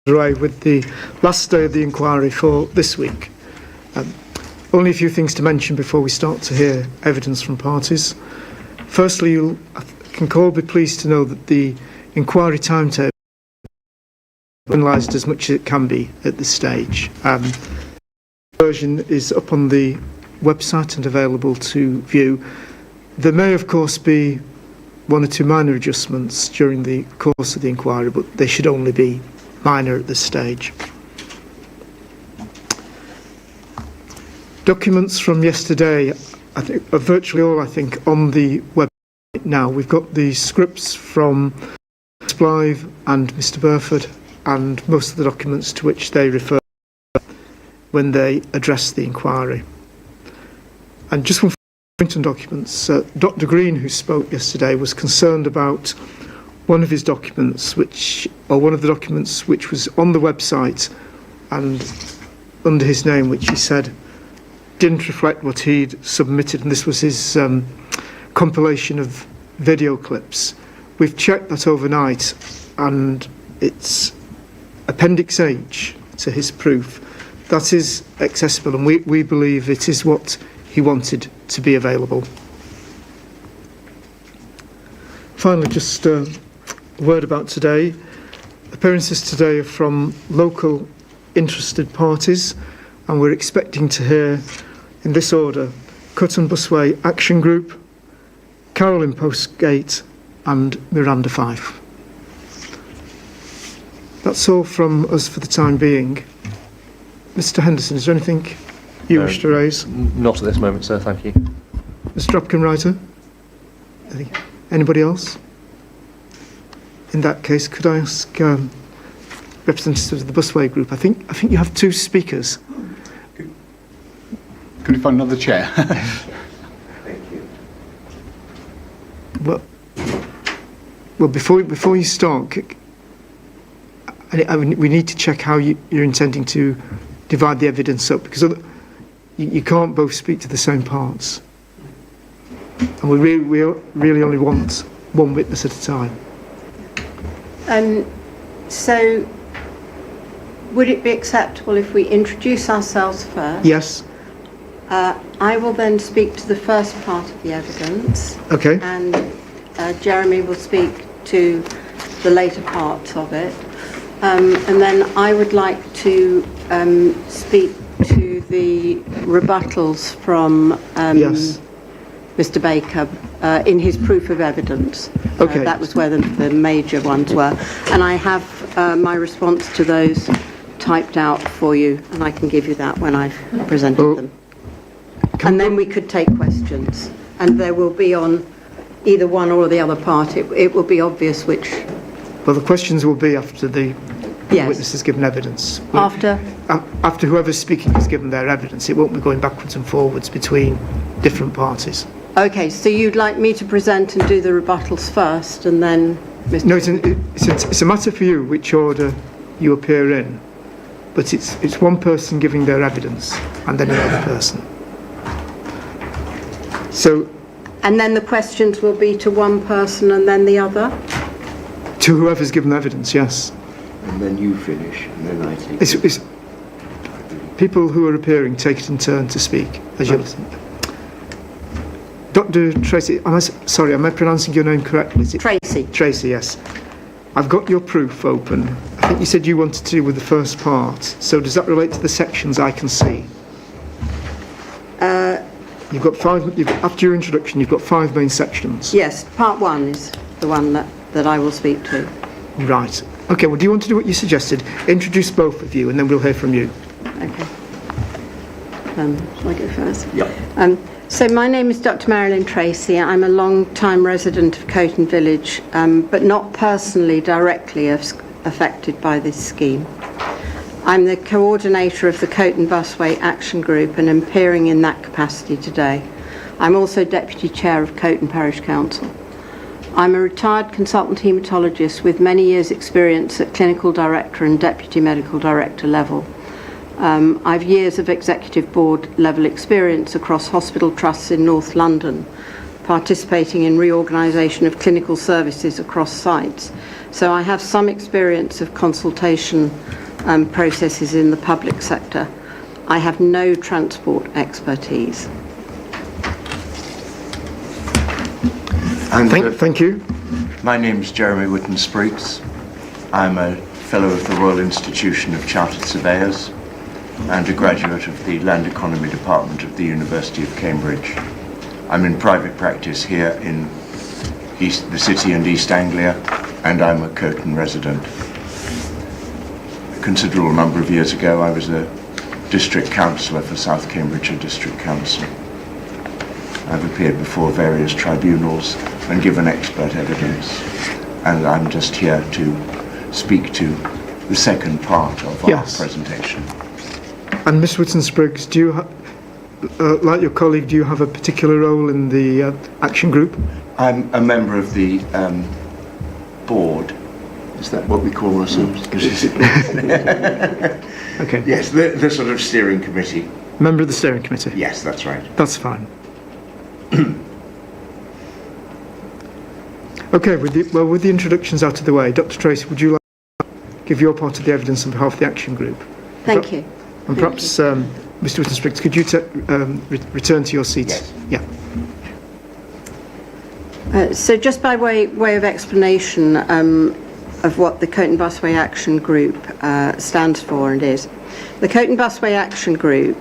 away with the last day of the inquiry for this week. Only a few things to mention before we start to hear evidence from parties. Firstly, you can all be pleased to know that the inquiry timetable is finalised as much as it can be at this stage. The version is up on the website and available to view. There may, of course, be one or two minor adjustments during the course of the inquiry, but they should only be minor at this stage. Documents from yesterday, I think, are virtually all, on the website now. We've got the scripts from Mr. Blythe and Mr. Burford, and most of the documents to which they refer when they address the inquiry. And just one point on documents. Dr. Green, who spoke yesterday, was concerned about one of his documents, one of the documents which was on the website and under his name, which he said didn't reflect what he'd submitted, and this was his compilation of video clips. We've checked that overnight, and it's Appendix H to his proof. That is accessible, and we believe it is what he wanted to be available. Finally, just a word about today. Appearances today are from local interested parties, and we're expecting to hear, in this order, Cutton Busway Action Group, Carolyn Postgate and Miranda Fife. That's all from us for the time being. Mr. Henderson, is there anything you wish to raise? Not at this moment, sir, thank you. Mr. Dropkin-Writer? Anybody else? In that case, could I ask representatives of the Busway Group? I think you have two speakers. Could we find another chair? Thank you. Well, before you start, we need to check how you're intending to divide the evidence up, because you can't both speak to the same parts, and we really only want one witness at a time. So, would it be acceptable if we introduce ourselves first? Yes. I will then speak to the first part of the evidence. Okay. And Jeremy will speak to the later parts of it. And then I would like to speak to the rebuttals from Yes. Mr. Baker in his proof of evidence. Okay. That was where the major ones were. And I have my response to those typed out for you, and I can give you that when I've presented them. And then we could take questions. And there will be on either one or the other part, it will be obvious which... Well, the questions will be after the Yes. witness has given evidence. After? After whoever's speaking has given their evidence. It won't be going backwards and forwards between different parties. Okay, so you'd like me to present and do the rebuttals first, and then Mr. No, it's a matter for you which order you appear in, but it's one person giving their evidence and then another person. So. And then the questions will be to one person and then the other? To whoever's given evidence, yes. And then you finish, and then I take It's people who are appearing take it in turn to speak as you listen. Dr. Tracy, am I pronouncing your name correctly? Is it Tracy. Tracy, yes. I've got your proof open. I think you said you wanted to do with the first part. So does that relate to the sections I can see? You've got after your introduction, you've got 5 main sections. Yes, part 1 is the one that I will speak to. Right. Okay, well, do you want to do what you suggested? Introduce both of you, and then we'll hear from you. Okay. Shall I go first? Yeah. So my name is Dr. Marilyn Tracy. I'm a long-time resident of Coton Village, but not personally directly affected by this scheme. I'm the coordinator of the Coton Busway Action Group and am appearing in that capacity today. I'm also Deputy Chair of Coton Parish Council. I'm a retired consultant haematologist with many years' experience at clinical director and deputy medical director level. I've years of executive board level experience across hospital trusts in North London, participating in reorganisation of clinical services across sites, So I have some experience of consultation processes in the public sector. I have no transport expertise. And Thank you. my name's Jeremy Whitten-Spriggs. I'm a Fellow of the Royal Institution of Chartered Surveyors and a graduate of the Land Economy Department of the University of Cambridge. I'm in private practice here in the city and East Anglia, and I'm a Coton resident. A considerable number of years ago, I was a district councillor for South Cambridgeshire District Council. I've appeared before various tribunals and given expert evidence, and I'm just here to speak to the second part of our Yes. presentation. And Ms Whitten-Spriggs, do you, like your colleague, do you have a particular role in the action group? I'm a member of the board. Is that what we call ourselves? Okay. Yes, the sort of steering committee. Member of the steering committee? Yes, that's right. That's fine. Okay, with the introductions out of the way, Dr. Tracy, would you like to give your part of the evidence on behalf of the action group? Thank you. And perhaps, Mr. Whitten-Spriggs, could you return to your seat? Yes. Yeah. So just by way of explanation of what the Coton Busway Action Group stands for and is, the Coton Busway Action Group,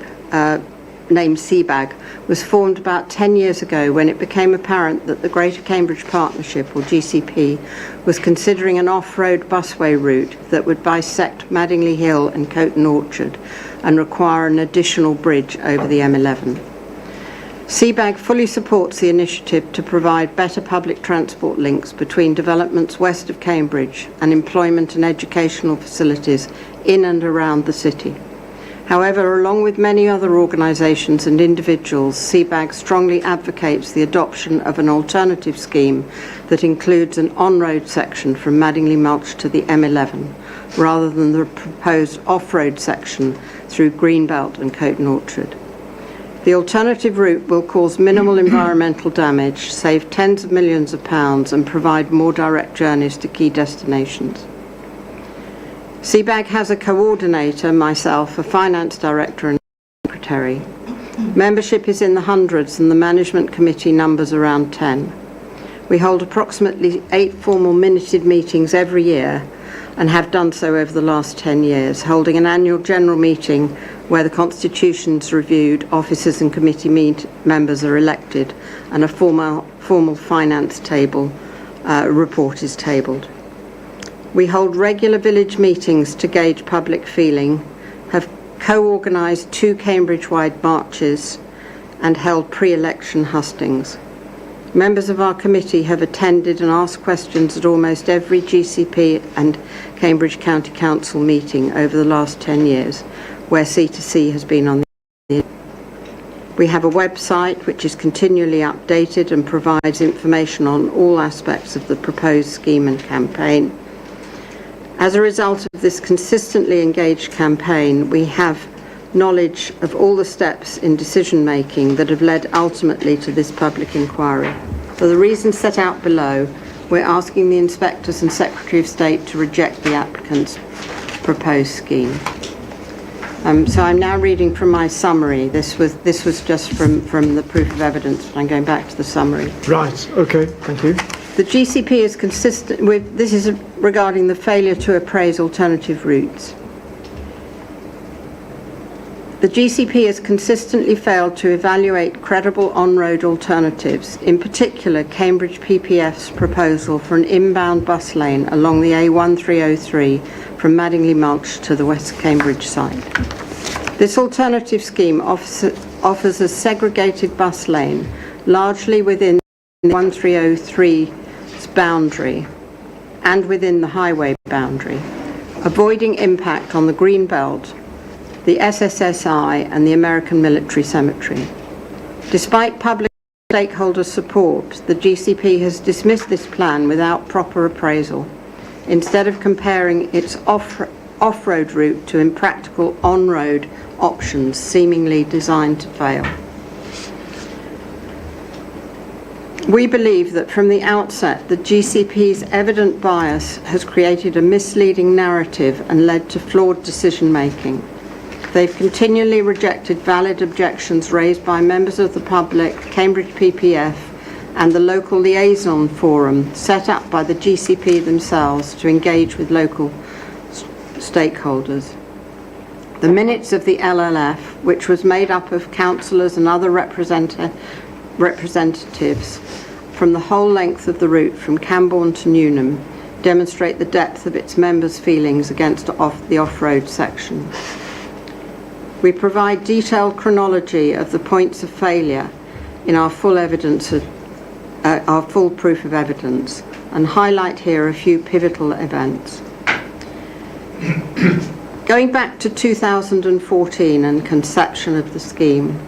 named CBAG, was formed about 10 years ago when it became apparent that the Greater Cambridge Partnership, or GCP, was considering an off-road busway route that would bisect Madingley Hill and Coton Orchard and require an additional bridge over the M11. CBAG fully supports the initiative to provide better public transport links between developments west of Cambridge and employment and educational facilities in and around the city. However, along with many other organisations and individuals, CBAG strongly advocates the adoption of an alternative scheme that includes an on-road section from Madingley Mulch to the M11, rather than the proposed off-road section through Greenbelt and Coton Orchard. The alternative route will cause minimal environmental damage, save tens of millions of pounds, and provide more direct journeys to key destinations. CBAG has a coordinator, myself, a finance director and secretary. Membership is in the hundreds and the management committee numbers around 10. We hold approximately 8 formal minuted meetings every year and have done so over the last 10 years, holding an annual general meeting where the constitution's reviewed, officers and committee members are elected, and a formal finance report is tabled. We hold regular village meetings to gauge public feeling, have co-organised 2 Cambridge-wide marches and held pre-election hustings. Members of our committee have attended and asked questions at almost every GCP and Cambridge County Council meeting over the last 10 years, where C2C has been on the We have a website which is continually updated and provides information on all aspects of the proposed scheme and campaign. As a result of this consistently engaged campaign, we have knowledge of all the steps in decision-making that have led ultimately to this public inquiry. For the reasons set out below, we're asking the Inspectors and Secretary of State to reject the applicant's proposed scheme. So I'm now reading from my summary. This was just from the proof of evidence, but I'm going back to the summary. Right, okay, thank you. The GCP is consistent with, this is regarding the failure to appraise alternative routes. The GCP has consistently failed to evaluate credible on-road alternatives, in particular Cambridge PPF's proposal for an inbound bus lane along the A1303 from Madingley Mulch to the West Cambridge site. This alternative scheme offers a segregated bus lane, largely within the 1303's boundary and within the highway boundary, avoiding impact on the Green Belt, the SSSI and the American Military Cemetery. Despite public stakeholder support, the GCP has dismissed this plan without proper appraisal, instead of comparing its off-road route to impractical on-road options seemingly designed to fail. We believe that from the outset, the GCP's evident bias has created a misleading narrative and led to flawed decision-making. They've continually rejected valid objections raised by members of the public, Cambridge PPF, and the local liaison forum set up by the GCP themselves to engage with local stakeholders. The minutes of the LLF, which was made up of councillors and other representatives from the whole length of the route from Cambourne to Newnham, demonstrate the depth of its members' feelings against the off-road section. We provide detailed chronology of the points of failure in our full proof of evidence, and highlight here a few pivotal events. Going back to 2014 and conception of the scheme,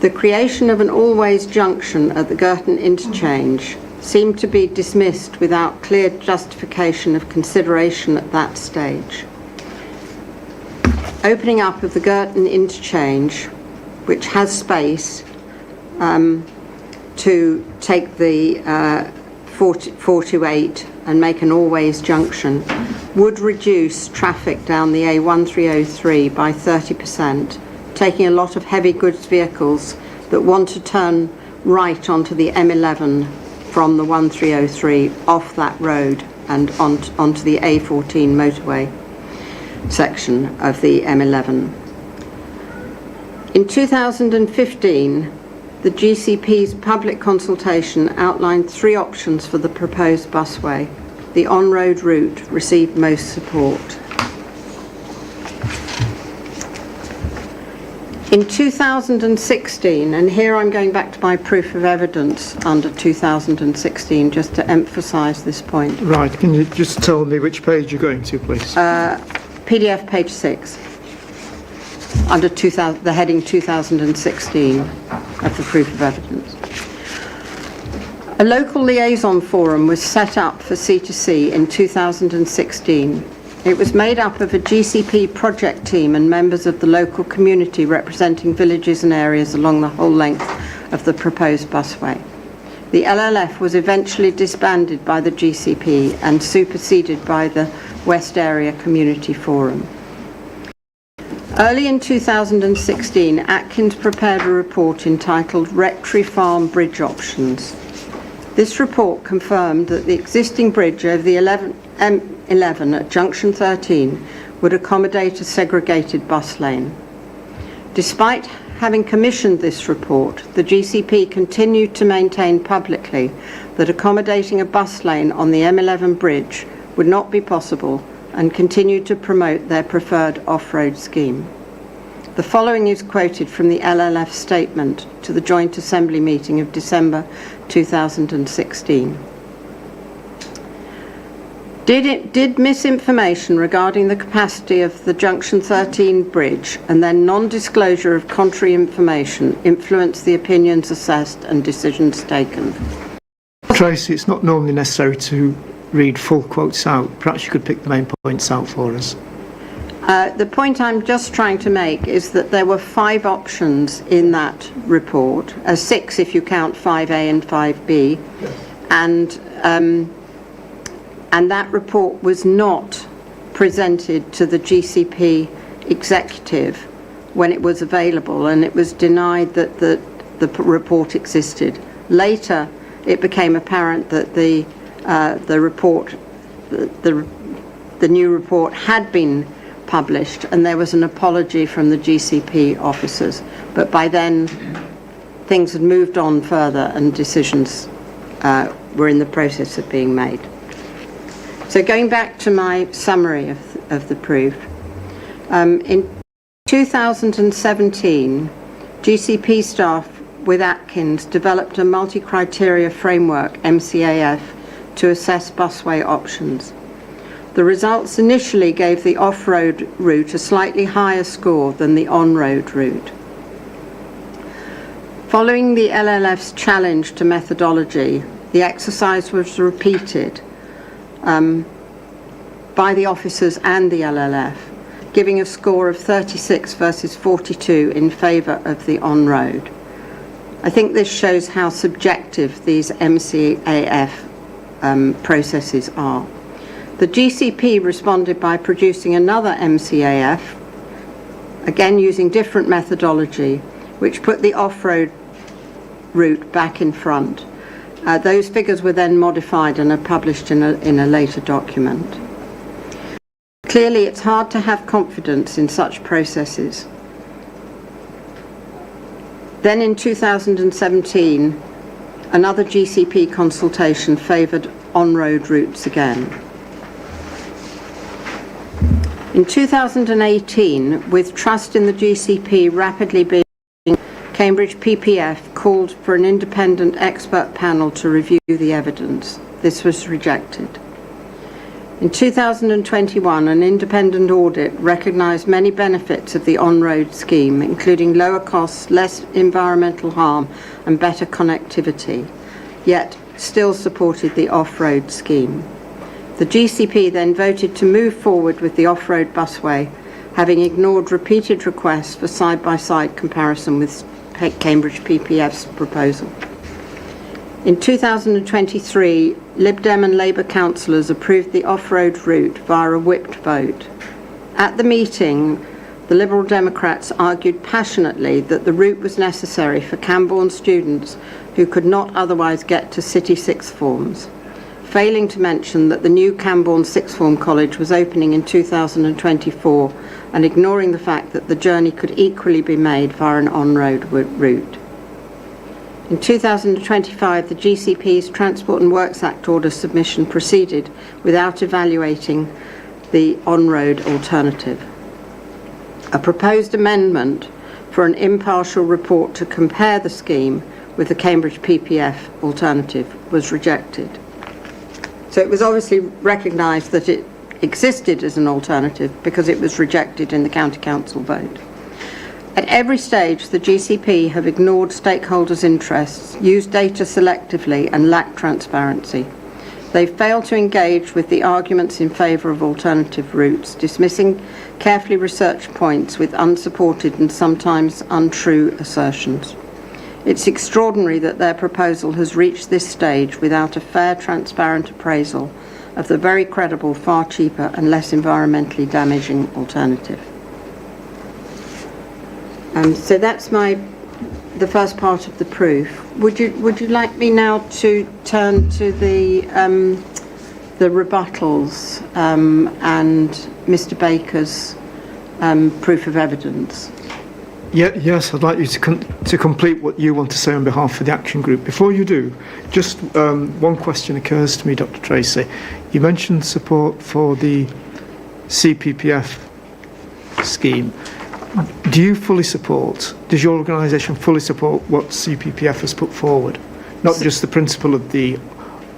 the creation of an all-ways junction at the Girton interchange seemed to be dismissed without clear justification of consideration at that stage. Opening up of the Girton interchange, which has space to take the 428 and make an all-ways junction, would reduce traffic down the A1303 by 30%, taking a lot of heavy goods vehicles that want to turn right onto the M11 from the 1303 off that road and onto the A14 motorway section of the M11. In 2015, the GCP's public consultation outlined 3 options for the proposed busway. The on-road route received most support. In 2016, and here I'm going back to my proof of evidence under 2016, just to emphasise this point. Right, can you just tell me which page you're going to, please? PDF page 6, under the heading 2016 of the proof of evidence. A local liaison forum was set up for C2C in 2016. It was made up of a GCP project team and members of the local community representing villages and areas along the whole length of the proposed busway. The LLF was eventually disbanded by the GCP and superseded by the West Area Community Forum. Early in 2016, Atkins prepared a report entitled Rectory Farm Bridge Options. This report confirmed that the existing bridge over the M11 at junction 13 would accommodate a segregated bus lane. Despite having commissioned this report, the GCP continued to maintain publicly that accommodating a bus lane on the M11 bridge would not be possible, and continued to promote their preferred off-road scheme. The following is quoted from the LLF statement to the Joint Assembly meeting of December 2016. Did misinformation regarding the capacity of the Junction 13 bridge and then non-disclosure of contrary information influence the opinions assessed and decisions taken? Tracy, it's not normally necessary to read full quotes out. Perhaps you could pick the main points out for us. The point I'm just trying to make is that there were 5 options in that report, 6 if you count 5A and 5B, and that report was not presented to the GCP executive when it was available, and it was denied that the report existed. Later, it became apparent that the new report had been published, and there was an apology from the GCP officers. But by then, things had moved on further, and decisions were in the process of being made. So going back to my summary of the proof, in 2017, GCP staff with Atkins developed a multi-criteria framework, MCAF, to assess busway options. The results initially gave the off-road route a slightly higher score than the on-road route. Following the LLF's challenge to methodology, the exercise was repeated by the officers and the LLF, giving a score of 36 versus 42 in favour of the on-road. I think this shows how subjective these MCAF processes are. The GCP responded by producing another MCAF, again using different methodology, which put the off-road route back in front. Those figures were then modified and are published in a later document. Clearly, it's hard to have confidence in such processes. Then in 2017, another GCP consultation favoured on-road routes again. In 2018, with trust in the GCP rapidly being, Cambridge PPF called for an independent expert panel to review the evidence. This was rejected. In 2021, an independent audit recognised many benefits of the on-road scheme, including lower costs, less environmental harm and better connectivity, yet still supported the off-road scheme. The GCP then voted to move forward with the off-road busway, having ignored repeated requests for side-by-side comparison with Cambridge PPF's proposal. In 2023, Lib Dem and Labour councillors approved the off-road route via a whipped vote. At the meeting, the Liberal Democrats argued passionately that the route was necessary for Cambourne students who could not otherwise get to City Sixth Forms, failing to mention that the new Cambourne Sixth Form College was opening in 2024 and ignoring the fact that the journey could equally be made via an on-road route. In 2025, the GCP's Transport and Works Act order submission proceeded without evaluating the on-road alternative. A proposed amendment for an impartial report to compare the scheme with the Cambridge PPF alternative was rejected. So it was obviously recognised that it existed as an alternative because it was rejected in the County Council vote. At every stage, the GCP have ignored stakeholders' interests, used data selectively and lacked transparency. They failed to engage with the arguments in favour of alternative routes, dismissing carefully researched points with unsupported and sometimes untrue assertions. It's extraordinary that their proposal has reached this stage without a fair, transparent appraisal of the very credible, far cheaper and less environmentally damaging alternative. So that's the first part of the proof. Would you like me now to turn to the rebuttals and Mr. Baker's proof of evidence? Yes, I'd like you to complete what you want to say on behalf of the Action Group. Before you do, just one question occurs to me, Dr. Tracy. You mentioned support for the CPPF scheme. Do you fully support, does your organisation fully support what CPPF has put forward? Not just the principle of the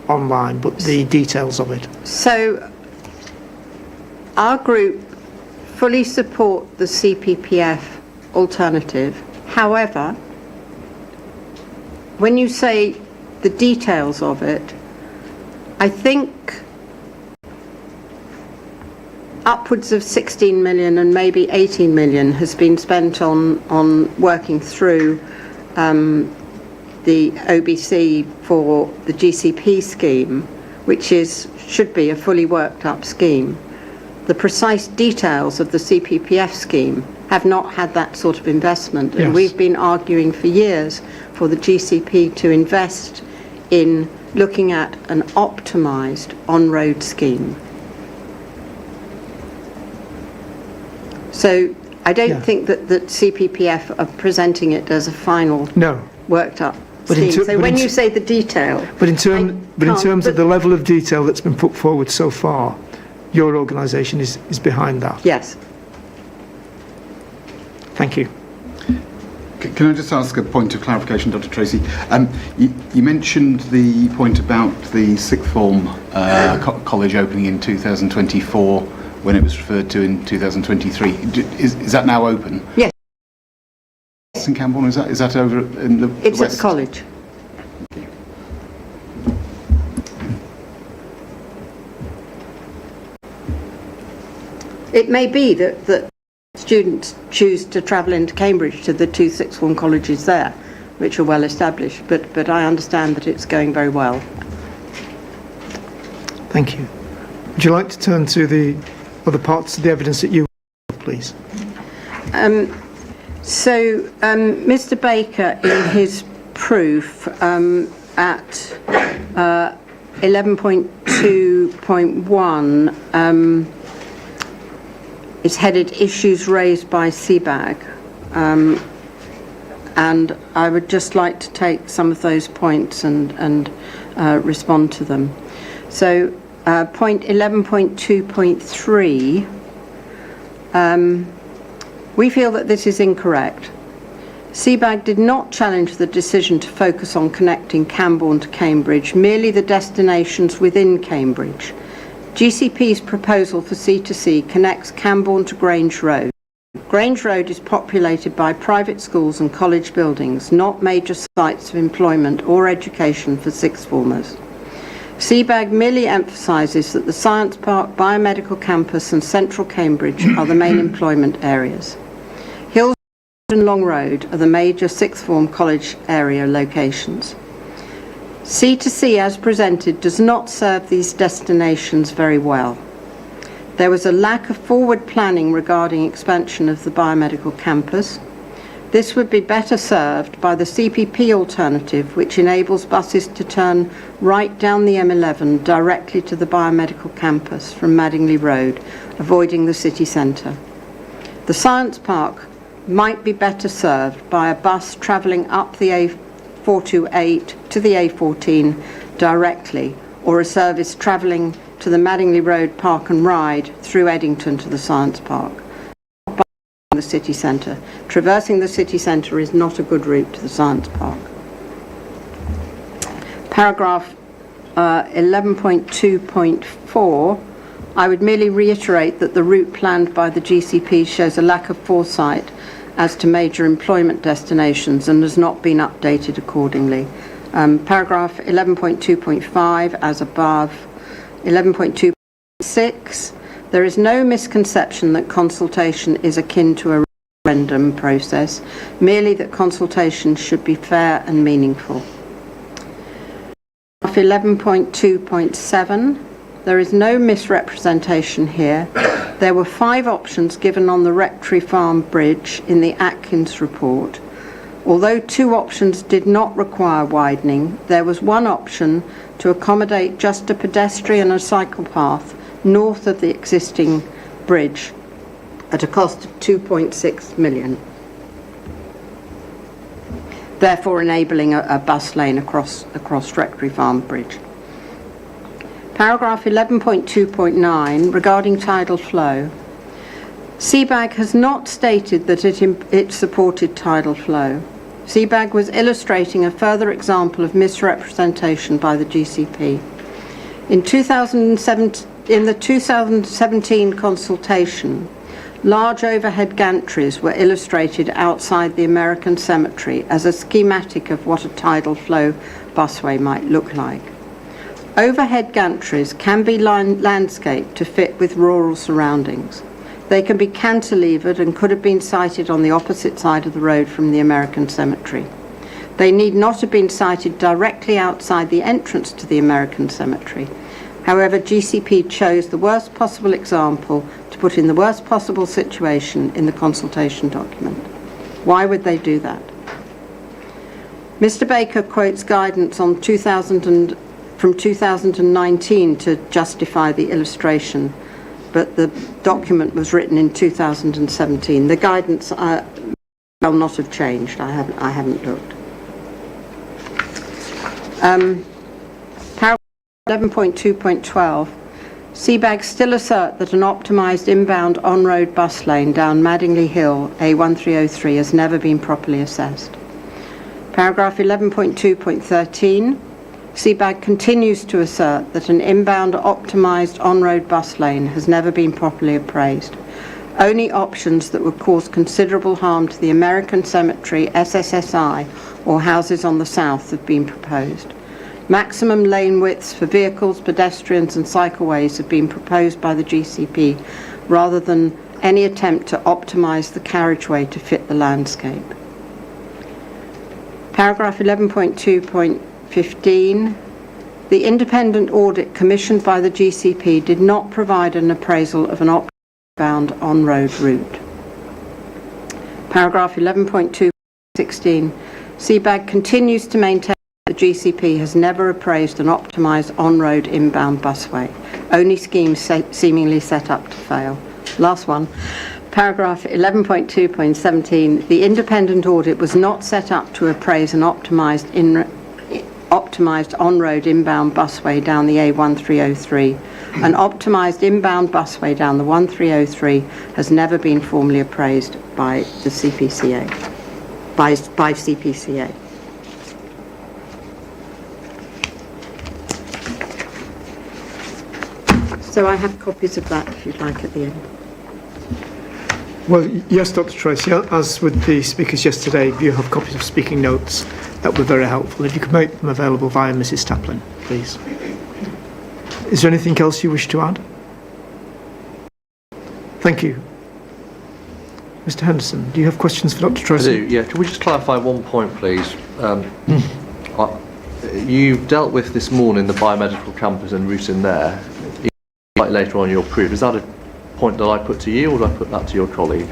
online, but the details of it. So, our group fully support the CPPF alternative. However, when you say the details of it, I think upwards of 16 million and maybe 18 million has been spent on working through the OBC for the GCP scheme, which should be a fully worked up scheme. The precise details of the CPPF scheme have not had that sort of investment, and we've been arguing for years for the GCP to invest in looking at an optimised on-road scheme. So I don't think that CPPF are presenting it as a final worked up scheme. So when you say the detail... But in terms of the level of detail that's been put forward so far, your organisation is behind that? Yes. Thank you. Can I just ask a point of clarification, Dr. Tracy? You mentioned the point about the sixth form college opening in 2024 when it was referred to in 2023. Is that now open? Yes. In Cambourne, is that over in the It's west? at the college. It may be that students choose to travel into Cambridge to the two sixth form colleges there. which are well established, but I understand that it's going very well. Thank you. Would you like to turn to the other parts of the evidence that you have, please? Mr. Baker, in his proof at 11.2.1, is headed Issues Raised by CBAG. And I would just like to take some of those points and respond to them. So, point 11.2.3, we feel that this is incorrect. CBAG did not challenge the decision to focus on connecting Cambourne to Cambridge, merely the destinations within Cambridge. GCP's proposal for C2C connects Cambourne to Grange Road. Grange Road is populated by private schools and college buildings, not major sites of employment or education for sixth formers. CBAG merely emphasises that the Science Park, Biomedical Campus and Central Cambridge are the main employment areas. Hills and Long Road are the major sixth form college area locations. C2C as presented does not serve these destinations very well. There was a lack of forward planning regarding expansion of the biomedical campus. This would be better served by the CPP alternative, which enables buses to turn right down the M11 directly to the biomedical campus from Madingley Road, avoiding the city centre. The Science Park might be better served by a bus travelling up the A428 to the A14 directly, or a service travelling to the Madingley Road Park and Ride through Eddington to the Science Park. The city centre. Traversing the city centre is not a good route to the Science Park. Paragraph 11.2.4, I would merely reiterate that the route planned by the GCP shows a lack of foresight as to major employment destinations and has not been updated accordingly. Paragraph 11.2.5 as above. 11.2.6, there is no misconception that consultation is akin to a referendum process, merely that consultation should be fair and meaningful. 11.2.7, there is no misrepresentation here. There were 5 options given on the Rectory Farm Bridge in the Atkins report. Although 2 options did not require widening, there was one option to accommodate just a pedestrian and cycle path north of the existing bridge at a cost of 2.6 million, therefore enabling a bus lane across Rectory Farm Bridge. Paragraph 11.2.9 regarding tidal flow. CBAG has not stated that it supported tidal flow. CBAG was illustrating a further example of misrepresentation by the GCP. In the 2017 consultation, large overhead gantries were illustrated outside the American Cemetery as a schematic of what a tidal flow busway might look like. Overhead gantries can be landscaped to fit with rural surroundings. They can be cantilevered and could have been sited on the opposite side of the road from the American Cemetery. They need not have been sited directly outside the entrance to the American Cemetery. However, GCP chose the worst possible example to put in the worst possible situation in the consultation document. Why would they do that? Mr. Baker quotes guidance on from 2019 to justify the illustration, but the document was written in 2017. The guidance will not have changed. I haven't looked. Paragraph 11.2.12. CBAG still assert that an optimised inbound on-road bus lane down Madingley Hill, A1303, has never been properly assessed. Paragraph 11.2.13. CBAG continues to assert that an inbound optimised on-road bus lane has never been properly appraised. Only options that would cause considerable harm to the American Cemetery, SSSI, or houses on the south have been proposed. Maximum lane widths for vehicles, pedestrians and cycleways have been proposed by the GCP rather than any attempt to optimise the carriageway to fit the landscape. Paragraph 11.2.15. The independent audit commissioned by the GCP did not provide an appraisal of an optimum on-road route. Paragraph 11.2.16. CBAG continues to maintain that the GCP has never appraised an optimised on-road inbound busway, only schemes seemingly set up to fail. Last one. Paragraph 11.2.17. The independent audit was not set up to appraise an optimised on-road inbound busway down the A1303. An optimised inbound busway down the 1303 has never been formally appraised by the CPCA. By CPCA. So I have copies of that if you'd like at the end. Well, yes, Dr. Tracy, as with the speakers yesterday, you have copies of speaking notes that were very helpful. If you could make them available via Mrs. Taplin, please. Is there anything else you wish to add? Thank you. Mr. Henderson, do you have questions for Dr. Tracy? I do, yeah. Can we just clarify one point, please? You've dealt with this morning the biomedical campus and route in there. Like later on your proof. Is that a point that I put to you, or do I put that to your colleague?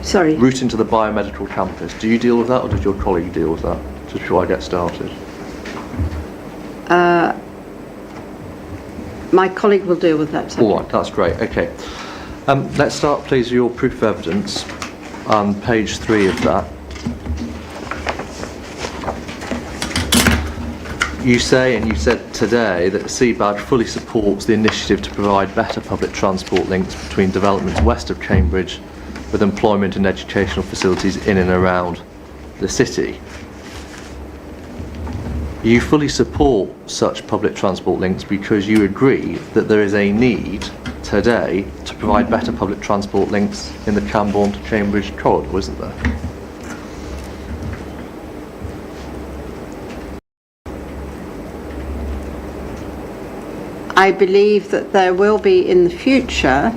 Sorry? Route into the biomedical campus. Do you deal with that, or does your colleague deal with that? Just before I get started. My colleague will deal with that. All right, that's great. Okay. Let's start, please, with your proof of evidence on page 3 of that. You say, and you said today, that CBAG fully supports the initiative to provide better public transport links between developments west of Cambridge with employment and educational facilities in and around the city. You fully support such public transport links because you agree that there is a need today to provide better public transport links in the Cambourne to Cambridge corridor, isn't there? I believe that there will be in the future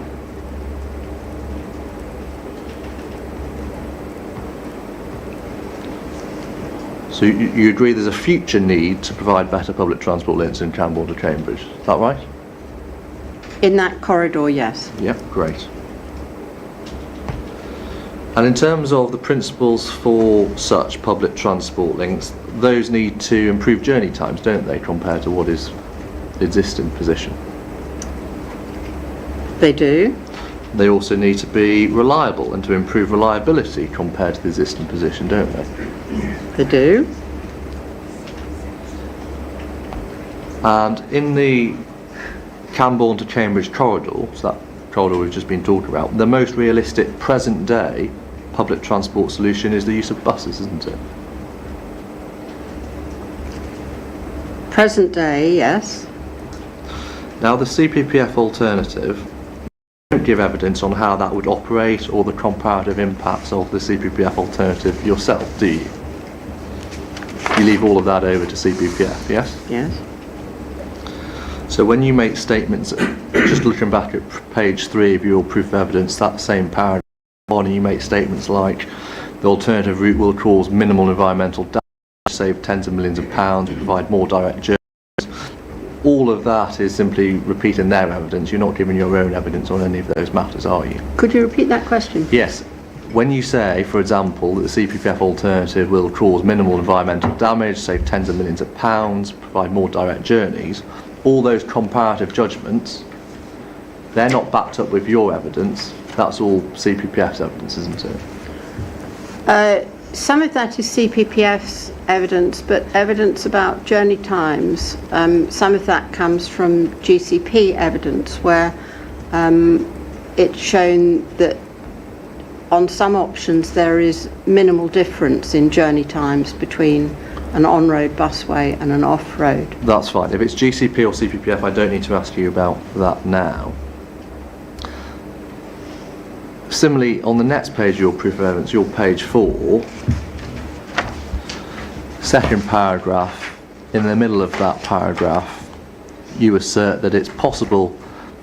So you agree there's a future need to provide better public transport links in Cambourne to Cambridge, is that right? in that corridor, yes. Yep, great. And in terms of the principles for such public transport links, those need to improve journey times, don't they, compared to what is the existing position? They do. They also need to be reliable and to improve reliability compared to the existing position, don't they? They do. And in the Cambourne to Cambridge corridor, so that corridor we've just been talking about, the most realistic present day public transport solution is the use of buses, isn't it? Present day, yes. Now the CPPF alternative, you don't give evidence on how that would operate or the comparative impacts of the CPPF alternative yourself, do you? You leave all of that over to CPPF, yes? Yes. So when you make statements, just looking back at page 3 of your proof of evidence, that same paragraph on, and you make statements like the alternative route will cause minimal environmental damage, save tens of millions of pounds, provide more direct journeys. All of that is simply repeating their evidence. You're not giving your own evidence on any of those matters, are you? Could you repeat that question? Yes. When you say, for example, that the CPPF alternative will cause minimal environmental damage, save tens of millions of pounds, provide more direct journeys, all those comparative judgments, they're not backed up with your evidence. That's all CPPF's evidence, isn't it? Some of that is CPPF's evidence, but evidence about journey times, some of that comes from GCP evidence, where it's shown that on some options there is minimal difference in journey times between an on-road busway and an off-road. That's fine. If it's GCP or CPPF, I don't need to ask you about that now. Similarly, on the next page of your proof of evidence, your page 4, second paragraph, in the middle of that paragraph, you assert that it's possible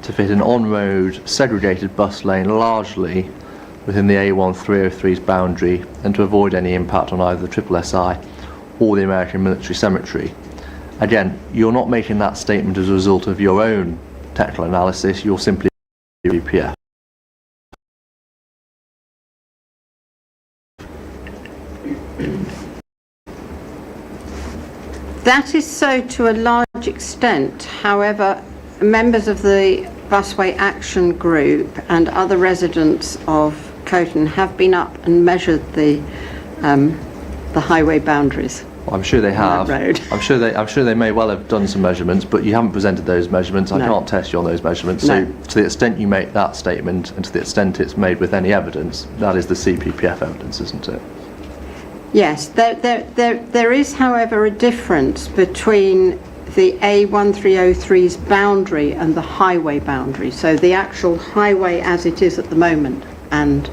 to fit an on-road segregated bus lane largely within the A1303's boundary and to avoid any impact on either the SSSI or the American Military Cemetery. Again, you're not making that statement as a result of your own technical analysis, you're simply CPPF. That is so to a large extent. However, members of the Busway Action Group and other residents of Coton have been up and measured the highway boundaries. Well, I'm sure they have. Road. I'm sure they may well have done some measurements, but you haven't presented those measurements. I can't test you on those measurements. No. So to the extent you make that statement and to the extent it's made with any evidence, that is the CPPF evidence, isn't it? Yes, there is, however, a difference between the A1303's boundary and the highway boundary. So the actual highway as it is at the moment and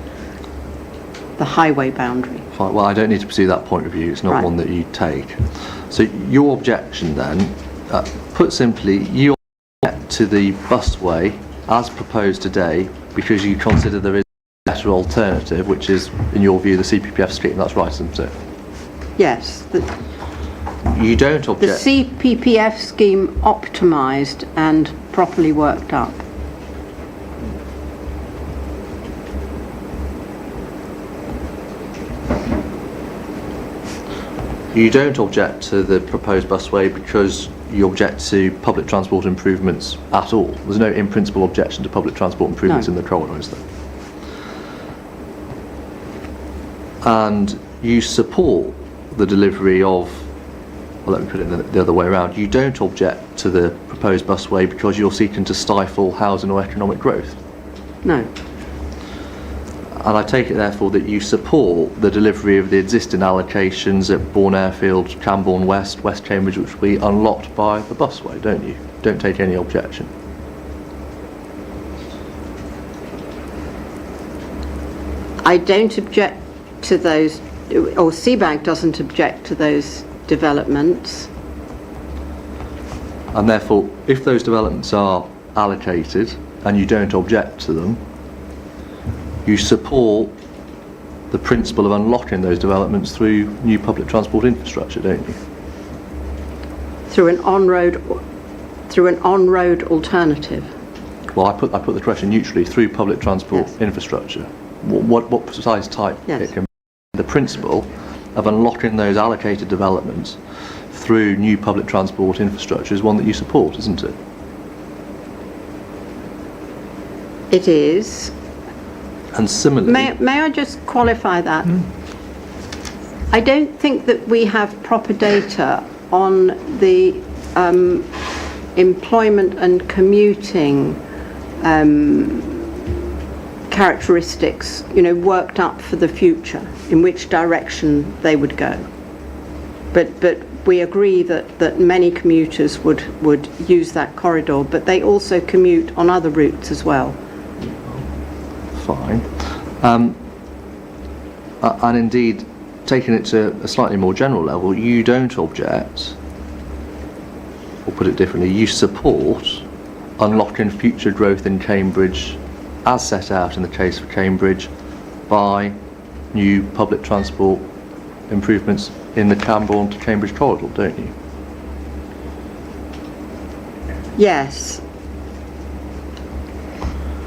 the highway boundary. Fine. Well, I don't need to pursue that point of view. It's not Right. one that you take. So your objection then, put simply, you object to the busway as proposed today because you consider there is a better alternative, which is, in your view, the CPPF scheme. That's right, isn't it? Yes, You don't the object. CPPF scheme optimised and properly worked up. You don't object to the proposed busway because you object to public transport improvements at all. There's no in principle objection to public transport improvements No. in the corridor, is there? And you support the delivery of, well, let me put it the other way around, you don't object to the proposed busway because you're seeking to stifle housing or economic growth. No. And I take it therefore that you support the delivery of the existing allocations at Bourne Airfield, Cambourne West, West Cambridge, which will be unlocked by the busway, don't you? Don't take any objection. I don't object to those, or CBAG doesn't object to those developments. And therefore, if those developments are allocated and you don't object to them, you support the principle of unlocking those developments through new public transport infrastructure, don't you? Through an on-road alternative. Well, I put the question neutrally, through public transport Yes. infrastructure. What precise type Yes. it can be? The principle of unlocking those allocated developments through new public transport infrastructure is one that you support, isn't it? It is. And similarly, May I just qualify that? I don't think that we have proper data on the employment and commuting characteristics, worked up for the future, in which direction they would go. But we agree that many commuters would use that corridor, but they also commute on other routes as well. fine. And indeed, taking it to a slightly more general level, you don't object, or put it differently, you support unlocking future growth in Cambridge as set out in the case for Cambridge by new public transport improvements in the Cambourne to Cambridge corridor, don't you? Yes.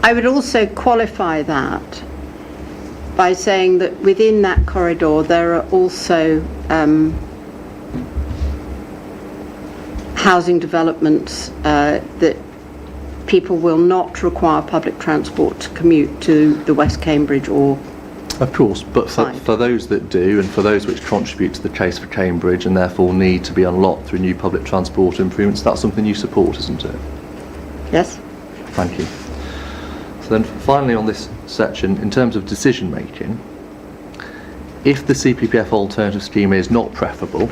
I would also qualify that by saying that within that corridor there are also housing developments that people will not require public transport to commute to the West Cambridge or... Of course, but for those that do, and for those which contribute to the case for Cambridge and therefore need to be unlocked through new public transport improvements, that's something you support, isn't it? Yes. Thank you. So then finally on this section, in terms of decision making, if the CPPF alternative scheme is not preferable,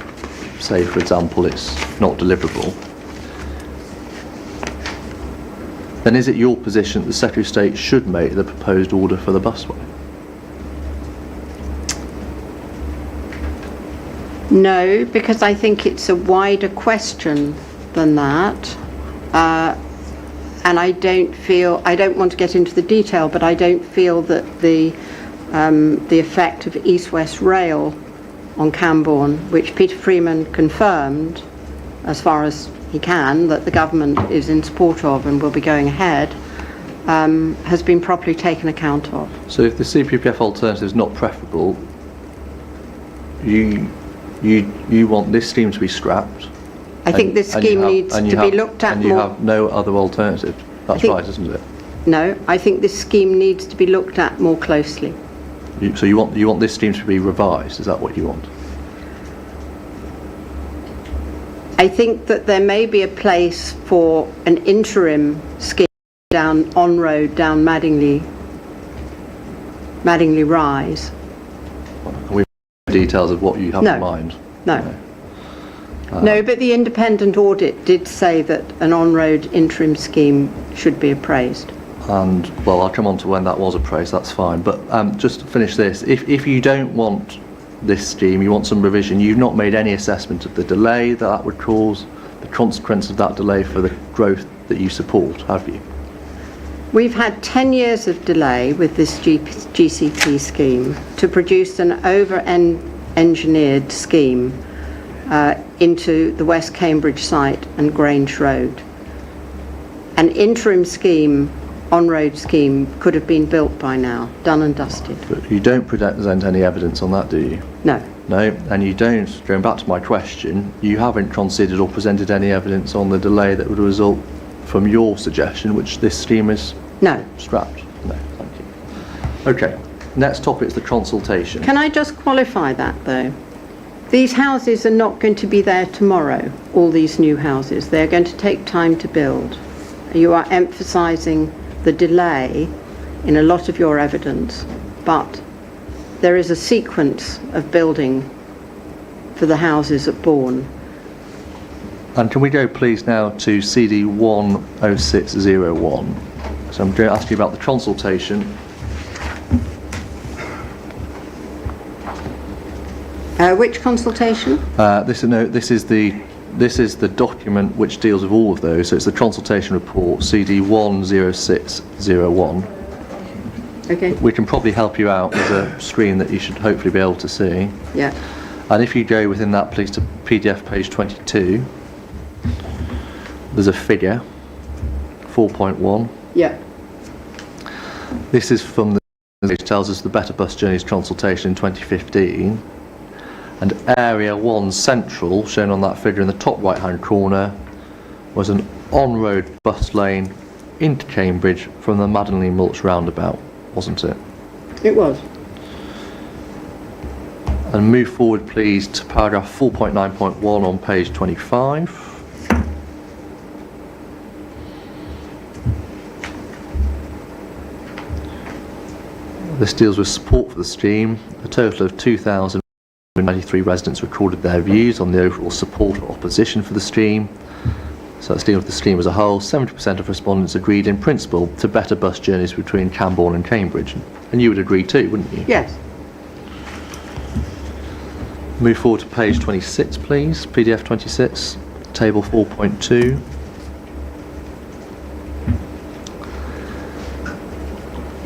say for example it's not deliverable, then is it your position that the Secretary of State should make the proposed order for the busway? No, because I think it's a wider question than that. And I don't want to get into the detail, but I don't feel that the effect of East-West Rail on Cambourne, which Peter Freeman confirmed, as far as he can, that the government is in support of and will be going ahead, has been properly taken account of. So if the CPPF alternative is not preferable, you want this scheme to be scrapped? I think this scheme needs to be looked at more. And you have no other alternative. That's right, isn't it? No, I think this scheme needs to be looked at more closely. So you want this scheme to be revised? Is that what you want? I think that there may be a place for an interim scheme down on road, down Madingley Rise. Can we details of what you have in mind? No. No, but the independent audit did say that an on-road interim scheme should be appraised. And, well, I'll come on to when that was appraised, that's fine. But just to finish this, if you don't want this scheme, you want some revision, you've not made any assessment of the delay that would cause, the consequence of that delay for the growth that you support, have you? We've had 10 years of delay with this GCP scheme to produce an over-engineered scheme into the West Cambridge site and Grange Road. An interim scheme, on-road scheme, could have been built by now, done and dusted. But you don't present any evidence on that, do you? No. No, and you don't, going back to my question, you haven't considered or presented any evidence on the delay that would result from your suggestion, which this scheme is scrapped? No, thank you. Okay, next topic is the consultation. Can I just qualify that, though? These houses are not going to be there tomorrow, all these new houses. They're going to take time to build. You are emphasising the delay in a lot of your evidence, but there is a sequence of building for the houses at Bourne. And can we go please now to CD 10601? So I'm going to ask you about the consultation. Which consultation? This is the document which deals with all of those. So it's the consultation report, CD 10601. Okay. We can probably help you out. There's a screen that you should hopefully be able to see. Yeah. And if you go within that, please, to PDF page 22, there's a figure, 4.1. Yeah. This is from the, which tells us the Better Bus Journeys consultation in 2015. And Area 1 Central, shown on that figure in the top right-hand corner, was an on-road bus lane into Cambridge from the Madingley Mulch roundabout, wasn't it? It was. And move forward, please, to paragraph 4.9.1 on page 25. This deals with support for the scheme. A total of 2,093 residents recorded their views on the overall support or opposition for the scheme. So that's dealing with the scheme as a whole. 70% of respondents agreed in principle to better bus journeys between Cambourne and Cambridge. And you would agree too, wouldn't you? Yes. Move forward to page 26, please. PDF 26, table 4.2.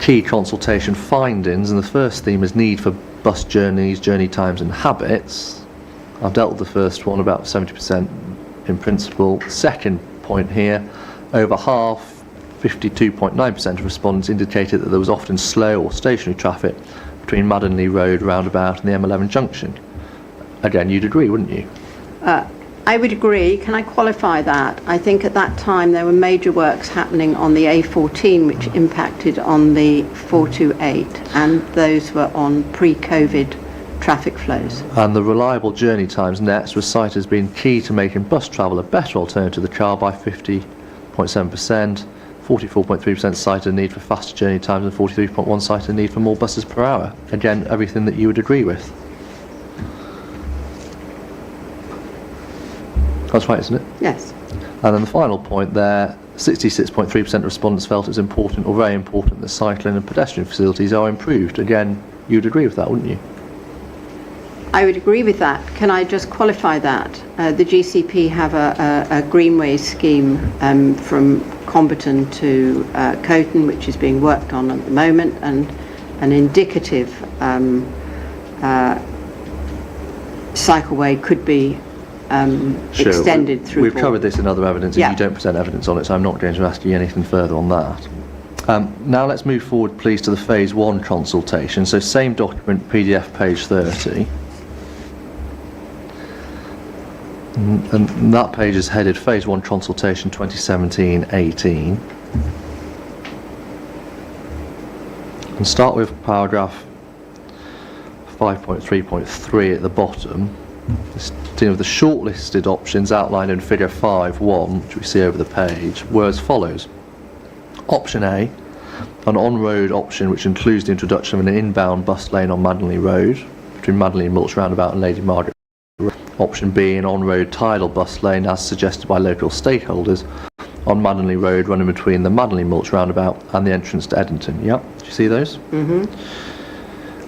Key consultation findings, and the first theme is need for bus journeys, journey times and habits. I've dealt with the first one, about 70% in principle. Second point here, over half, 52.9% of respondents indicated that there was often slow or stationary traffic between Madingley Road roundabout and the M11 junction. Again, you'd agree, wouldn't you? I would agree. Can I qualify that? I think at that time there were major works happening on the A14 which impacted on the 428, and those were on pre-COVID traffic flows. And the reliable journey times next was cited as being key to making bus travel a better alternative to the car by 50.7%. 44.3% cited a need for faster journey times and 43.1% cited a need for more buses per hour. Again, everything that you would agree with. That's right, isn't it? Yes. And then the final point there, 66.3% of respondents felt it was important or very important that cycling and pedestrian facilities are improved. Again, you'd agree with that, wouldn't you? I would agree with that. Can I just qualify that? The GCP have a greenway scheme from Cambourne to Coton, which is being worked on at the moment, and an indicative cycleway could be Sure. extended through. We've covered this in other evidence, and Yeah. you don't present evidence on it, so I'm not going to ask you anything further on that. Now let's move forward, please, to the Phase 1 consultation. So same document, PDF page 30. And that page is headed Phase 1 Consultation 2017-18. And start with paragraph 5.3.3 at the bottom. It's dealing with the shortlisted options outlined in figure 5.1, which we see over the page, were as follows. Option A, an on-road option which includes the introduction of an inbound bus lane on Maddenley Road, between Maddenley and Mulch Roundabout and Lady Margaret. Option B, an on-road tidal bus lane as suggested by local stakeholders on Maddenley Road running between the Maddenley Mulch Roundabout and the entrance to Eddington. Yep, do you see those? Mm-hmm.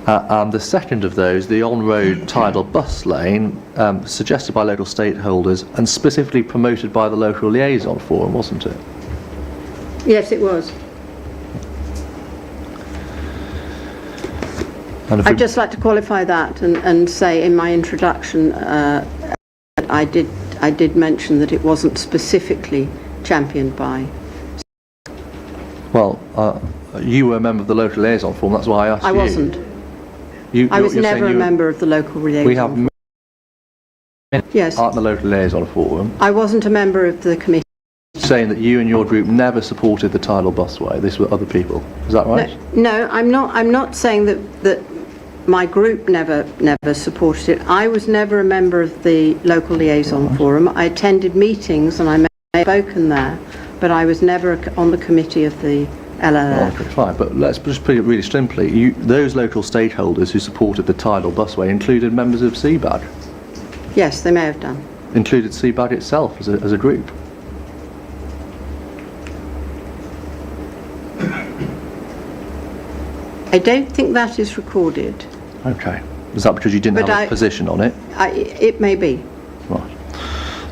And the second of those, the on-road tidal bus lane, suggested by local stakeholders and specifically promoted by the local liaison forum, wasn't it? Yes, it was. And if I'd we- just like to qualify that and say in my introduction I did mention that it wasn't specifically championed by. Well, you were a member of the local liaison forum, that's why I asked you. I wasn't. I was you're never saying a you were- member of the local liaison. We have Yes. at the local liaison forum I wasn't a member of the committee. saying that you and your group never supported the tidal busway. This were other people. Is that right? No, I'm not saying that my group never supported it. I was never a member of the local liaison forum. I attended meetings and I may have spoken there, but I was never on the committee of the LLF. Okay, fine. But let's just put it really simply. Those local stakeholders who supported the tidal busway included members of CBAG, Yes, they may have done. included CBAG itself as a group. I don't think that is recorded. Okay. Is that because you didn't But have a position on it? It may be. Right.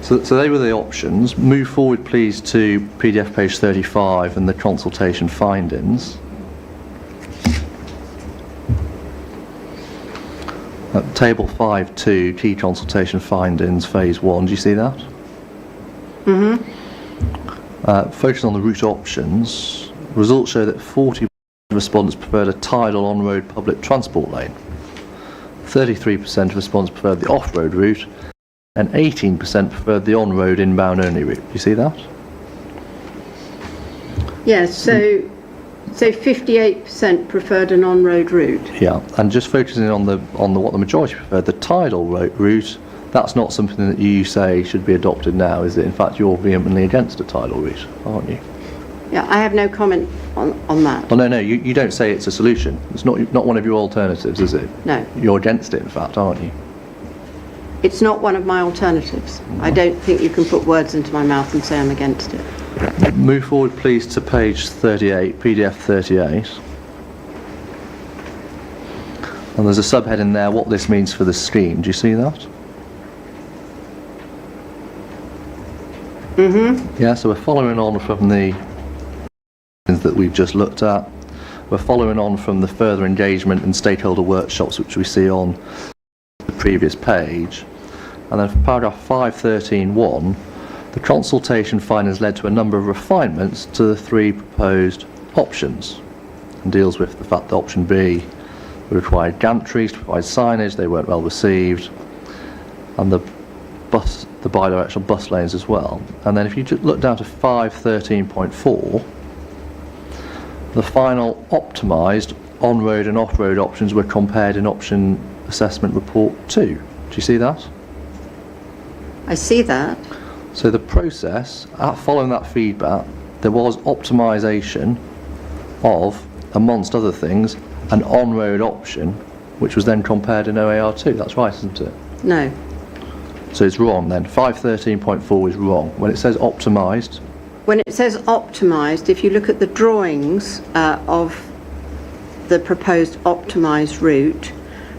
So they were the options. Move forward, please, to PDF page 35 and the consultation findings. Table 5.2, key consultation findings, phase 1. Do you see that? Mm-hmm. Focusing on the route options, results show that 40% of respondents preferred a tidal on-road public transport lane. 33% of respondents preferred the off-road route, and 18% preferred the on-road inbound only route. Do you see that? Yes, so 58% preferred an on-road route. Yeah, and just focusing on what the majority preferred, the tidal route, that's not something that you say should be adopted now, is it? In fact, you're vehemently against a tidal route, aren't you? Yeah, I have no comment on that. Well, no, you don't say it's a solution. It's not one of your alternatives, is it? No, You're against it, in fact, aren't you? it's not one of my alternatives. I don't think you can put words into my mouth and say I'm against it. Move forward, please, to page 38, PDF 38. And there's a subheading there, what this means for the scheme. Do you see that? Mm-hmm. Yeah, so we're following on from the things that we've just looked at. We're following on from the further engagement and stakeholder workshops which we see on the previous page. And then for paragraph 5.13.1, the consultation findings led to a number of refinements to the 3 proposed options, and deals with the fact that option B required gantries to provide signage, they weren't well received, and the bidirectional bus lanes as well. And then if you just look down to 5.13.4, the final optimised on-road and off-road options were compared in option assessment report 2. Do you see that? I see that. So the process, following that feedback, there was optimisation of, amongst other things, an on-road option, which was then compared in OAR2. That's right, isn't it? No. So it's wrong then. 5.13.4 is wrong. When it says optimised, When it says optimised, if you look at the drawings of the proposed optimised route,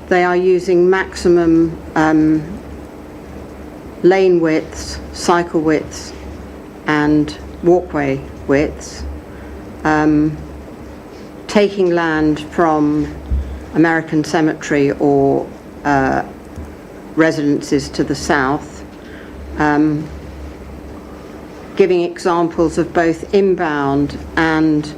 they are using maximum lane widths, cycle widths and walkway widths, taking land from American Cemetery or residences to the south, giving examples of both inbound and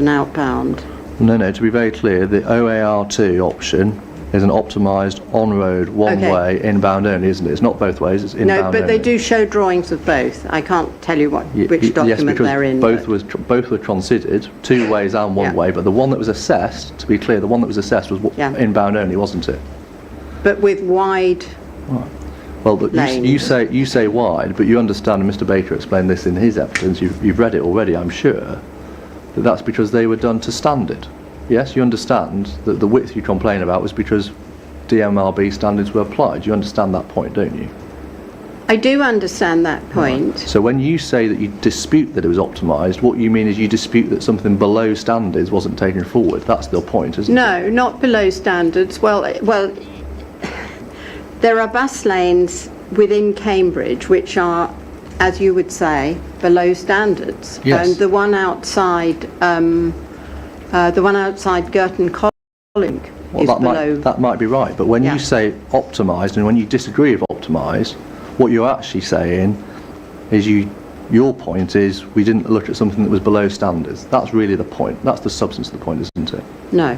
outbound. No, to be very clear, the OAR2 option is an optimised on-road, one-way, inbound only, isn't it? It's not both ways, it's inbound No, but only. they do show drawings of both. I can't tell you which document they're in. Both were considered, two ways and one way, but the one that was assessed, to be clear, the one that was assessed was inbound only, wasn't it? But with wide Well, lanes. you say wide, but you understand, and Mr Baker explained this in his evidence, you've read it already, I'm sure, that that's because they were done to standard. Yes, you understand that the width you complain about was because DMRB standards were applied. You understand that point, don't you? I do understand that point. Right. So when you say that you dispute that it was optimised, what you mean is you dispute that something below standards wasn't taken forward. That's the point, isn't it? No, not below standards. Well, there are bus lanes within Cambridge which are, as you would say, below standards. Yes. And the one outside Girton College is below. That might be right, but when you say optimised and when you disagree with optimised, what you're actually saying is your point is we didn't look at something that was below standards. That's really the point. That's the substance of the point, isn't it? No.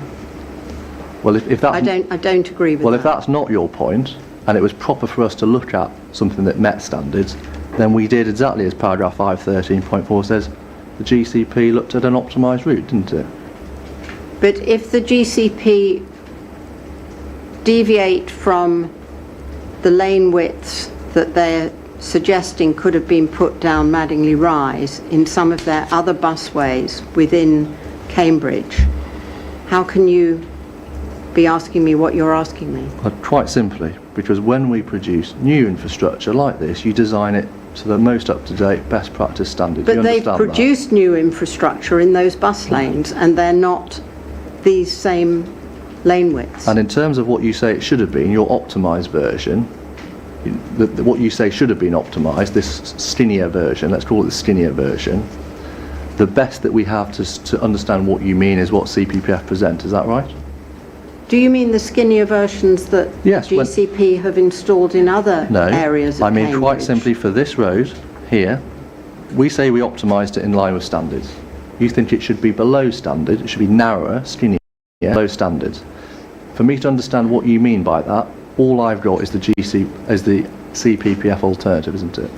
Well, if that's... I don't agree with that. Well, if that's not your point, and it was proper for us to look at something that met standards, then we did exactly as paragraph 513.4 says, the GCP looked at an optimised route, didn't it? But if the GCP deviate from the lane widths that they're suggesting could have been put down Madingley Rise in some of their other busways within Cambridge, how can you be asking me what you're asking me? Quite simply, because when we produce new infrastructure like this, you design it to the most up-to-date, best practice standards. But they've produced new infrastructure in those bus lanes and they're not these same lane widths. And in terms of what you say it should have been, your optimised version, what you say should have been optimised, this skinnier version, let's call it the skinnier version, the best that we have to understand what you mean is what CPPF present, is that right? Do you mean the skinnier versions that Yes, GCP have installed in other areas of Cambridge? I mean quite simply for this road here, we say we optimised it in line with standards. You think it should be below standard, it should be narrower, skinnier, below standards. For me to understand what you mean by that, all I've got is the CPPF alternative, isn't it?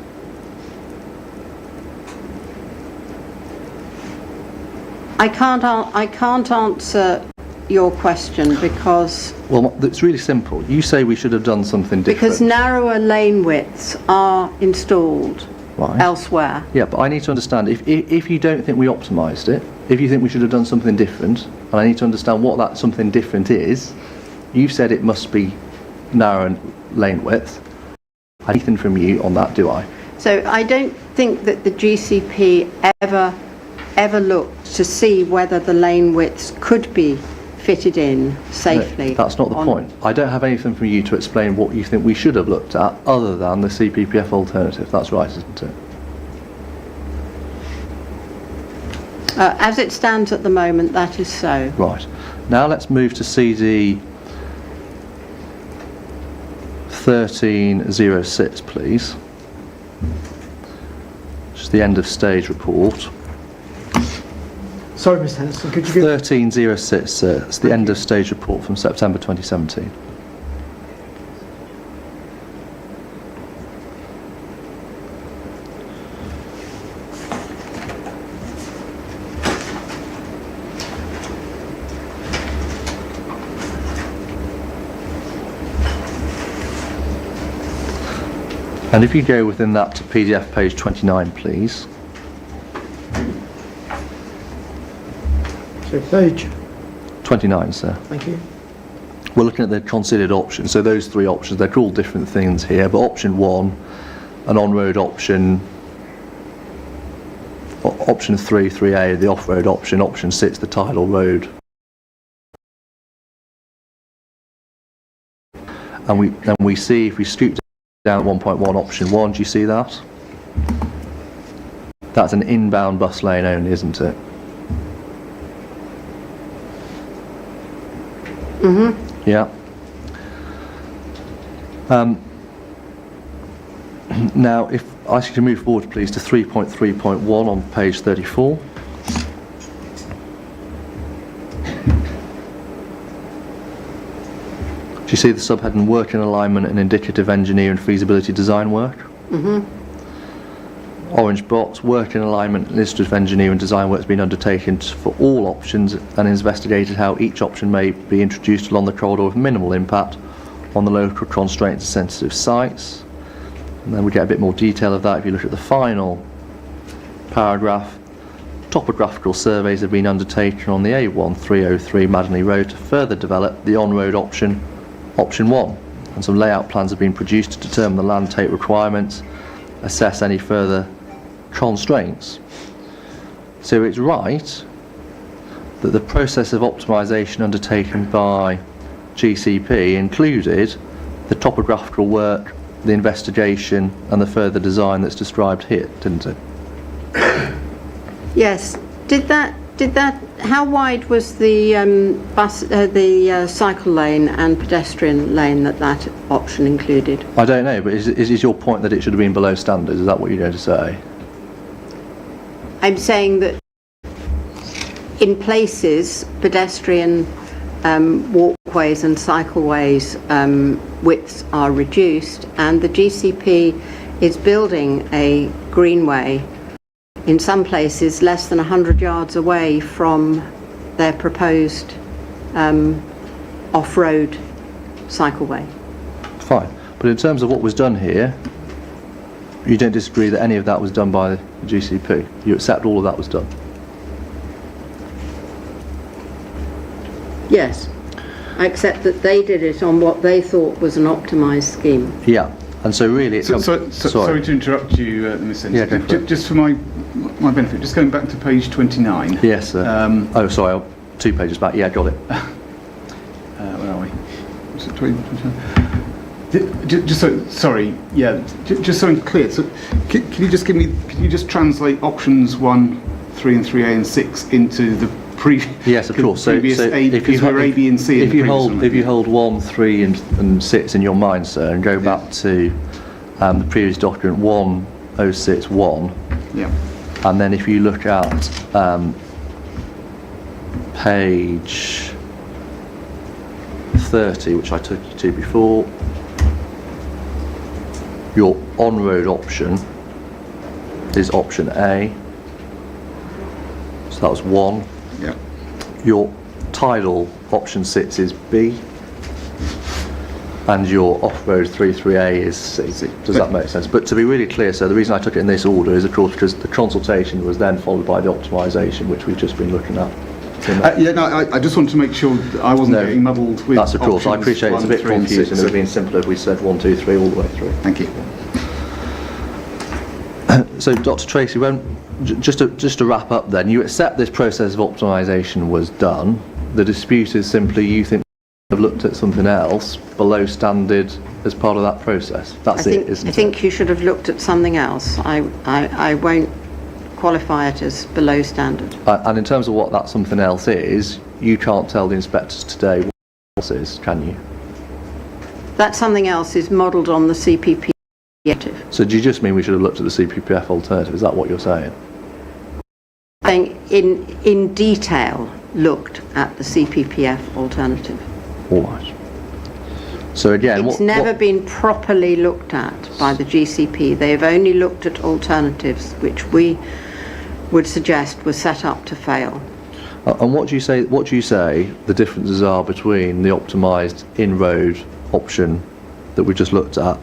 I can't answer your question because... Well, it's really simple. You say we should have done something different. Because narrower lane widths are installed elsewhere. Yeah, but I need to understand, if you don't think we optimised it, if you think we should have done something different, and I need to understand what that something different is, you've said it must be narrow lane width. I need anything from you on that, do I? So I don't think that the GCP ever looked to see whether the lane widths could be fitted in safely. No, that's not the point. I don't have anything from you to explain what you think we should have looked at other than the CPPF alternative. That's right, isn't it? As it stands at the moment, that is so. Right. Now let's move to CD 1306, please. Just the end of stage report. Sorry, Mr Henderson, could you give... 1306, sir. It's the end of stage report from September 2017. And if you go within that to PDF page 29, please. So page. 29, sir. Thank you. We're looking at the considered options. So those three options, they're called different things here, but option 1, an on-road option, option 3, 3A, the off-road option, option 6, the tidal road. And we see, if we scoot down 1.1 option 1, do you see that? That's an inbound bus lane only, isn't it? Yeah. Now, if I can move forward, please, to 3.3.1 on page 34. Do you see the subheading work in alignment and indicative engineer and feasibility design work? Orange box, work in alignment and illustrative engineer and design work has been undertaken for all options and investigated how each option may be introduced along the corridor with minimal impact on the local constraints and sensitive sites. And then we get a bit more detail of that if you look at the final paragraph. Topographical surveys have been undertaken on the A1303 Maddenley Road to further develop the on-road option 1, and some layout plans have been produced to determine the land take requirements, assess any further constraints. So it's right that the process of optimisation undertaken by GCP included the topographical work, the investigation and the further design that's described here, didn't it? Yes. Did that? How wide was the cycle lane and pedestrian lane that option included? I don't know, but is your point that it should have been below standards? Is that what you're going to say? I'm saying that in places, pedestrian walkways and cycleways widths are reduced, and the GCP is building a greenway in some places less than 100 yards away from their proposed off-road cycleway. Fine. But in terms of what was done here, you don't disagree that any of that was done by the GCP? You accept all of that was done? Yes. I accept that they did it on what they thought was an optimised scheme. Yeah. And so really it comes... Sorry to interrupt you, Ms. Yeah, go for it. Just for my benefit, just going back to page 29. Yes, sir. Oh, sorry, 2 pages back. Yeah, got it. Where are we? Is it 29? Just so, sorry, yeah, just so I'm clear, so can you just translate options 1, 3 and 3A and 6 into the yes, of course. previous so A, because we're A, B and C. If you hold 1, 3 and 6 in your mind, sir, and go back to the previous document 1061, yeah, and then if you look at page 30, which I took you to before, your on-road option is option A, so that was 1. yeah. Your tidal option 6 is B, and your off-road 33A is C. Does that make sense? But to be really clear, so the reason I took it in this order is, of course, because the consultation was then followed by the optimisation, which we've just been looking at. I just want to make sure that I wasn't getting muddled with. That's of course. I appreciate it's a bit confusing. It would have been simpler if we said 1, 2, 3 all the way through. Thank you. So, Dr. Tracy, just to wrap up, then you accept this process of optimisation was done. The dispute is simply you think you have looked at something else below standard as part of that process. That's it, isn't it? I think you should have looked at something else. I won't qualify it as below standard. And in terms of what that something else is, you can't tell the inspectors today what else is, can you? That something else is modelled on the CPP objective. So do you just mean we should have looked at the CPPF alternative? Is that what you're saying? Saying in detail looked at the CPPF alternative. All right. So again, it's never been properly looked at by the GCP. They have only looked at alternatives which we would suggest were set up to fail. And what do you say the differences are between the optimised in-road option that we just looked at,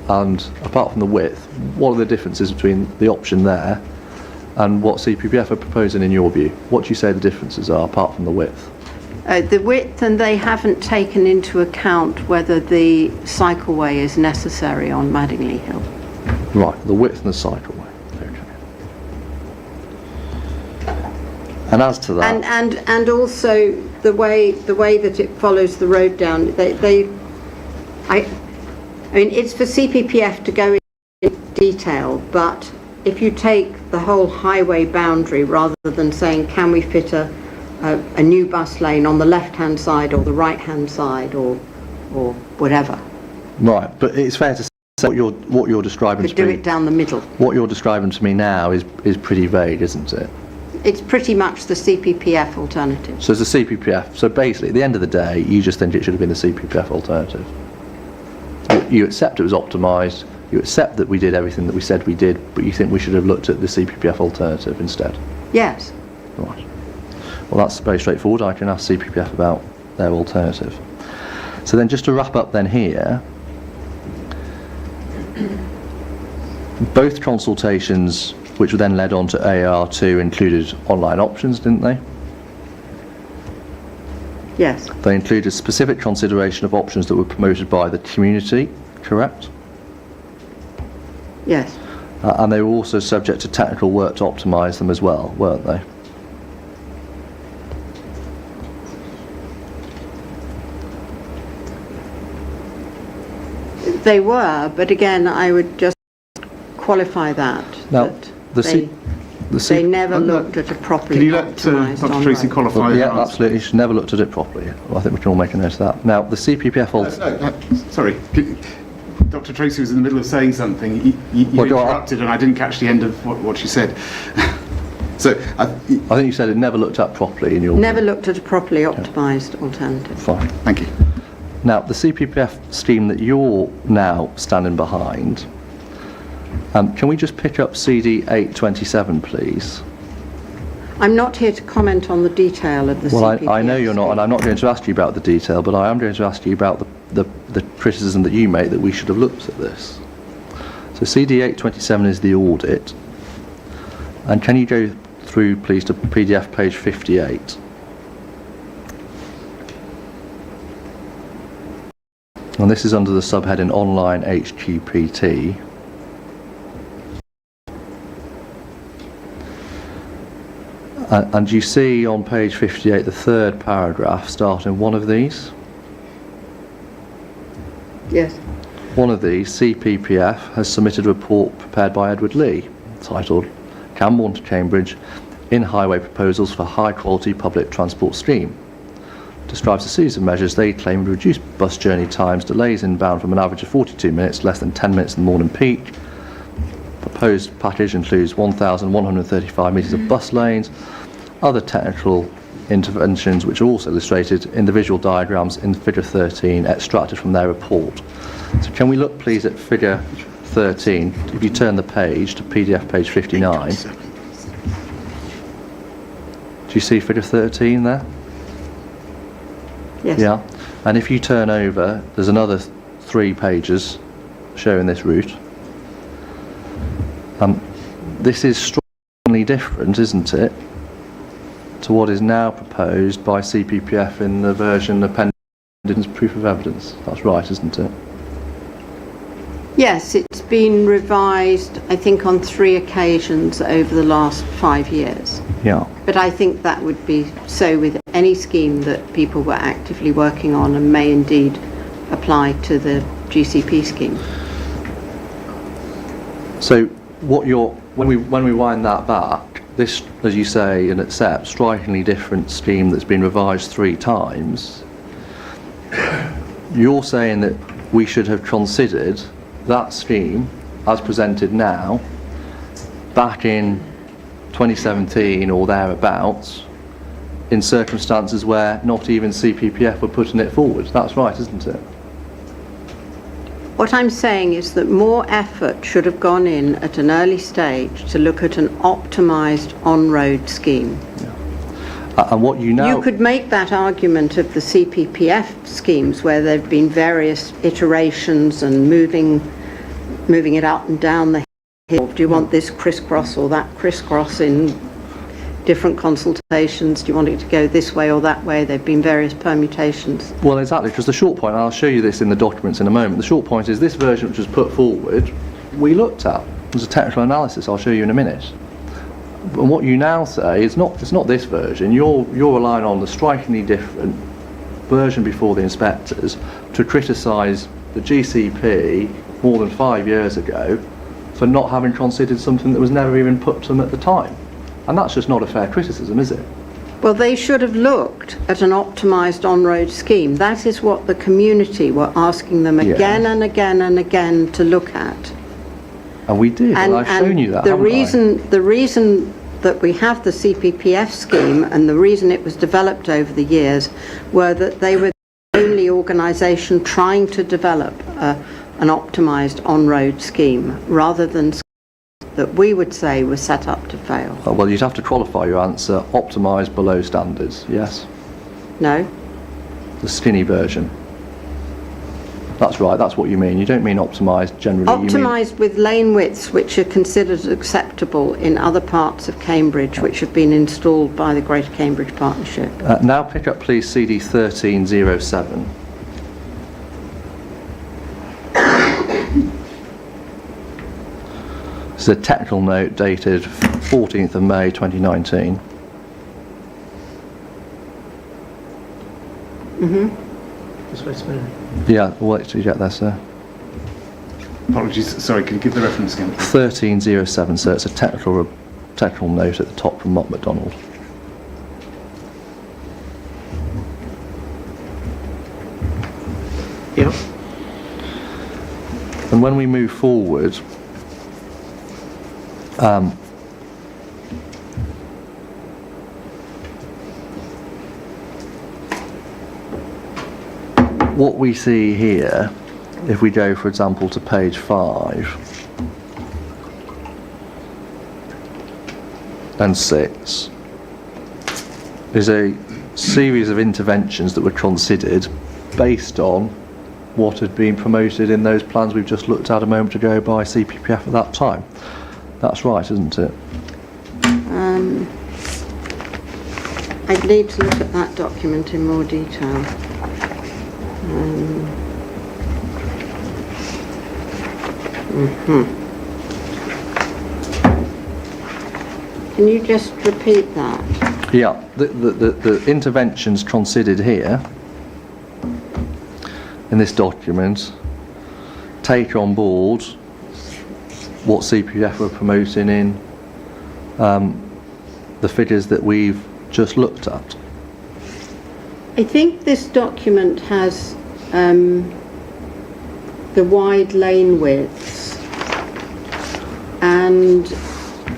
and apart from the width, what are the differences between the option there and what CPPF are proposing in your view? What do you say the differences are apart from the width? The width, and they haven't taken into account whether the cycleway is necessary on Madingley Hill. Right, the width and the cycleway. Okay. And as to that, and also the way that it follows the road down, I mean, it's for CPPF to go in detail, but if you take the whole highway boundary rather than saying can we fit a new bus lane on the left-hand side or the right-hand side or whatever, Right, but it's fair to say what you're describing Could to do me. it down the middle. What you're describing to me now is pretty vague, isn't it? It's pretty much the CPPF alternative. So it's a CPPF. So basically, at the end of the day, you just think it should have been the CPPF alternative. You accept it was optimised. You accept that we did everything that we said we did, but you think we should have looked at the CPPF alternative instead. Yes. Right. Well, that's very straightforward. I can ask CPPF about their alternative. So then, just to wrap up then here, both consultations, which were then led on to AR2, included online options, didn't they? Yes. They included specific consideration of options that were promoted by the community, correct? Yes. And they were also subject to technical work to optimise them as well, weren't they? They were, but again, I would just qualify that. Now, that they never looked at a properly Can you let optimised Dr. Tracy on-road. qualify Well, that yeah, answer? absolutely. She's never looked at it properly. Well, I think we can all make a note of that. Now, the CPPF Sorry. Dr. Tracy was in the middle of saying something. You Well, go on. interrupted, and I didn't catch the end of what she said. So, I think you said it never looked at properly in your... Never looked at a properly optimised alternative. Fine. thank you. Now, the CPPF scheme that you're now standing behind, can we just pick up CD 827, please? I'm not here to comment on the detail of the Well, CPPF. I know you're not, and I'm not going to ask you about the detail, but I am going to ask you about the criticism that you make that we should have looked at this. So CD 827 is the audit, and can you go through, please, to PDF page 58? And this is under the subheading Online HQPT. And you see on page 58 the third paragraph starting one of these. Yes. One of these, CPPF, has submitted a report prepared by Edward Lee, titled Cambourne to Cambridge in Highway Proposals for High Quality Public Transport Scheme. Describes a series of measures they claim would reduce bus journey times, delays inbound from an average of 42 minutes, less than 10 minutes in the morning peak. Proposed package includes 1,135 metres of bus lanes, other technical interventions which are also illustrated in the visual diagrams in figure 13 extracted from their report. So can we look please at figure 13, if you turn the page to PDF page 59. Do you see figure 13 there? Yes. Yeah, and if you turn over, there's another 3 pages showing this route. This is strongly different, isn't it, to what is now proposed by CPPF in the version appended as proof of evidence. That's right, isn't it? Yes, it's been revised, I think, on 3 occasions over the last 5 years. Yeah. But I think that would be so with any scheme that people were actively working on and may indeed apply to the GCP scheme. So when we wind that back, this, as you say and accept, strikingly different scheme that's been revised 3 times, you're saying that we should have considered that scheme as presented now back in 2017 or thereabouts in circumstances where not even CPPF were putting it forward. That's right, isn't it? What I'm saying is that more effort should have gone in at an early stage to look at an optimised on-road scheme. And what you now... You could make that argument of the CPPF schemes where there have been various iterations and moving it up and down the hill. Do you want this crisscross or that crisscross in different consultations? Do you want it to go this way or that way? There have been various permutations. Well, exactly, because the short point, and I'll show you this in the documents in a moment, the short point is this version which was put forward, we looked at. There's a technical analysis I'll show you in a minute. And what you now say is it's not this version. You're relying on the strikingly different version before the inspectors to criticise the GCP more than 5 years ago for not having considered something that was never even put to them at the time. And that's just not a fair criticism, is it? Well, they should have looked at an optimised on-road scheme. That is what the community were asking them again and again and again to look at. And we did, and I've shown you that, the reason that we have the CPPF scheme and the reason it was developed over the years were that they were the only organisation trying to develop an optimised on-road scheme rather than that we would say was set up to fail. Well, you'd have to qualify your answer. Optimised below standards, yes? No? The skinny version. That's right, that's what you mean. You don't mean optimised generally. Optimised with lane widths which are considered acceptable in other parts of Cambridge which have been installed by the Greater Cambridge Partnership. Now pick up please CD 1307. This is a technical note dated 14th of May 2019. Just wait a minute. Yeah, we'll wait till you get there, sir. Apologies, sorry, can you give the reference again? 1307, so it's a technical note at the top from Mott MacDonald. Yeah. And when we move forward, what we see here, if we go, for example, to page 5 and 6, is a series of interventions that were considered based on what had been promoted in those plans we've just looked at a moment ago by CPPF at that time. That's right, isn't it? I'd need to look at that document in more detail. Can you just repeat that? Yeah, the interventions considered here in this document take on board what CPF were promoting in the figures that we've just looked at. I think this document has the wide lane widths and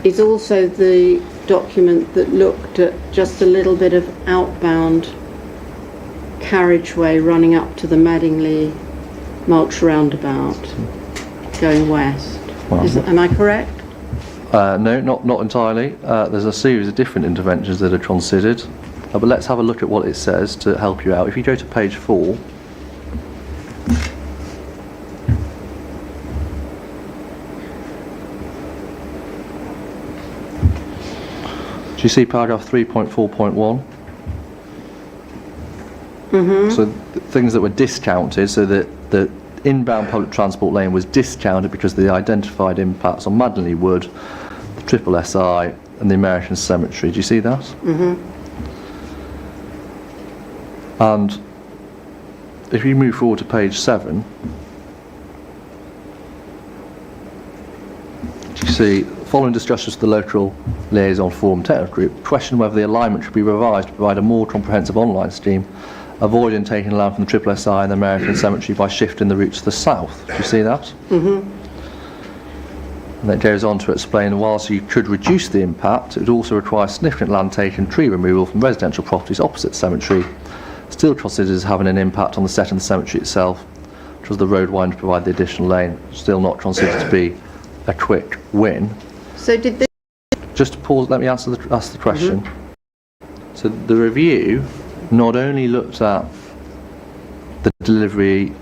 is also the document that looked at just a little bit of outbound carriageway running up to the Madingley Mulch roundabout going west. Am I correct? No, not entirely. There's a series of different interventions that are considered, but let's have a look at what it says to help you out. If you go to page 4, do you see paragraph 3.4.1? So things that were discounted, so that the inbound public transport lane was discounted because of the identified impacts on Madingley Wood, the Triple SI and the American Cemetery. Do you see that? And if you move forward to page 7, you see, following discussions with the local liaison forum technical group, question whether the alignment should be revised to provide a more comprehensive online scheme, avoiding taking land from the Triple SI and the American Cemetery by shifting the route to the south. Do you see that? And it goes on to explain, whilst you could reduce the impact, it would also require significant land taking, tree removal from residential properties opposite the cemetery, still considered as having an impact on the setting of the cemetery itself, which was the road wind to provide the additional lane, still not considered to be a quick win. So did this... Just to pause, let me ask the question. So the review not only looked at the delivery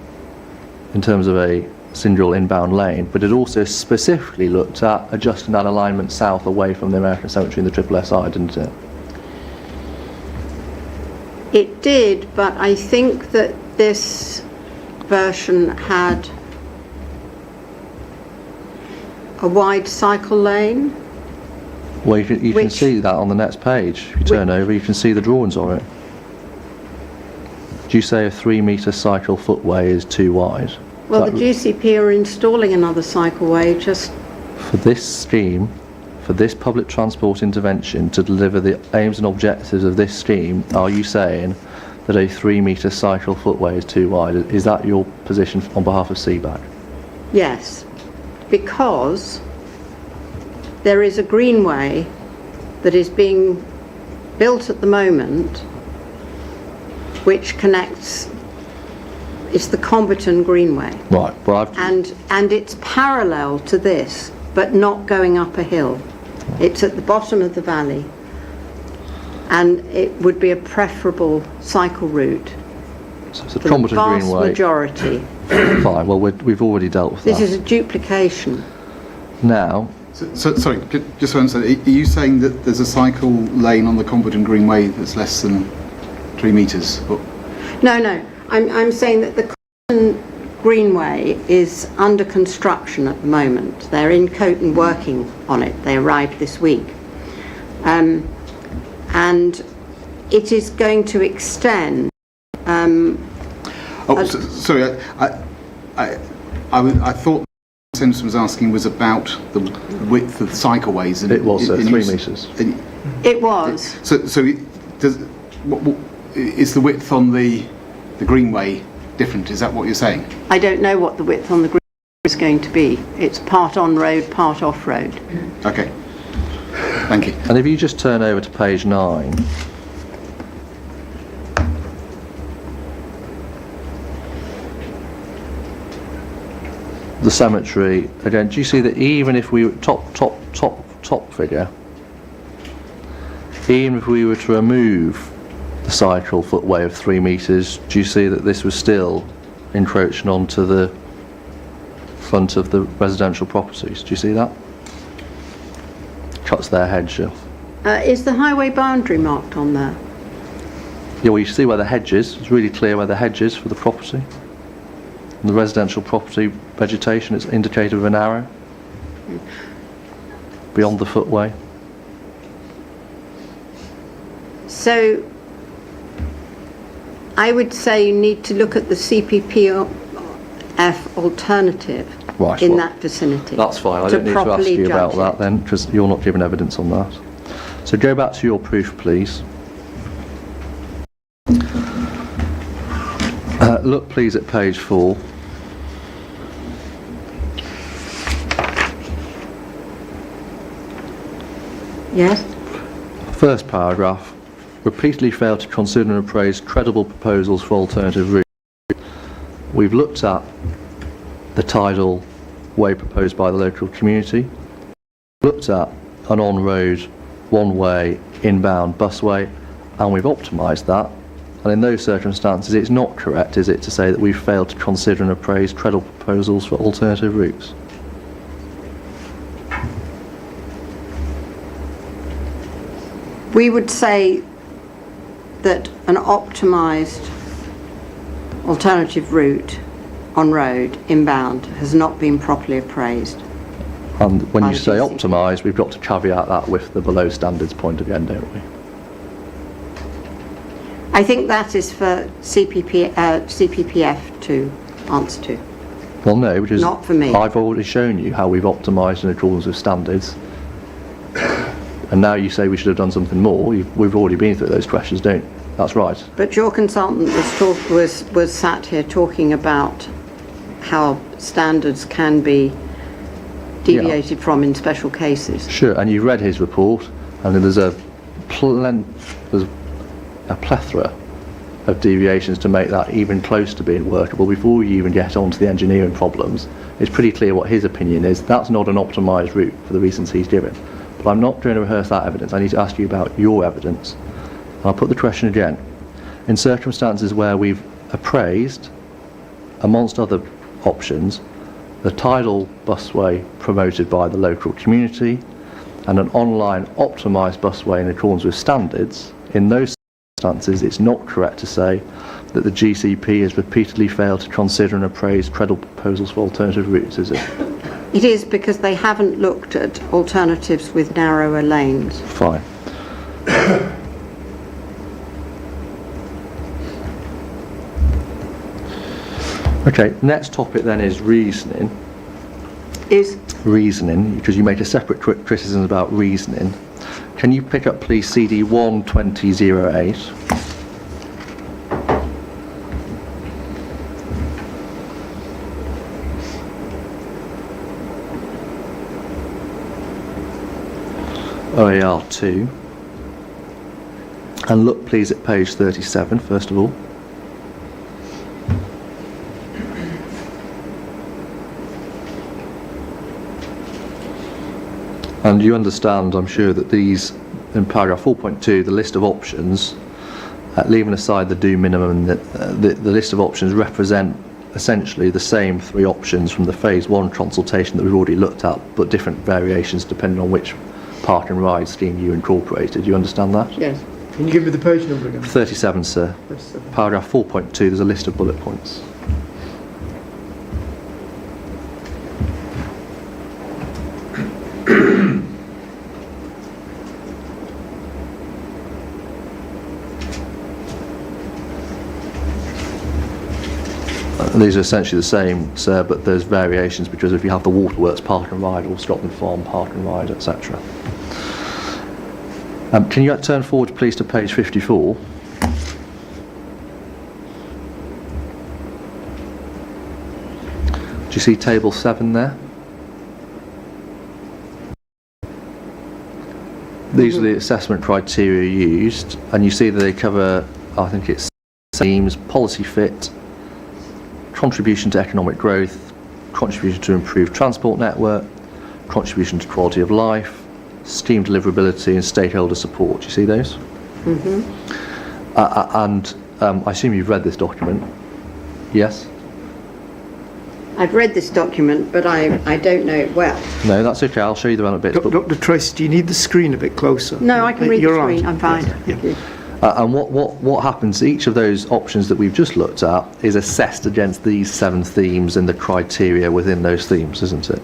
in terms of a single inbound lane, but it also specifically looked at adjusting that alignment south away from the American Cemetery and the Triple SI, didn't it? It did, but I think that this version had a wide cycle lane. Well, you can see that on the next page. If you turn over, you can see the drawings of it. Do you say a 3-metre cycle footway is too wide? Well, the GCP are installing another cycleway just... For this scheme, for this public transport intervention to deliver the aims and objectives of this scheme, are you saying that a 3-metre cycle footway is too wide? Is that your position on behalf of CBAC? Yes, because there is a greenway that is being built at the moment which connects, it's the Cambourne Greenway. Right, well And it's parallel to this, but not going up a hill. It's at the bottom of the valley, and it would be a preferable cycle route so it's a for the Cambourne vast Greenway. majority. Fine, well we've already dealt with This that. is a duplication. Now, So, sorry, just to understand, are you saying that there's a cycle lane on the Cambourne Greenway that's less than 3 metres? No, I'm saying that the Cambourne Greenway is under construction at the moment. They're in Coton working on it. They arrived this week. And it is going to extend. Sorry, I thought Simpson was asking was about the width of the cycleways. it was 3 metres. It was. So is the width on the Greenway different? Is that what you're saying? I don't know what the width on the Greenway is going to be. It's part on-road, part off-road. Okay. Thank you. And if you just turn over to page 9. The cemetery, again, do you see that even if we, top figure, even if we were to remove the cycle footway of 3 metres, do you see that this was still encroaching onto the front of the residential properties? Do you see that? Cuts their hedge off. Is the highway boundary marked on there? Yeah, well you see where the hedge is, it's really clear where the hedge is for the property. And the residential property vegetation is indicated with an arrow beyond the footway. So I would say you need to look at the CPPF alternative Right, in well, that vicinity. That's fine, I don't need to ask properly you about judge that it. then, because you're not giving evidence on that. So go back to your proof, please. Look please at page 4. Yes? First paragraph, repeatedly failed to consider and appraise credible proposals for alternative routes. We've looked at the tidal way proposed by the local community, looked at an on-road, one-way, inbound busway, and we've optimised that. And in those circumstances, it's not correct, is it, to say that we've failed to consider and appraise credible proposals for alternative routes? We would say that an optimised alternative route on road, inbound, has not been properly appraised. And when By you the say GC. optimise, we've got to caveat that with the below standards point again, don't we? I think that is for CPPF to answer to. Well, no, because Not for me. I've already shown you how we've optimised in accordance with standards. And now you say we should have done something more. We've already been through those questions, don't you? That's right. But your consultant was sat here talking about how standards can be deviated from in special cases. Sure, and you've read his report, and there's a plethora of deviations to make that even close to being workable. Before you even get onto the engineering problems, it's pretty clear what his opinion is. That's not an optimised route for the reasons he's given. But I'm not going to rehearse that evidence. I need to ask you about your evidence. I'll put the question again. In circumstances where we've appraised, amongst other options, the tidal busway promoted by the local community and an online optimised busway in accordance with standards, in those circumstances it's not correct to say that the GCP has repeatedly failed to consider and appraise credible proposals for alternative routes, is it? It is, because they haven't looked at alternatives with narrower lanes. Fine. Okay, next topic then is reasoning. Is reasoning, because you made a separate criticism about reasoning. Can you pick up, please, CD 12008? OAR 2. And look, please, at page 37, first of all. And you understand, I'm sure, that these, in paragraph 4.2, the list of options, leaving aside the do minimum, the list of options represent essentially the same three options from the phase 1 consultation that we've already looked at, but different variations depending on which park and ride scheme you incorporated. You understand that? yes. Can you give me the page number again? 37, sir. 37. Paragraph 4.2, there's a list of bullet points. These are essentially the same, sir, but there's variations because if you have the Waterworks Park and Ride or Scotland Farm Park and Ride, etc. Can you turn forward, please, to page 54? Do you see table 7 there? These are the assessment criteria used, and you see that they cover, I think it's themes, policy fit, contribution to economic growth, contribution to improved transport network, contribution to quality of life, scheme deliverability and stakeholder support. Do you see those? And I assume you've read this document. Yes? I've read this document, but I don't know it well. No, that's okay. I'll show you the relevant bits. Dr. Tracy, do you need the screen a bit closer? No, I can read the You're screen. right. I'm fine. Yeah. Thank you. And what happens, each of those options that we've just looked at is assessed against these 7 themes and the criteria within those themes, isn't it?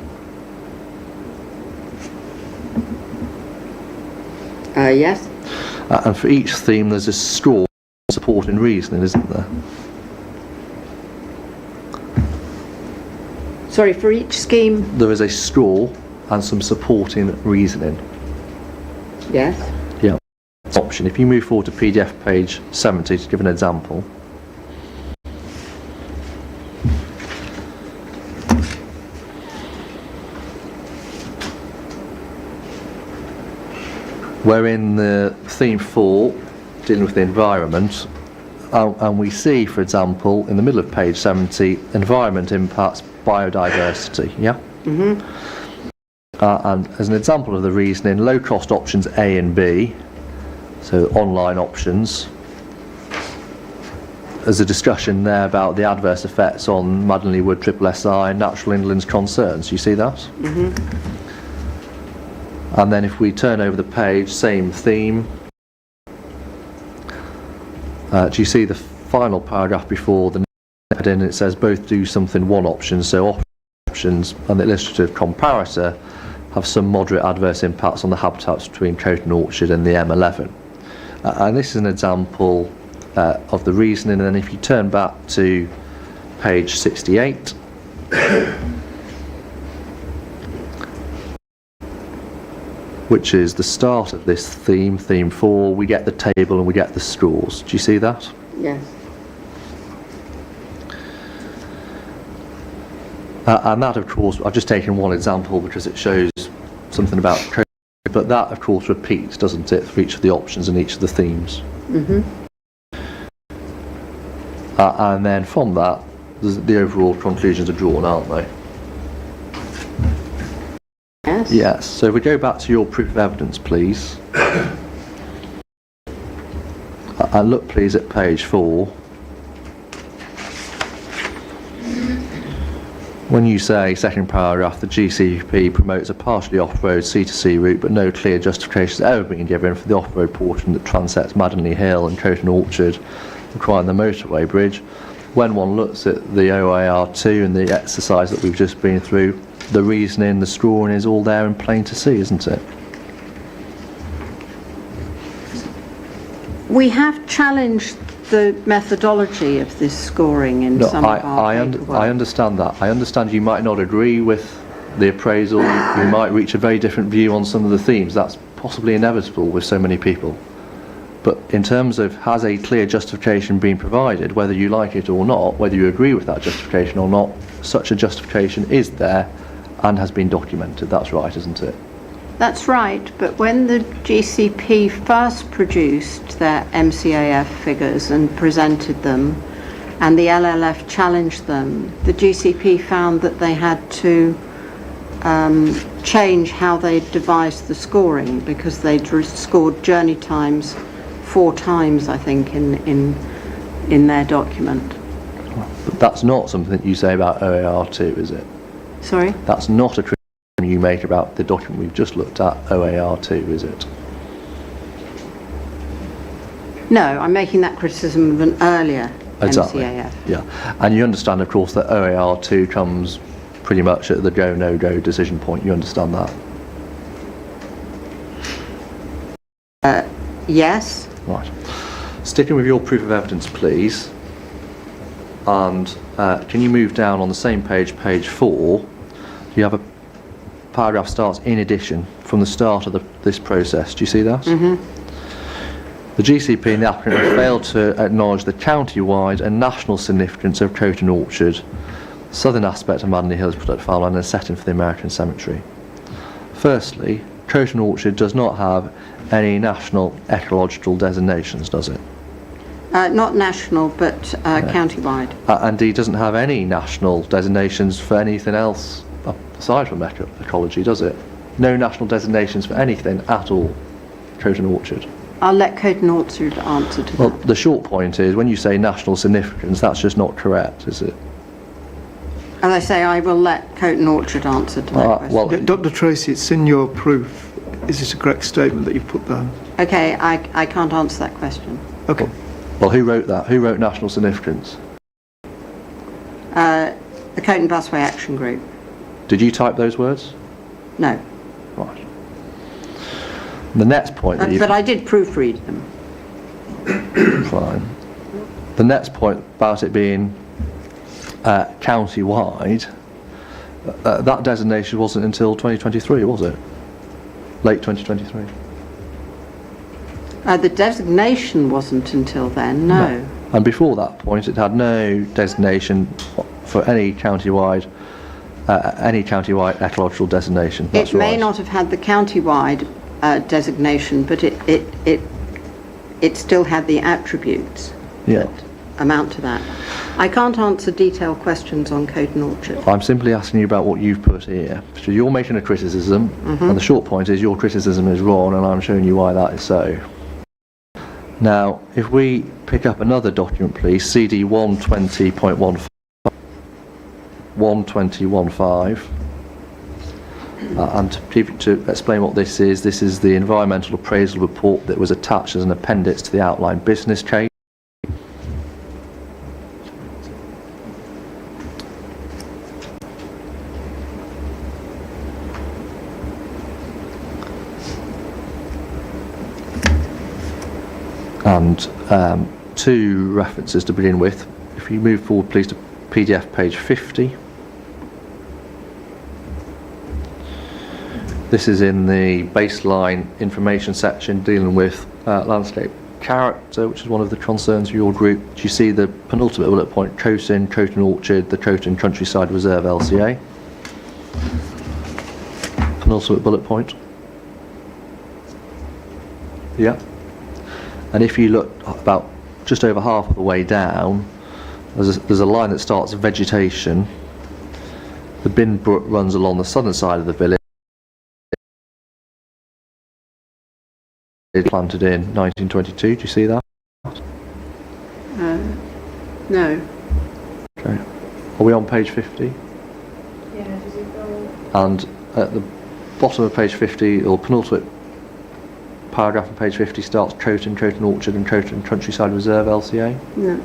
Yes. And for each theme there's a score supporting reasoning, isn't there? Sorry, for each scheme. There is a score and some supporting reasoning. Yes. Yeah. Option. If you move forward to PDF page 70 to give an example. We're in the theme 4, dealing with the environment, and we see, for example, in the middle of page 70, environment impacts biodiversity, yeah? And as an example of the reasoning, low cost options A and B, so online options, there's a discussion there about the adverse effects on Maddenley Wood, Triple SI, and natural inland concerns. You see that? And then if we turn over the page, same theme. Do you see the final paragraph before the heading? It says both do something one option, so options and the illustrative comparator have some moderate adverse impacts on the habitats between Coton Orchard and the M11. And this is an example of the reasoning. And then if you turn back to page 68, which is the start of this theme, theme 4, we get the table and we get the scores. Do you see that? Yes. And that, of course, I've just taken one example because it shows something about code, but that, of course, repeats, doesn't it, for each of the options and each of the themes. And then from that, the overall conclusions are drawn, aren't they? Yes. Yes. So if we go back to your proof of evidence, please. And look, please, at page 4. When you say, second paragraph, the GCP promotes a partially off-road C2C route, but no clear justification has ever been given for the off-road portion that transects Maddenley Hill and Coton Orchard, requiring the motorway bridge. When one looks at the OAR2 and the exercise that we've just been through, the reasoning, the scoring is all there and plain to see, isn't it? We have challenged the methodology of this scoring in some of our paperwork. I understand that. I understand you might not agree with the appraisal, you might reach a very different view on some of the themes. That's possibly inevitable with so many people. But in terms of has a clear justification been provided, whether you like it or not, whether you agree with that justification or not, such a justification is there and has been documented. That's right, isn't it? That's right, but when the GCP first produced their MCAF figures and presented them, and the LLF challenged them, the GCP found that they had to change how they devised the scoring, because they'd scored journey times 4 times, I think, in their document. But that's not something that you say about OAR2, is it? Sorry? That's not a criticism you make about the document we've just looked at, OAR2, is it? No, I'm making that criticism of an earlier Exactly. MCAF. Yeah, and you understand, of course, that OAR2 comes pretty much at the go, no-go decision point. You understand that? Yes. Right. Sticking with your proof of evidence, please. And can you move down on the same page, page 4? You have a paragraph starts in addition from the start of this process. Do you see that? Mm-hmm. The GCP and the applicant have failed to acknowledge the county-wide and national significance of Coton Orchard, southern aspect of Maddenley Hills product farmland and a setting for the American cemetery. Firstly, Coton Orchard does not have any national ecological designations, does it? Not national, but county-wide. And it doesn't have any national designations for anything else aside from ecology, does it? No national designations for anything at all, Coton Orchard. I'll let Coton Orchard answer to Well, that. the short point is, when you say national significance, that's just not correct, is it? As I say, I will let Coton Orchard answer to that question. Well, Dr. Tracy, it's in your proof. Is it a correct statement that you've put down? Okay, I can't answer that question. Okay. well, who wrote that? Who wrote national significance? The Coton Busway Action Group. Did you type those words? No. Right. The next point that But I did proofread them. Fine. The next point about it being county-wide, that designation wasn't until 2023, was it? Late 2023. The designation wasn't until then, no. And before that point, it had no designation for any county-wide ecological designation. That's It may right. not have had the county-wide designation, but it still had the attributes Yeah. that amount to that. I can't answer detailed questions on Coton Orchard. I'm simply asking you about what you've put here. So you're making a criticism, and the short point is your criticism is wrong, and I'm showing you why that is so. Now, if we pick up another document, please, CD 120.15, 120.15, and to explain what this is the environmental appraisal report that was attached as an appendix to the outline business case. And 2 references to begin with. If you move forward, please, to PDF page 50. This is in the baseline information section dealing with landscape character, which is one of the concerns of your group. Do you see the penultimate bullet point, Coton Orchard, the Coton Countryside Reserve LCA? Penultimate bullet point. Yeah. And if you look about just over half of the way down, there's a line that starts vegetation. The Bin Brook runs along the southern side of the village. It's planted in 1922. Do you see that? No. Okay. Are we on page 50? Yeah, does it go? And at the bottom of page 50, or penultimate paragraph on page 50, starts Coton Orchard and Coton Countryside Reserve LCA. No.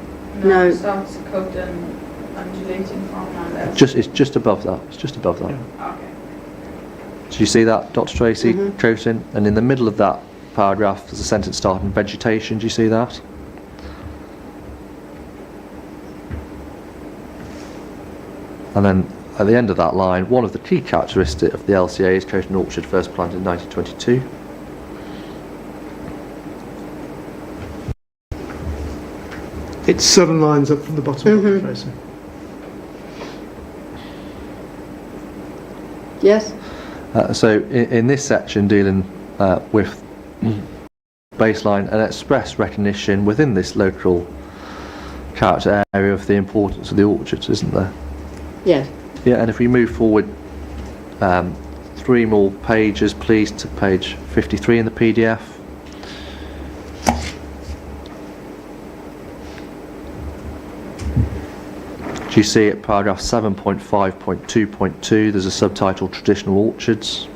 No. It starts Coton undulating farmland. It's just above that. It's just above that. Okay. Do you see that, Dr. Tracy? Coton, and in the middle of that paragraph there's a sentence starting vegetation. Do you see that? And then at the end of that line, one of the key characteristics of the LCA is Chowton Orchard, first planted in 1922. It's 7 lines up from the bottom, Dr. Tracy. Yes? So in this section dealing with baseline and express recognition within this local character area of the importance of the orchards, isn't there? Yes. Yeah, and if we move forward 3 more pages, please, to page 53 in the PDF. Do you see at paragraph 7.5.2.2 there's a subtitle Traditional Orchards?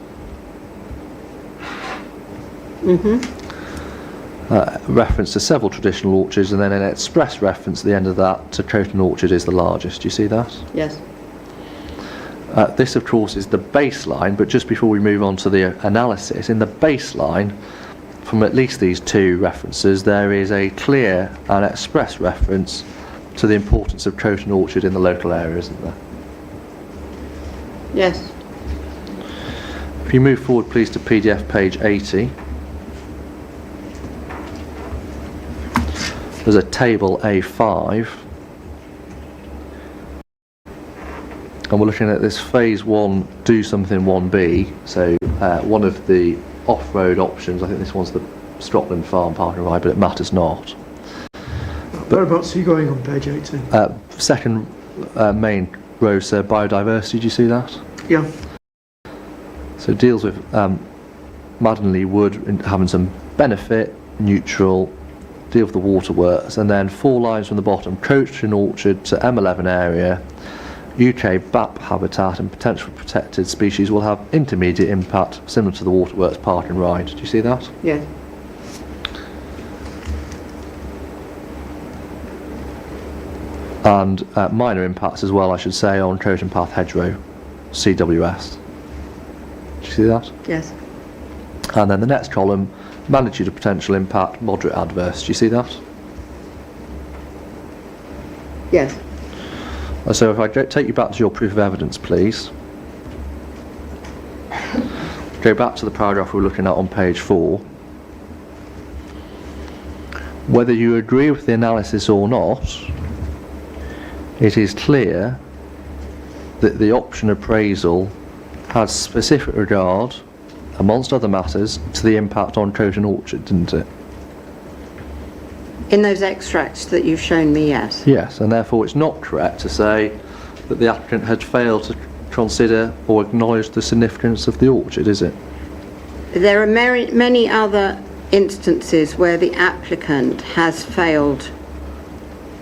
Reference to several traditional orchards, and then an express reference at the end of that to Chowton Orchard is the largest. Do you see that? Yes. This, of course, is the baseline, but just before we move on to the analysis, in the baseline, from at least these 2 references, there is a clear and express reference to the importance of Chowton Orchard in the local area, isn't there? Yes. If you move forward, please, to PDF page 80. There's a table A5. And we're looking at this phase 1 do something 1B. So one of the off-road options, I think this one's the Scotland Farm Park and Ride, but it matters not. Whereabouts are you going on page 80? Second main row, sir, biodiversity, do you see that? Yeah. So it deals with Maddenley Wood having some benefit, neutral, deal with the waterworks, and then 4 lines from the bottom, Chowton Orchard to M11 area, UK BAP habitat and potential protected species will have intermediate impact similar to the waterworks park and ride. Do you see that? Yes. And minor impacts as well, I should say, on Chowton Path hedgerow, CWS. Do you see that? Yes. And then the next column, magnitude of potential impact, moderate adverse. Do you see that? Yes. So if I take you back to your proof of evidence, please. Go back to the paragraph we were looking at on page 4. Whether you agree with the analysis or not, it is clear that the option appraisal has specific regard, amongst other matters, to the impact on Chowton Orchard, didn't it? In those extracts that you've shown me, yes. Yes, and therefore it's not correct to say that the applicant had failed to consider or acknowledge the significance of the orchard, is it? There are many other instances where the applicant has failed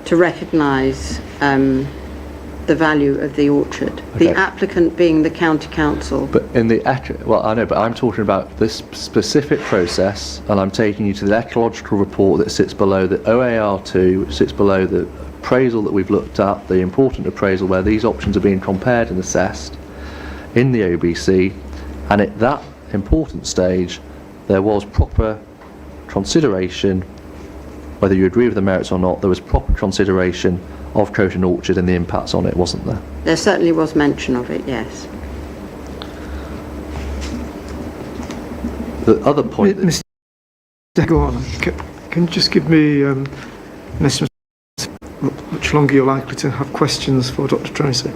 to recognise the value of the orchard. Okay. The applicant being the county council. But in the well, I know, but I'm talking about this specific process, and I'm taking you to the ecological report that sits below the OAR2, which sits below the appraisal that we've looked at, the important appraisal where these options are being compared and assessed in the OBC, and at that important stage, there was proper consideration, whether you agree with the merits or not, there was proper consideration of Chowton Orchard and the impacts on it, wasn't there? There certainly was mention of it, yes. The other point... Mr. Go on. Can you just give me an estimate of how much longer you're likely to have questions for Dr. Tracy?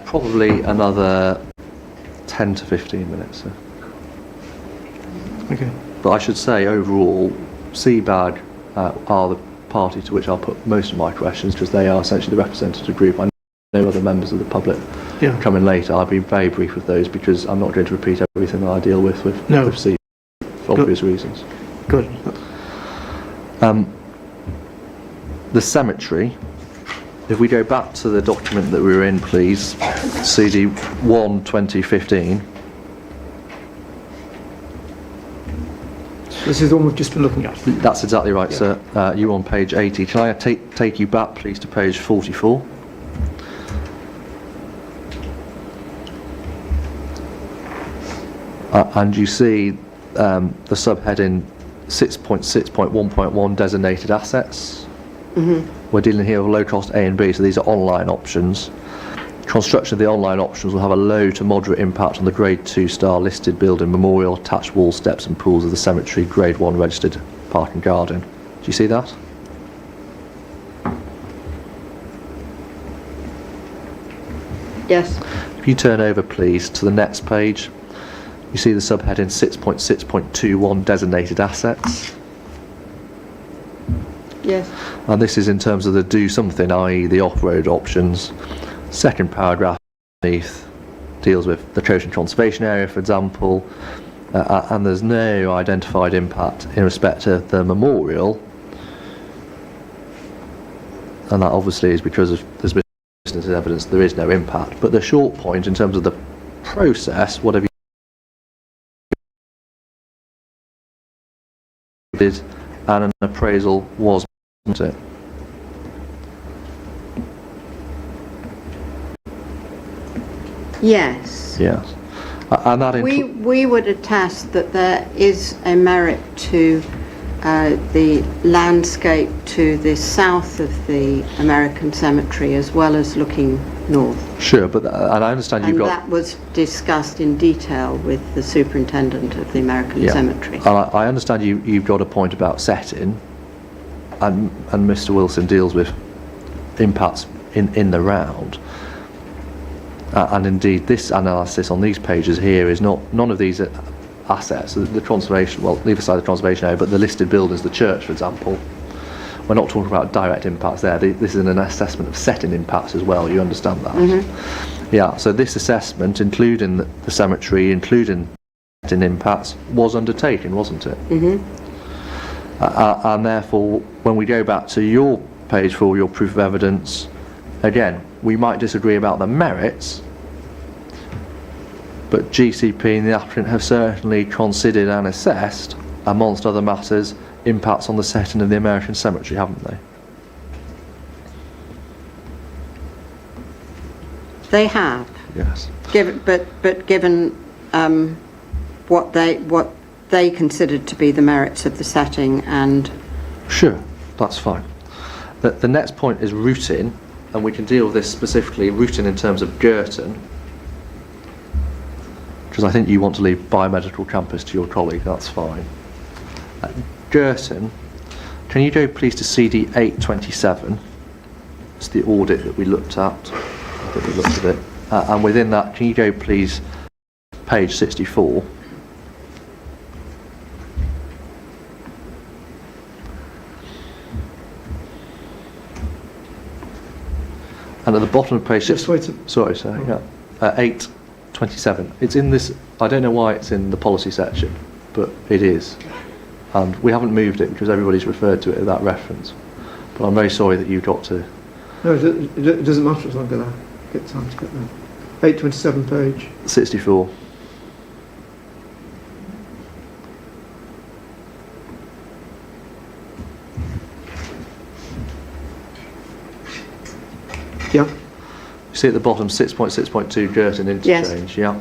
Probably another 10 to 15 minutes. So. Okay. But I should say, overall, CBAG are the party to which I'll put most of my questions, because they are essentially the representative group. I know other members of the public come in later. I'll be very brief with those, because I'm not going to repeat everything that I deal with CBAG for obvious reasons. Good. The cemetery, if we go back to the document that we were in, please, CD 1 2015. This is the one we've just been looking at. That's exactly right, sir. You on page 80. Can I take you back, please, to page 44? And you see the subheading 6.6.1.1 designated assets. We're dealing here with low cost A and B, so these are online options. Construction of the online options will have a low to moderate impact on the Grade 2 star listed building, memorial, attached wall, steps and pools of the cemetery, Grade 1 registered park and garden. Do you see that? Yes. If you turn over, please, to the next page, you see the subheading 6.6.21 designated assets. Yes. And this is in terms of the do something, i.e. the off-road options. Second paragraph underneath deals with the Trojan Conservation Area, for example, and there's no identified impact in respect of the memorial, and that obviously is because there's business evidence there is no impact. But the short point in terms of the process, whatever you did, and an appraisal was, wasn't it? Yes. Yes. And that We would attest that there is a merit to the landscape to the south of the American cemetery as well as looking north. Sure, but and I understand you've And got. that was discussed in detail with the superintendent of the American cemetery. And I understand you've got a point about setting, and Mr. Wilson deals with impacts in the round. And indeed, this analysis on these pages here is none of these assets, the conservation, well, leave aside the conservation area, but the listed buildings, the church, for example, we're not talking about direct impacts there. This is an assessment of setting impacts as well, you understand that? Mm-hmm. Yeah, so this assessment, including the cemetery, including setting impacts, was undertaken, wasn't it? Mm-hmm. And therefore, when we go back to your page for your proof of evidence, again, we might disagree about the merits, but GCP and the applicant have certainly considered and assessed, amongst other matters, impacts on the setting of the American cemetery, haven't they? They have. Yes. But given what they considered to be the merits of the setting and... Sure, that's fine. The next point is routing, and we can deal with this specifically, routing in terms of Girton, because I think you want to leave biomedical campus to your colleague, that's fine. Girton, can you go please to CD 827? It's the audit that we looked at. I think we looked at it. And within that, can you go please page 64? And at the bottom of page... Just wait. Sorry, sir. Yeah. 827. It's in this... I don't know why it's in the policy section, but it is. And we haven't moved it because everybody's referred to it as that reference. But I'm very sorry that you've got to... No, it doesn't matter as long as I get time to get there. 827 page. 64. Yeah. You see at the bottom 6.6.2 Girton interchange, Yes. yeah.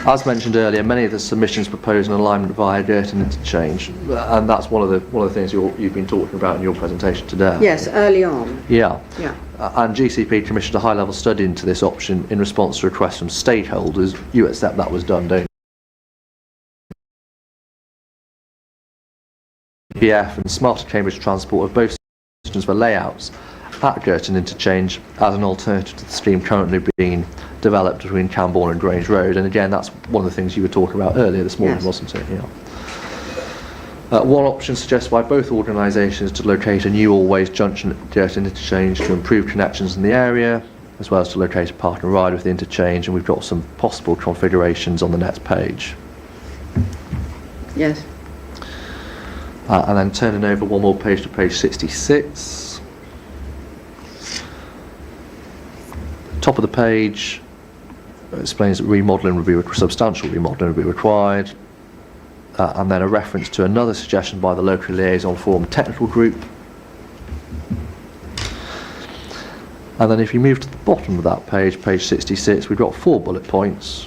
As mentioned earlier, many of the submissions propose an alignment via Girton interchange, and that's one of the things you've been talking about in your presentation today. Yes, early on. Yeah. Yeah. And GCP commissioned a high-level study into this option in response to requests from stakeholders. You accept that was done, don't you? BF and Smarter Cambridge Transport have both suggestions for layouts at Girton interchange as an alternative to the scheme currently being developed between Cambourne and Grange Road. And again, that's one of the things you were talking about earlier this morning, Yes. wasn't it? Yeah. One option suggests by both organisations to locate a new all-ways junction at Girton interchange to improve connections in the area, as well as to locate a park and ride with the interchange, and we've got some possible configurations on the next page. Yes. And then turning over one more page to page 66. Top of the page explains that substantial remodelling would be required, and then a reference to another suggestion by the local liaison forum technical group. And then if you move to the bottom of that page, page 66, we've got 4 bullet points.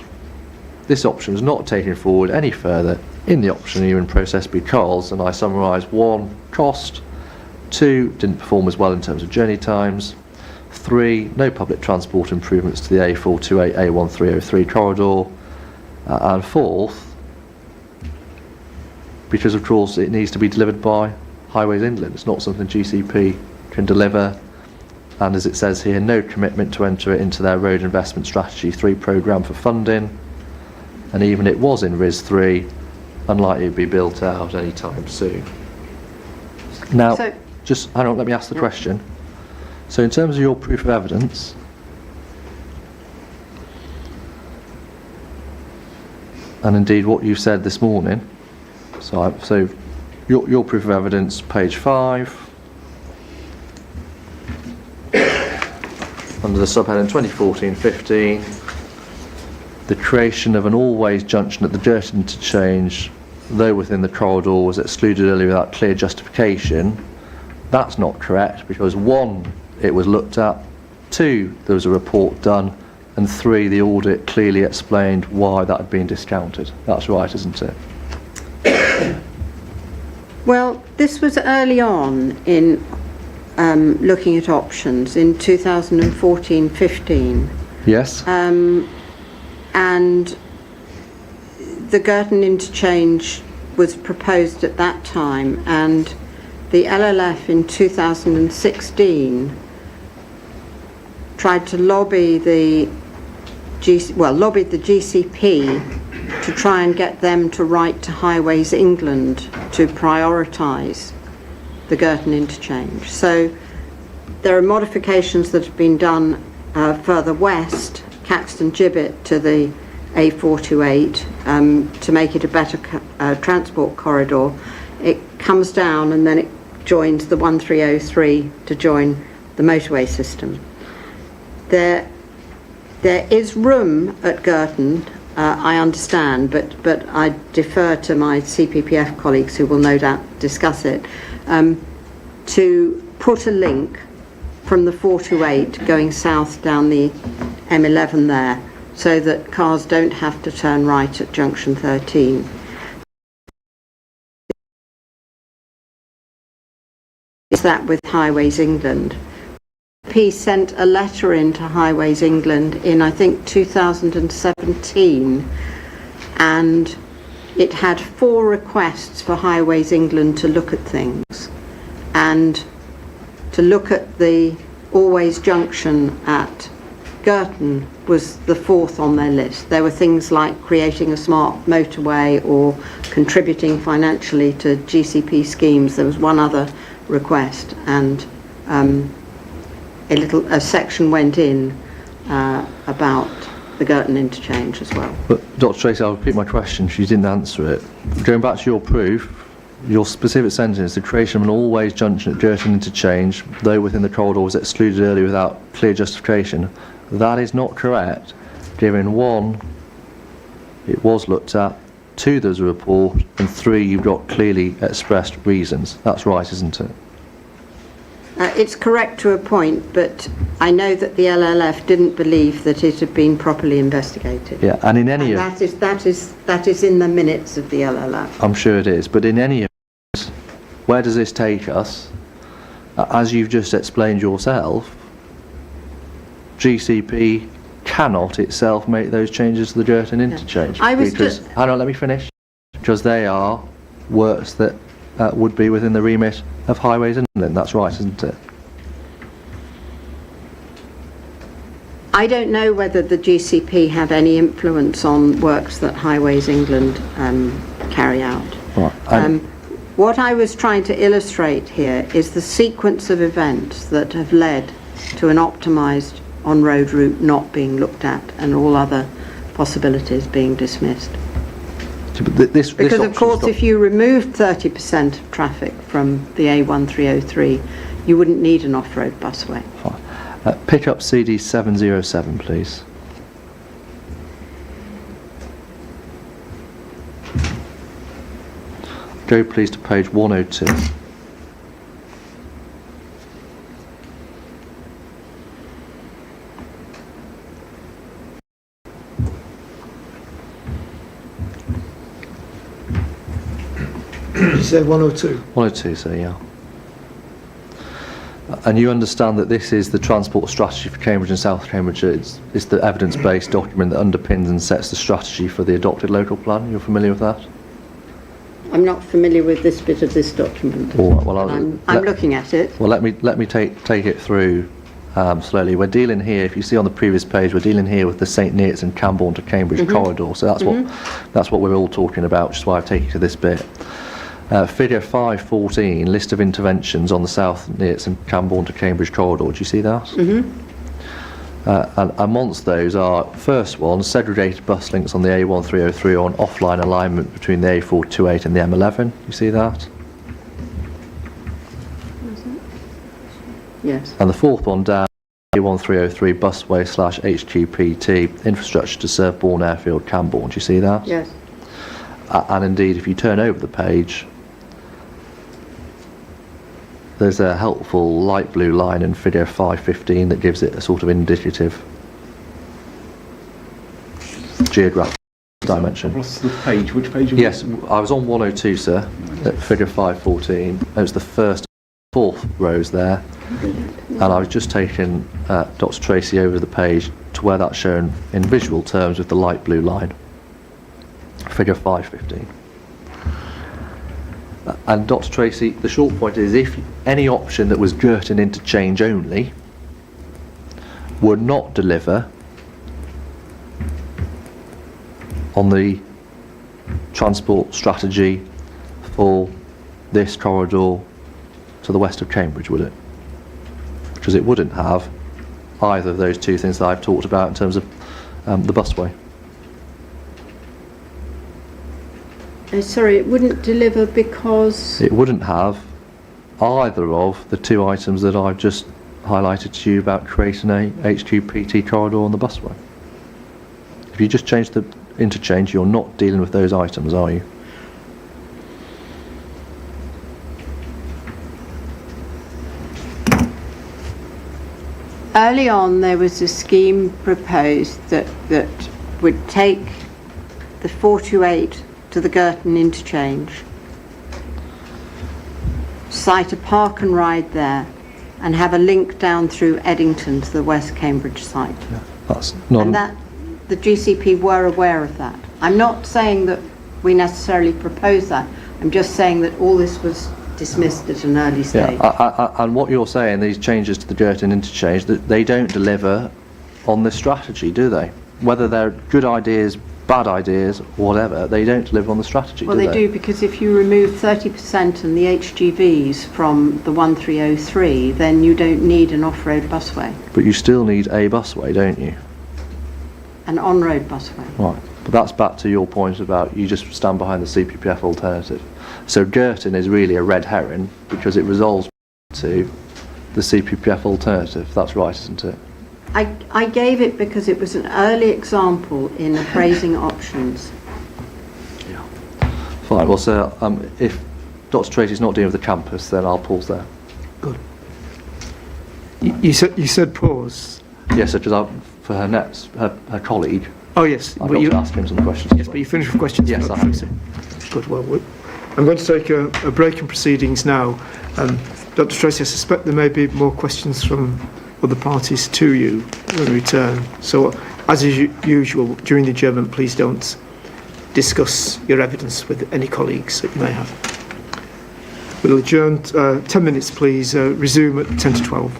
This option is not taken forward any further in the option hearing process because, and I summarise, 1, cost, 2, didn't perform as well in terms of journey times, 3, no public transport improvements to the A428, A1303 corridor. And fourth, because of course it needs to be delivered by Highways England. It's not something GCP can deliver. And as it says here, no commitment to enter it into their Road Investment Strategy 3 programme for funding. And even it was in RIS 3, unlikely to be built out anytime soon. Now, just hang on, let me ask the question. So in terms of your proof of evidence, and indeed what you've said this morning, so your proof of evidence, page 5, under the subheading 2014-15, the creation of an all-ways junction at the Girton interchange, though within the corridor, was excluded earlier without clear justification. That's not correct, because 1, it was looked at, 2, there was a report done, and 3, the audit clearly explained why that had been discounted. That's right, isn't it? Well, this was early on in looking at options in 2014-15. Yes. And the Girton interchange was proposed at that time, and the LLF in 2016 tried to lobbied the GCP to try and get them to write to Highways England to prioritise the Girton interchange. So there are modifications that have been done further west, Caxton Gibbet to the A428, to make it a better transport corridor. It comes down and then it joins the 1303 to join the motorway system. There is room at Girton, I understand, but I defer to my CPPF colleagues who will no doubt discuss it, to put a link from the 428 going south down the M11 there, so that cars don't have to turn right at junction 13. Is that with Highways England? P sent a letter in to Highways England in, I think, 2017, and it had 4 requests for Highways England to look at things, and to look at the Always junction at Girton was the 4th on their list. There were things like creating a smart motorway or contributing financially to GCP schemes. There was one other request, and a section went in about the Girton interchange as well. But Dr. Tracy, I'll repeat my question if you didn't answer it. Going back to your proof, your specific sentence, the creation of an all-ways junction at Girton interchange, though within the corridor, was excluded earlier without clear justification. That is not correct, given 1, it was looked at, 2, there's a report, and 3, you've got clearly expressed reasons. That's right, isn't it? It's correct to a point, but I know that the LLF didn't believe that it had been properly investigated. Yeah, and in any and that is in the minutes of the LLF. I'm sure it is, but in any event, where does this take us? As you've just explained yourself, GCP cannot itself make those changes to the Girton interchange. Hang on, let me finish. Because they are works that would be within the remit of Highways England. That's right, isn't it? I don't know whether the GCP have any influence on works that Highways England carry out. Right. What I was trying to illustrate here is the sequence of events that have led to an optimised on-road route not being looked at and all other possibilities being dismissed. Because of course if you removed 30% of traffic from the A1303, you wouldn't need an off-road busway. Pick up CD 707, please. Go please to page 102. Did you say 102? 102, so yeah. And you understand that this is the transport strategy for Cambridge and South Cambridge. It's the evidence-based document that underpins and sets the strategy for the adopted local plan. You're familiar with that? I'm not familiar with this bit of this document. All right, well, I'm looking at it. Well, let me take it through slowly. We're dealing here, if you see on the previous page, we're dealing here with the St Neots and Cambourne to Cambridge corridor. So that's what we're all talking about, which is why I've taken you to this bit. Figure 514, list of interventions on the South Neots and Cambourne to Cambridge corridor. Do you see that? And amongst those are, first one, segregated bus links on the A1303 on offline alignment between the A428 and the M11. You see that? Yes. And the fourth one down, A1303 busway / HQPT infrastructure to serve Bourne Airfield, Cambourne. Do you see that? Yes. And indeed, if you turn over the page, there's a helpful light blue line in figure 515 that gives it a sort of indicative geographic dimension. What's the page? Which page? Yes, I was on 102, sir, at figure 514. It was the fourth rows there, and I was just taking Dr. Tracy over the page to where that's shown in visual terms with the light blue line. Figure 515. And Dr. Tracy, the short point is, if any option that was Girton interchange only would not deliver on the transport strategy for this corridor to the west of Cambridge, would it? Because it wouldn't have either of those two things that I've talked about in terms of the busway. Sorry, it wouldn't deliver because... It wouldn't have either of the two items that I've just highlighted to you about creating a HQPT corridor on the busway. If you just change the interchange, you're not dealing with those items, are you? Early on, there was a scheme proposed that would take the 428 to the Girton interchange, site a park and ride there, and have a link down through Eddington to the West Cambridge site. Yeah, that's not. And that the GCP were aware of that. I'm not saying that we necessarily proposed that. I'm just saying that all this was dismissed at an early stage. Yeah, and what you're saying, these changes to the Girton interchange, that they don't deliver on this strategy, do they? Whether they're good ideas, bad ideas, whatever, they don't deliver on the strategy, well, do they? Well, they do, because if you remove 30% and the HGVs from the 1303, then you don't need an off-road busway. But you still need a busway, don't you? An on-road busway. Right. But that's back to your point about you just stand behind the CPPF alternative. So Girton is really a red herring because it resolves to the CPPF alternative. That's right, isn't it? I gave it because it was an early example in appraising options. Yeah. Fine. Well, sir, if Dr. Tracy's not dealing with the campus, then I'll pause there. Good. You said pause. Yes, sir, because for her colleague, Oh yes. I've got to ask him some questions. Yes, but you finished with questions. Yes, I have. Good. Well, I'm going to take a break in proceedings now. Dr. Tracy, I suspect there may be more questions from other parties to you when we return. So, as is usual, during the adjournment, please don't discuss your evidence with any colleagues that you may have. We'll adjourn 10 minutes, please. Resume at 10 to 12.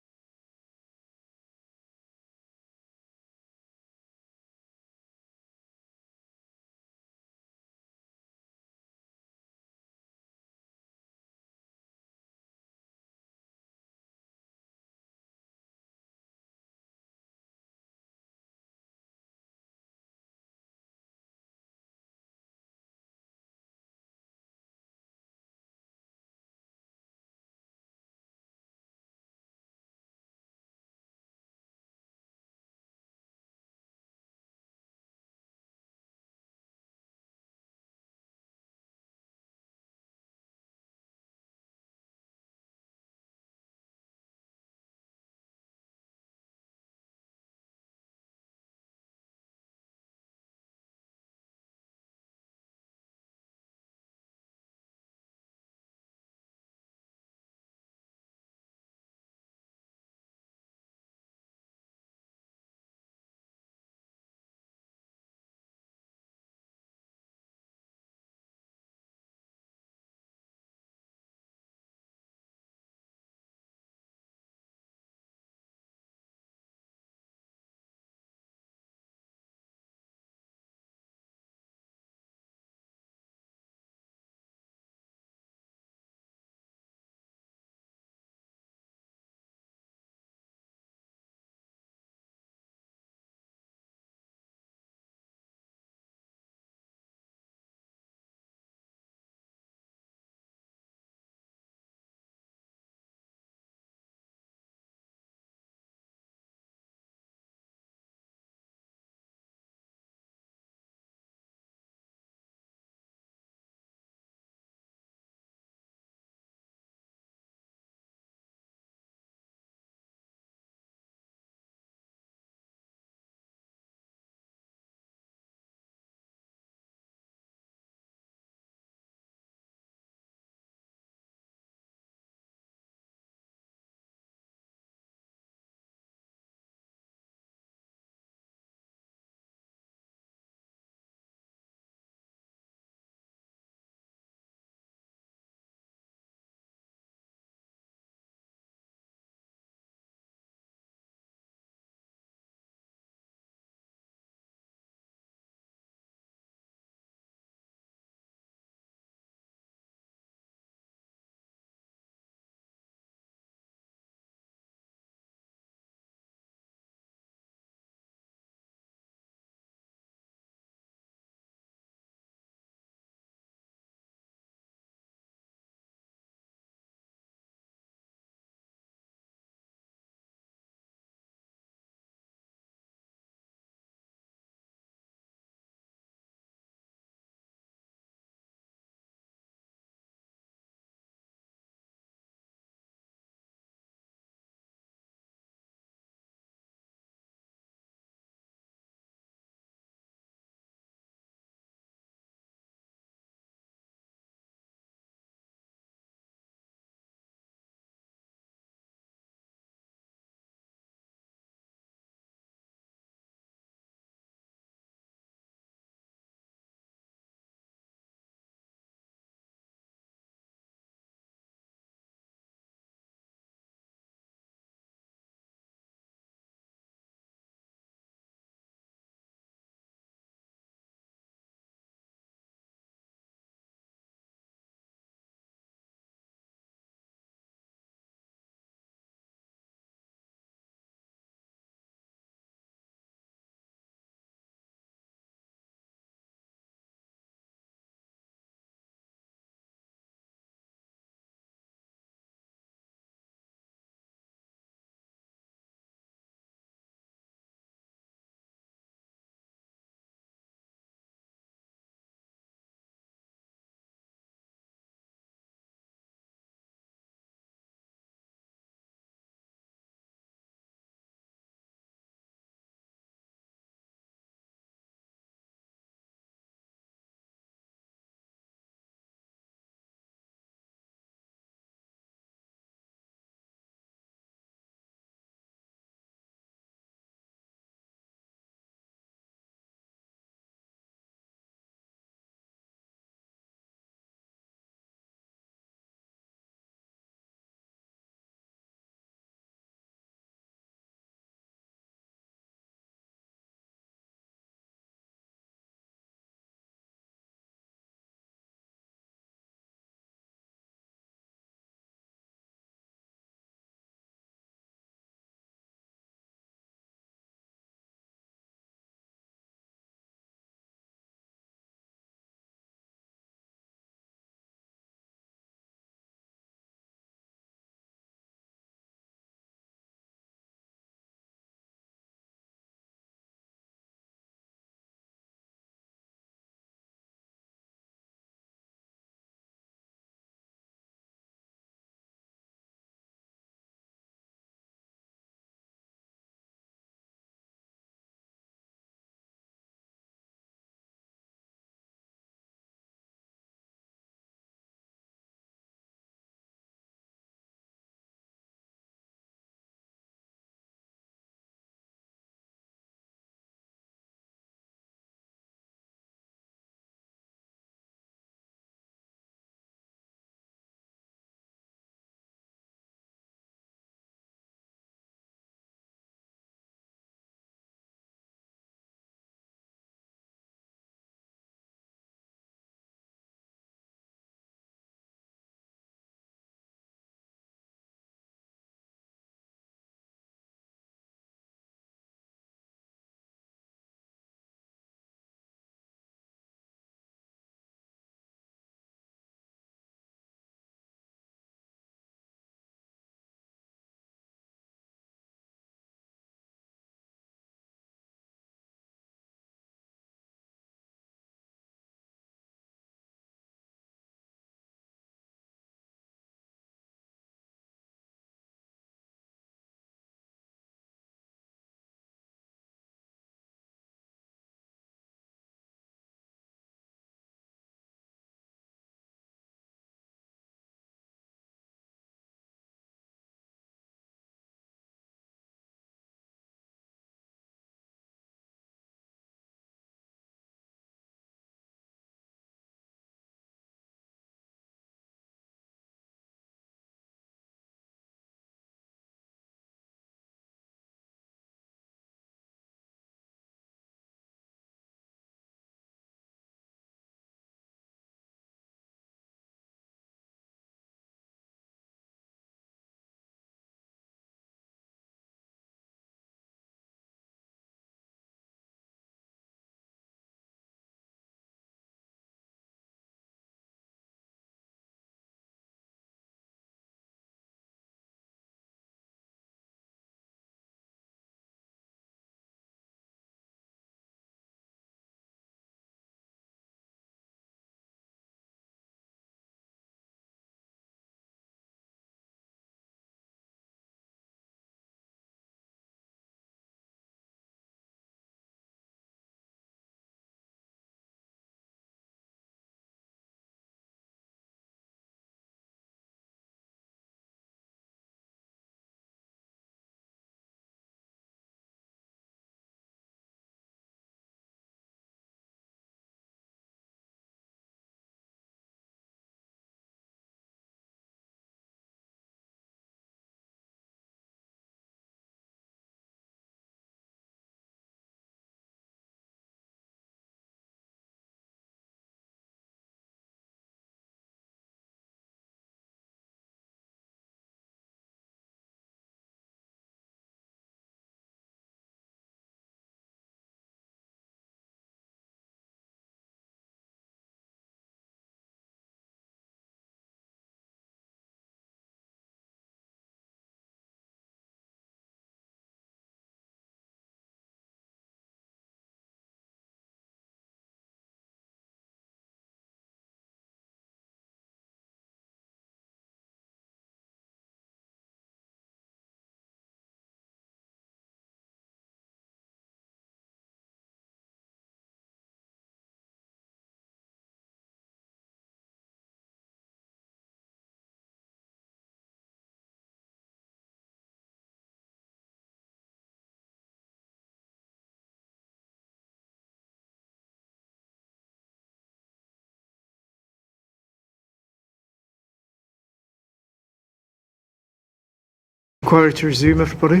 Inquiry to resume, everybody.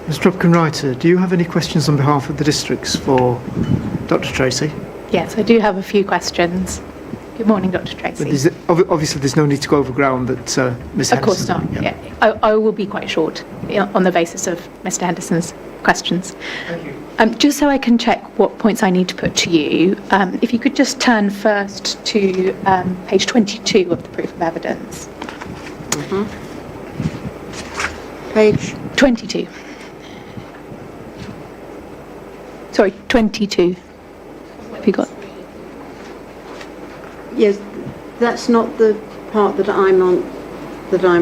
Mr. Hopkin-Writer, do you have any questions on behalf of the districts for Dr. Tracy? Yes, I do have a few questions. Good morning, Dr. Tracy. Obviously, there's no need to go over ground that Ms. Of course Henderson... not. Yeah. I will be quite short on the basis of Mr. Henderson's questions. Thank you. Just so I can check what points I need to put to you, if you could just turn first to page 22 of the proof of evidence. Page 22. Sorry, 22. Have you got? Yes, that's not the part that I'm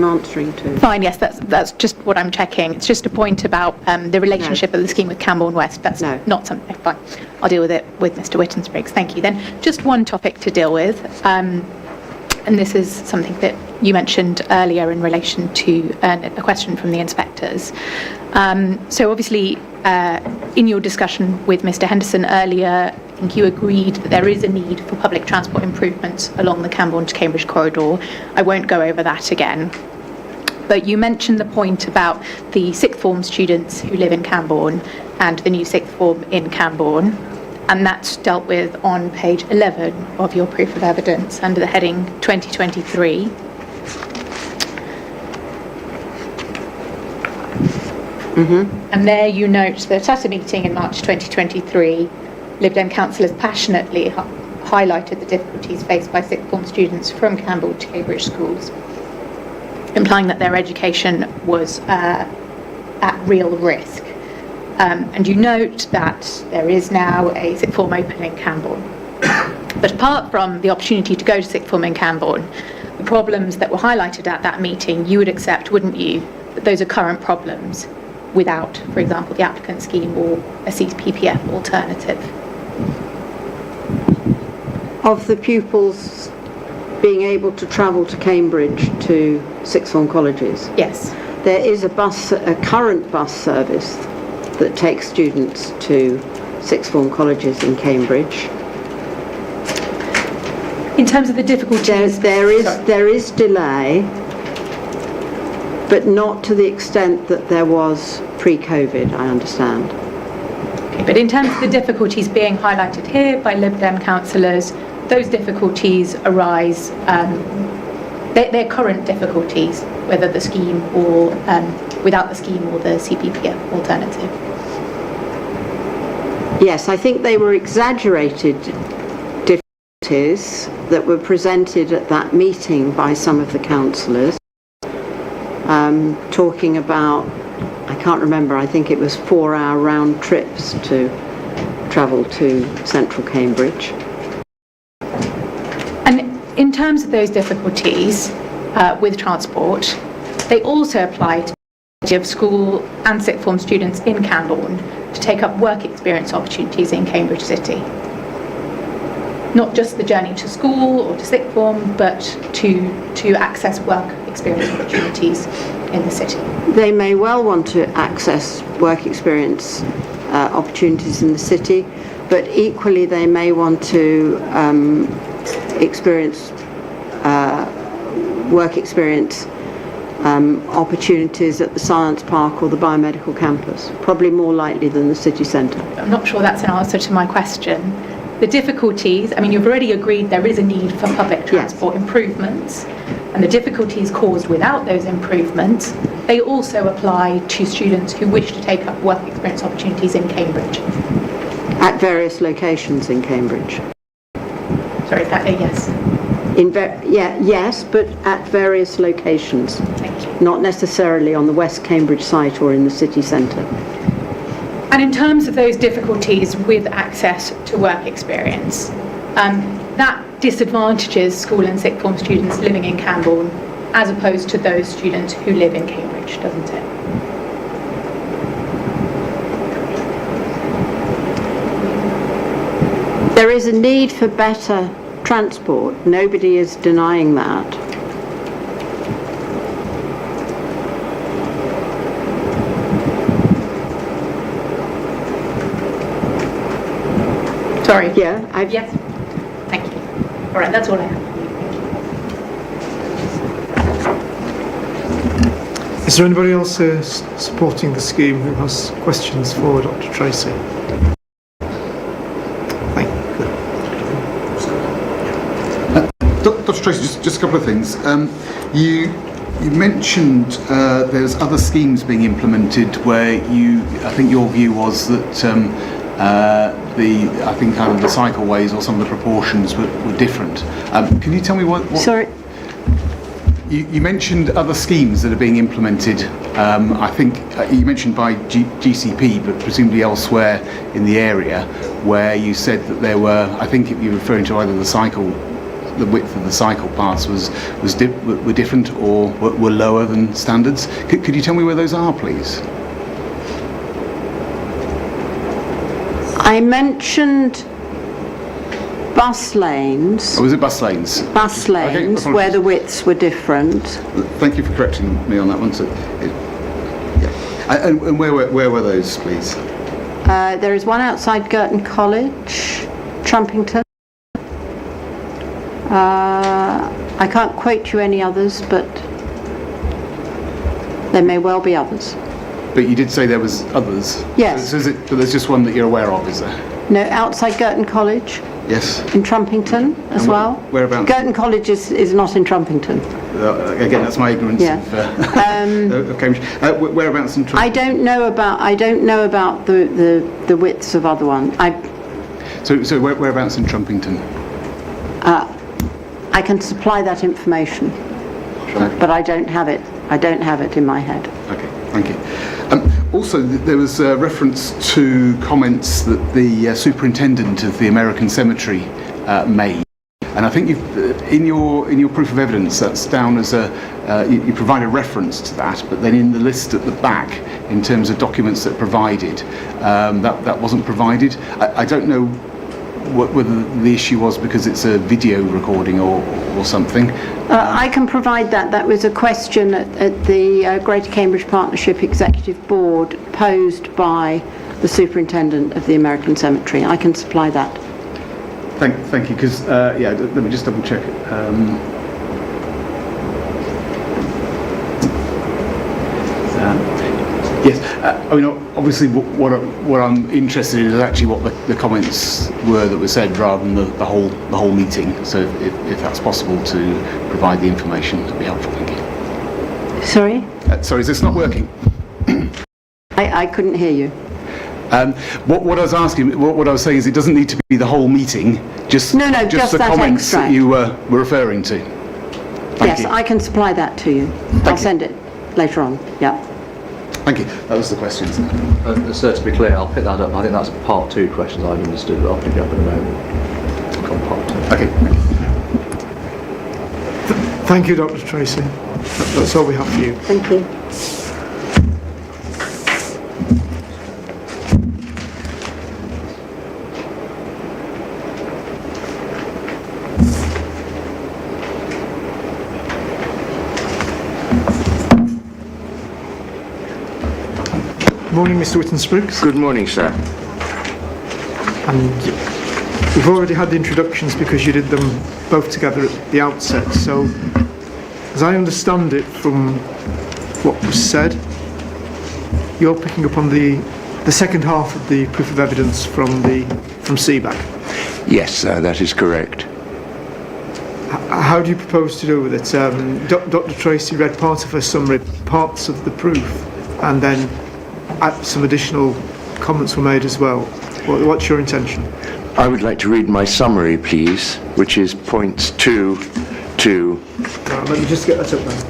answering to. Fine, yes, that's just what I'm checking. It's just a point about the relationship of the scheme with Cambourne West. That's not something, fine. I'll deal with it with Mr. Whitten-Spriggs. Thank you. Then just one topic to deal with, and this is something that you mentioned earlier in relation to a question from the inspectors. So obviously, in your discussion with Mr. Henderson earlier, I think you agreed that there is a need for public transport improvements along the Cambourne to Cambridge corridor. I won't go over that again. But you mentioned the point about the sixth form students who live in Cambourne and the new sixth form in Cambourne, and that's dealt with on page 11 of your proof of evidence under the heading 2023. And there you note that at a meeting in March 2023, Lib Dem councillors passionately highlighted the difficulties faced by sixth form students from Cambourne to Cambridge schools, implying that their education was at real risk. And you note that there is now a sixth form open in Cambourne. But apart from the opportunity to go to sixth form in Cambourne, the problems that were highlighted at that meeting, you would accept, wouldn't you, that those are current problems without, for example, the applicant scheme or a CPPF alternative? Of the pupils being able to travel to Cambridge to sixth form colleges? Yes. There is a current bus service that takes students to sixth form colleges in Cambridge. In terms of the difficulties... There is delay, but not to the extent that there was pre-COVID, I understand. Okay, but in terms of the difficulties being highlighted here by Lib Dem councillors, those difficulties arise, they're current difficulties, whether the scheme or without the scheme or the CPPF alternative. Yes, I think they were exaggerated difficulties that were presented at that meeting by some of the councillors, talking about, I can't remember, I think it was 4-hour round trips to travel to central Cambridge. And in terms of those difficulties with transport, they also apply to the of school and sixth form students in Cambourne to take up work experience opportunities in Cambridge City. Not just the journey to school or to sixth form, but to access work experience opportunities in the city. They may well want to access work experience opportunities in the city, but equally they may want to experience work experience opportunities at the science park or the biomedical campus, probably more likely than the city centre. I'm not sure that's an answer to my question. The difficulties, I mean, you've already agreed there is a need for public transport improvements, and the difficulties caused without those improvements, they also apply to students who wish to take up work experience opportunities in Cambridge. At various locations in Cambridge. Sorry, is that a yes? Yes, but at various locations. Thank you. Not necessarily on the West Cambridge site or in the city centre. And in terms of those difficulties with access to work experience, that disadvantages school and sixth form students living in Cambourne as opposed to those students who live in Cambridge, doesn't it? There is a need for better transport. Nobody is denying that. Sorry. Yeah, Yes. Thank you. All right, that's all I have. Is there anybody else here supporting the scheme who has questions for Dr. Tracy? Thank you. Dr. Tracy, just a couple of things. You mentioned there's other schemes being implemented where I think your view was that I think kind of the cycleways or some of the proportions were different. Can you tell me what? Sorry. You mentioned other schemes that are being implemented. I think you mentioned by GCP, but presumably elsewhere in the area, where you said that there were. I think you're referring to either the width of the cycle paths were different or were lower than standards. Could you tell me where those are, please? I mentioned bus lanes. Oh, was it bus lanes? Bus lanes, okay, where the widths were different. Thank you for correcting me on that one. So, yeah. And where were those, please? There is one outside Girton College, Trumpington. I can't quote you any others, but there may well be others. But you did say there was others. Yes. So but there's just one that you're aware of, is there? No, outside Girton College. Yes. In Trumpington as And well. Whereabouts? Girton College is not in Trumpington. Again, that's my ignorance Yeah. of Cambridge. Whereabouts in Trumpington? I don't know about the widths of other ones. So whereabouts in Trumpington? I can supply that information, but I don't have it. I don't have it in my head. Okay, thank you. Also, there was a reference to comments that the superintendent of the American Cemetery made, and I think in your proof of evidence that's down as you provide a reference to that, but then in the list at the back, in terms of documents that provided, that wasn't provided. I don't know whether the issue was because it's a video recording or something. I can provide that. That was a question at the Greater Cambridge Partnership Executive Board posed by the Superintendent of the American Cemetery. I can supply that. Thank you, because, yeah, let me just double check. Yes, I mean, obviously what I'm interested in is actually what the comments were that were said rather than the whole meeting. So if that's possible to provide the information, that'd be helpful, thank you. Sorry? Sorry, is this not working? I couldn't hear you. What I was asking, what I was saying is it doesn't need to be the whole meeting, just just the that comments extract. that you were referring to. Thank Yes, you. I can supply that to you. I'll send it later on. Yeah. Thank you. That was the questions. Sir, to be clear, I'll pick that up. I think that's part 2 questions I've understood, but I'll pick it up in a moment. On part 2. Okay, thank you. Thank you, Dr. Tracy. That's all we have for you. Thank you. Morning, Mr. Whitten-Spriggs. Good morning, sir. And we've already had the introductions because you did them both together at the outset. So, as I understand it from what was said, you're picking up on the second half of the proof of evidence from CBAC. Yes, sir, that is correct. How do you propose to deal with it? Dr. Tracy read part of her summary, parts of the proof, and then some additional comments were made as well. What's your intention? I would like to read my summary, please, which is points 2 to... Right, let me just get that up now.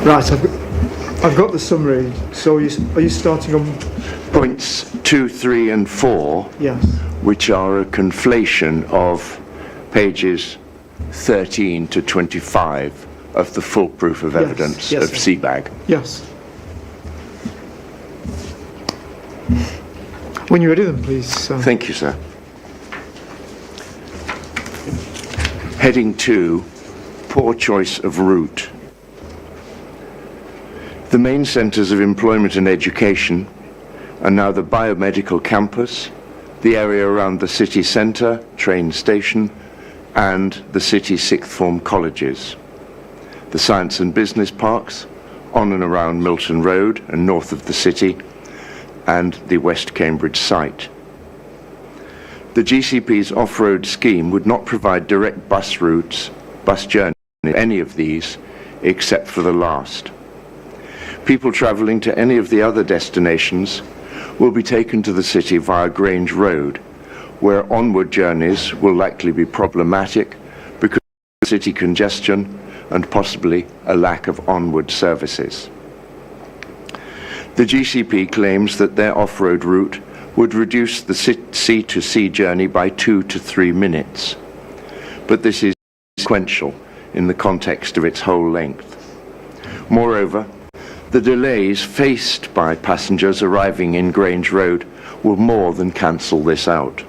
Right, I've got the summary. So are you starting on... Points 2, 3 and 4, Yes. which are a conflation of pages 13 to 25 of the full proof of evidence yes, of sir. Seabag. Yes. When you're ready then, please. Thank you, sir. Heading 2, poor choice of route. The main centres of employment and education are now the biomedical campus, the area around the city centre, train station, and the city sixth form colleges. The science and business parks on and around Milton Road and north of the city, and the West Cambridge site. The GCP's off-road scheme would not provide direct bus journeys, any of these, except for the last. People travelling to any of the other destinations will be taken to the city via Grange Road, where onward journeys will likely be problematic because of city congestion and possibly a lack of onward services. The GCP claims that their off-road route would reduce the sea-to-sea journey by 2 to 3 minutes, but this is sequential in the context of its whole length. Moreover, the delays faced by passengers arriving in Grange Road will more than cancel this out.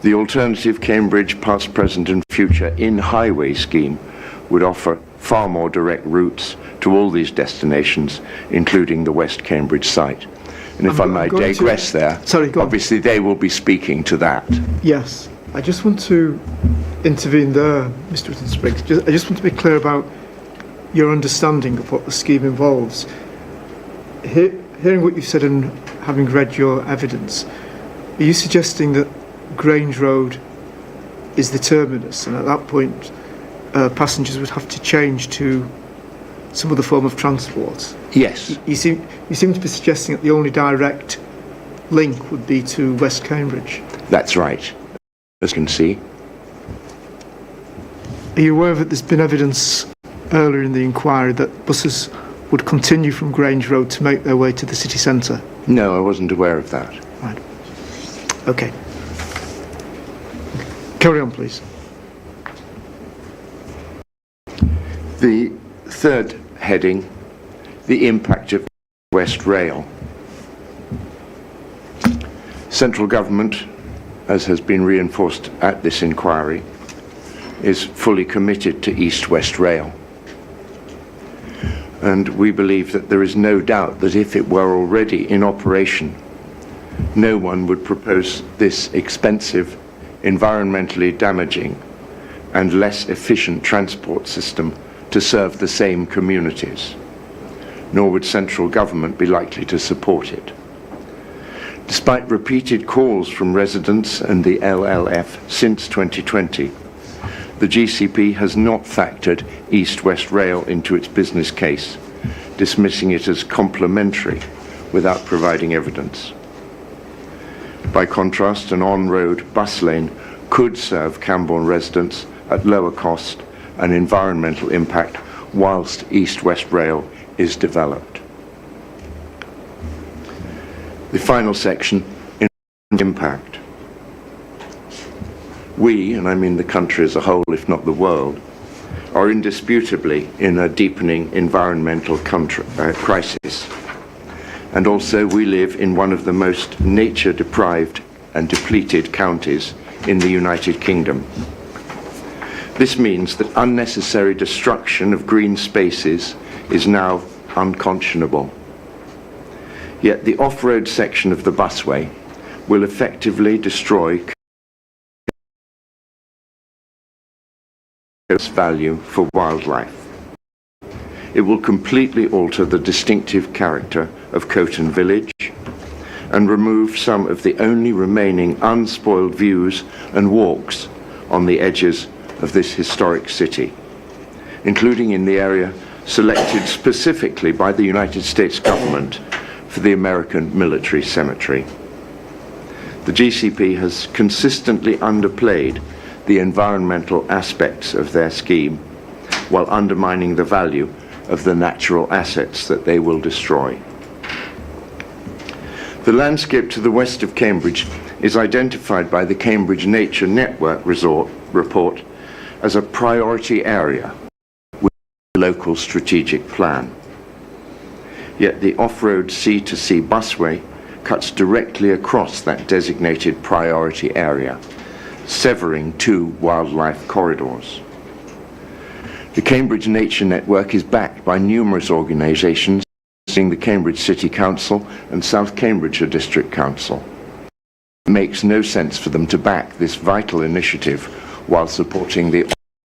The alternative Cambridge past, present and future in-highway scheme would offer far more direct routes to all these destinations, including the West Cambridge site. And if I might digress there, obviously they will be speaking to that. Yes, I just want to intervene there, Mr. Whitton-Spriggs. I just want to be clear about your understanding of what the scheme involves. Hearing what you've said and having read your evidence, are you suggesting that Grange Road is the terminus, and at that point passengers would have to change to some other form of transport? Yes. You seem to be suggesting that the only direct link would be to West Cambridge. That's right, as you can see. Are you aware that there's been evidence earlier in the inquiry that buses would continue from Grange Road to make their way to the city centre? No, I wasn't aware of that. Right. Okay. Carry on, please. The third heading, the impact of West Rail. Central government, as has been reinforced at this inquiry, is fully committed to East-West Rail. And we believe that there is no doubt that if it were already in operation, no one would propose this expensive, environmentally damaging, and less efficient transport system to serve the same communities, nor would central government be likely to support it. Despite repeated calls from residents and the LLF since 2020, the GCP has not factored East-West Rail into its business case, dismissing it as complementary without providing evidence. By contrast, an on-road bus lane could serve Cambourne residents at lower cost and environmental impact whilst East-West Rail is developed. The final section, impact. We, and I mean the country as a whole, if not the world, are indisputably in a deepening environmental crisis. And also we live in one of the most nature-deprived and depleted counties in the United Kingdom. This means that unnecessary destruction of green spaces is now unconscionable. Yet the off-road section of the busway will effectively destroy value for wildlife. It will completely alter the distinctive character of Coton Village and remove some of the only remaining unspoiled views and walks on the edges of this historic city, including in the area selected specifically by the United States government for the American Military Cemetery. The GCP has consistently underplayed the environmental aspects of their scheme while undermining the value of the natural assets that they will destroy. The landscape to the west of Cambridge is identified by the Cambridge Nature Network report as a priority area local strategic plan. Yet the off-road sea-to-sea busway cuts directly across that designated priority area, severing two wildlife corridors. The Cambridge Nature Network is backed by numerous organisations, including the Cambridge City Council and South Cambridgeshire District Council. It makes no sense for them to back this vital initiative while supporting the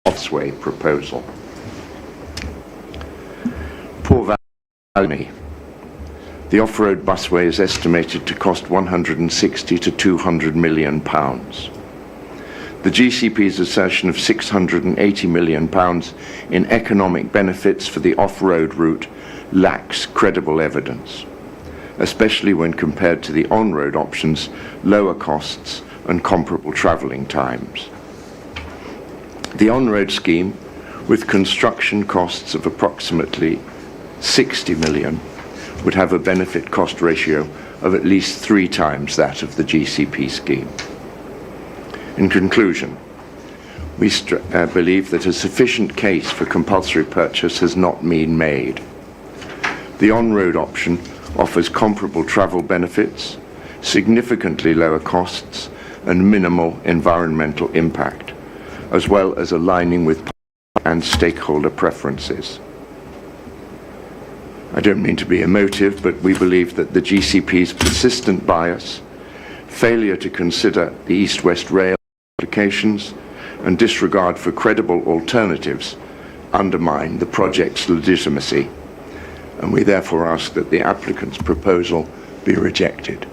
busway proposal. Poor Valley. The off-road busway is estimated to cost 160 to 200 million pounds. The GCP's assertion of 680 million pounds in economic benefits for the off-road route lacks credible evidence, especially when compared to the on-road options, lower costs and comparable travelling times. The on-road scheme, with construction costs of approximately 60 million, would have a benefit cost ratio of at least 3 times that of the GCP scheme. In conclusion, we believe that a sufficient case for compulsory purchase has not been made. The on-road option offers comparable travel benefits, significantly lower costs and minimal environmental impact, as well as aligning with and stakeholder preferences. I don't mean to be emotive, but we believe that the GCP's persistent bias, failure to consider the East-West Rail applications, and disregard for credible alternatives undermine the project's legitimacy, and we therefore ask that the applicant's proposal be rejected.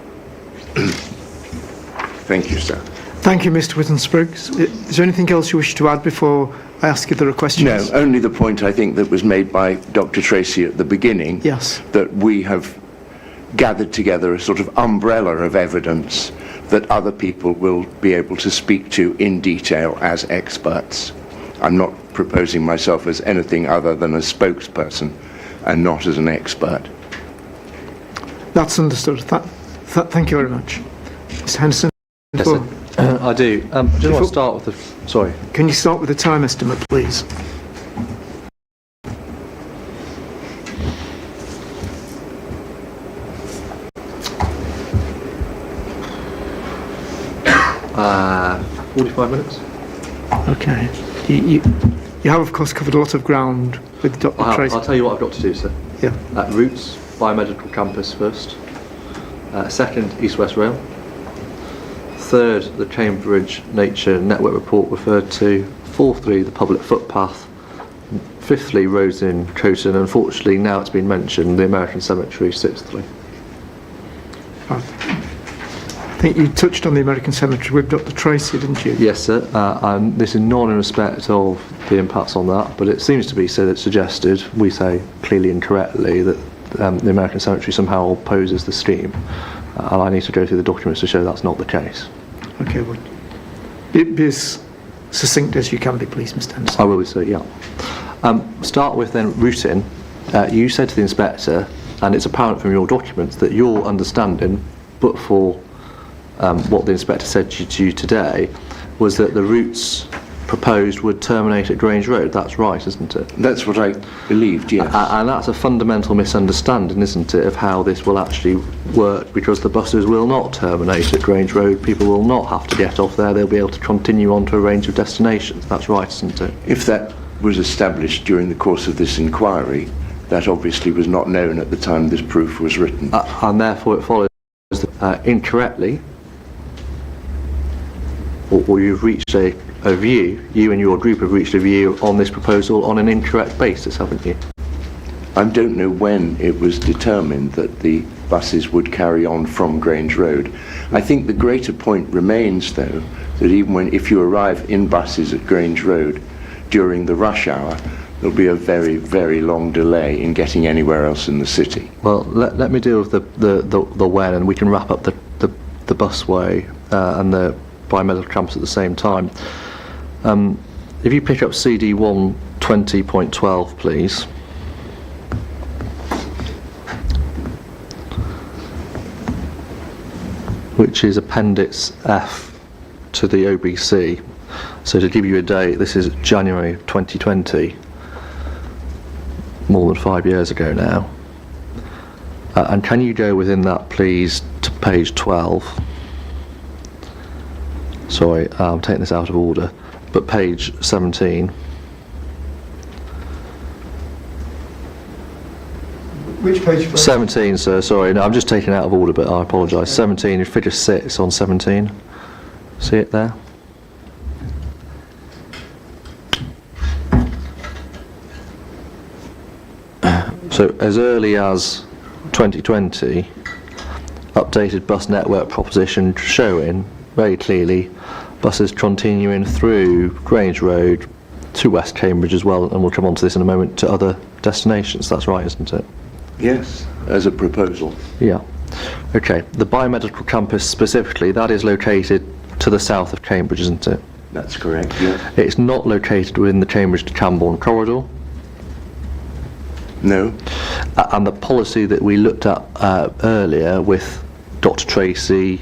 Thank you, sir. Thank you, Mr. Whitten-Spriggs. Is there anything else you wish to add before I ask if there are questions? No, only the point I think that was made by Dr. Tracy at the beginning. Yes. That we have gathered together a sort of umbrella of evidence that other people will be able to speak to in detail as experts. I'm not proposing myself as anything other than a spokesperson and not as an expert. That's understood. Thank you very much. Mr. Henderson? Yes, I do. I just want to start with the... Sorry. Can you start with the time estimate, please? Uh, 45 minutes. Okay. You have, of course, covered a lot of ground with Dr. Tracy. I'll tell you what I've got to do, sir. Yeah. Routes, biomedical campus first. Second, East-West Rail. Third, the Cambridge Nature Network report referred to. Fourthly, the public footpath. Fifthly, roads in Coton. Unfortunately, now it's been mentioned, the American Cemetery, sixthly. I think you touched on the American Cemetery with Dr. Tracy, didn't you? Yes, sir. And this is not in respect of the impacts on that, but it seems to be so that suggested, we say clearly and correctly, that the American Cemetery somehow opposes the scheme. And I need to go through the documents to show that's not the case. Okay, well, be as succinct as you can be, please, Mr. Henderson. I will be, sir, yeah. Start with then routing. You said to the inspector, and it's apparent from your documents, that your understanding, but for what the inspector said to you today, was that the routes proposed would terminate at Grange Road. That's right, isn't it? That's what I believed, yes. And that's a fundamental misunderstanding, isn't it, of how this will actually work, because the buses will not terminate at Grange Road. People will not have to get off there. They'll be able to continue on to a range of destinations. That's right, isn't it? If that was established during the course of this inquiry, that obviously was not known at the time this proof was written. And therefore it follows that incorrectly, or you've reached a view, you and your group have reached a view on this proposal on an incorrect basis, haven't you? I don't know when it was determined that the buses would carry on from Grange Road. I think the greater point remains, though, that even if you arrive in buses at Grange Road during the rush hour, there'll be a very, very long delay in getting anywhere else in the city. Well, let me deal with the when, and we can wrap up the busway and the biomedical campus at the same time. If you pick up CD 120.12, please. Which is Appendix F to the OBC. So to give you a date, this is January 2020. more than 5 years ago now. And can you go within that, please, to page 12? Sorry, I'm taking this out of order, but page 17. Which page? 17, sir, sorry, no, I'm just taking it out of order, but I apologise. 17, figure 6 on 17. See it there? So as early as 2020, updated bus network proposition showing very clearly buses continuing through Grange Road to West Cambridge as well, and we'll come on to this in a moment, to other destinations. That's right, isn't it? Yes, as a proposal. Yeah. Okay, the biomedical campus specifically, that is located to the south of Cambridge, isn't it? That's correct, yes. It's not located within the Cambridge to Cambourne corridor. No. And the policy that we looked at earlier with Dr. Tracy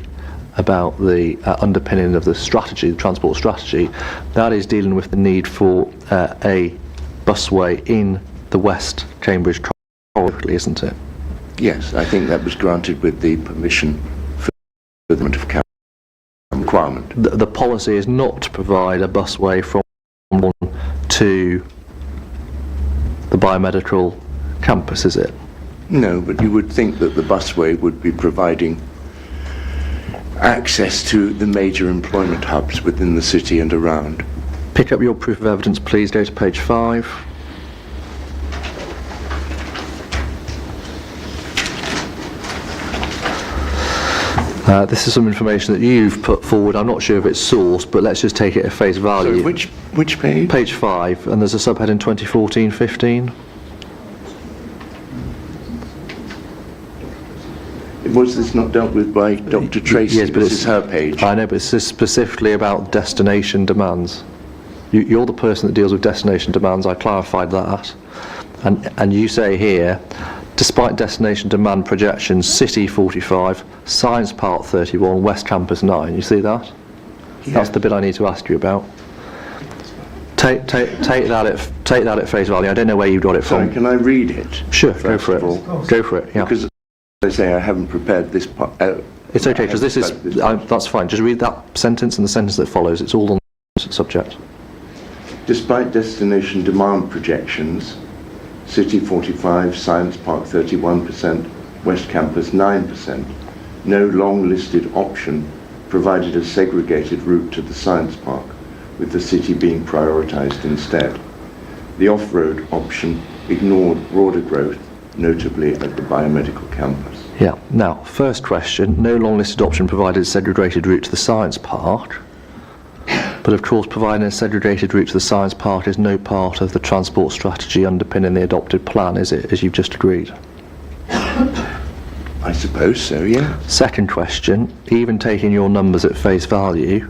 about the underpinning of the strategy, the transport strategy, that is dealing with the need for a busway in the West Cambridge corridor, isn't it? Yes, I think that was granted with the permission for the government of Cambourne requirement. The policy is not to provide a busway from Cambourne to the biomedical campus, is it? No, but you would think that the busway would be providing access to the major employment hubs within the city and around. Pick up your proof of evidence, please. Go to page 5. This is some information that you've put forward. I'm not sure if it's sourced, but let's just take it at face value. So which page? Page 5, and there's a subheading 2014-15. Was this not dealt with by Dr. Tracy? Yes, but this is her page. I know, but this is specifically about destination demands. You're the person that deals with destination demands. I clarified that. And you say here, despite destination demand projections, City 45, Science Park 31, West Campus 9. You see that? Yes. That's the bit I need to ask you about. Take that at face value. I don't know where you got it from. Sorry, can I read it? Sure, go for it. Go for it. Yeah. Because I say I haven't prepared this part. It's okay, because this is that's fine. Just read that sentence and the sentence that follows. It's all on the subject. Despite destination demand projections, City 45, Science Park 31%, West Campus 9%, no long-listed option provided a segregated route to the Science Park, with the city being prioritised instead. The off-road option ignored broader growth, notably at the biomedical campus. Yeah. Now, first question, no long-listed option provided a segregated route to the Science Park. But of course, providing a segregated route to the Science Park is no part of the transport strategy underpinning the adopted plan, is it, as you've just agreed? I suppose so, yeah. Second question, even taking your numbers at face value...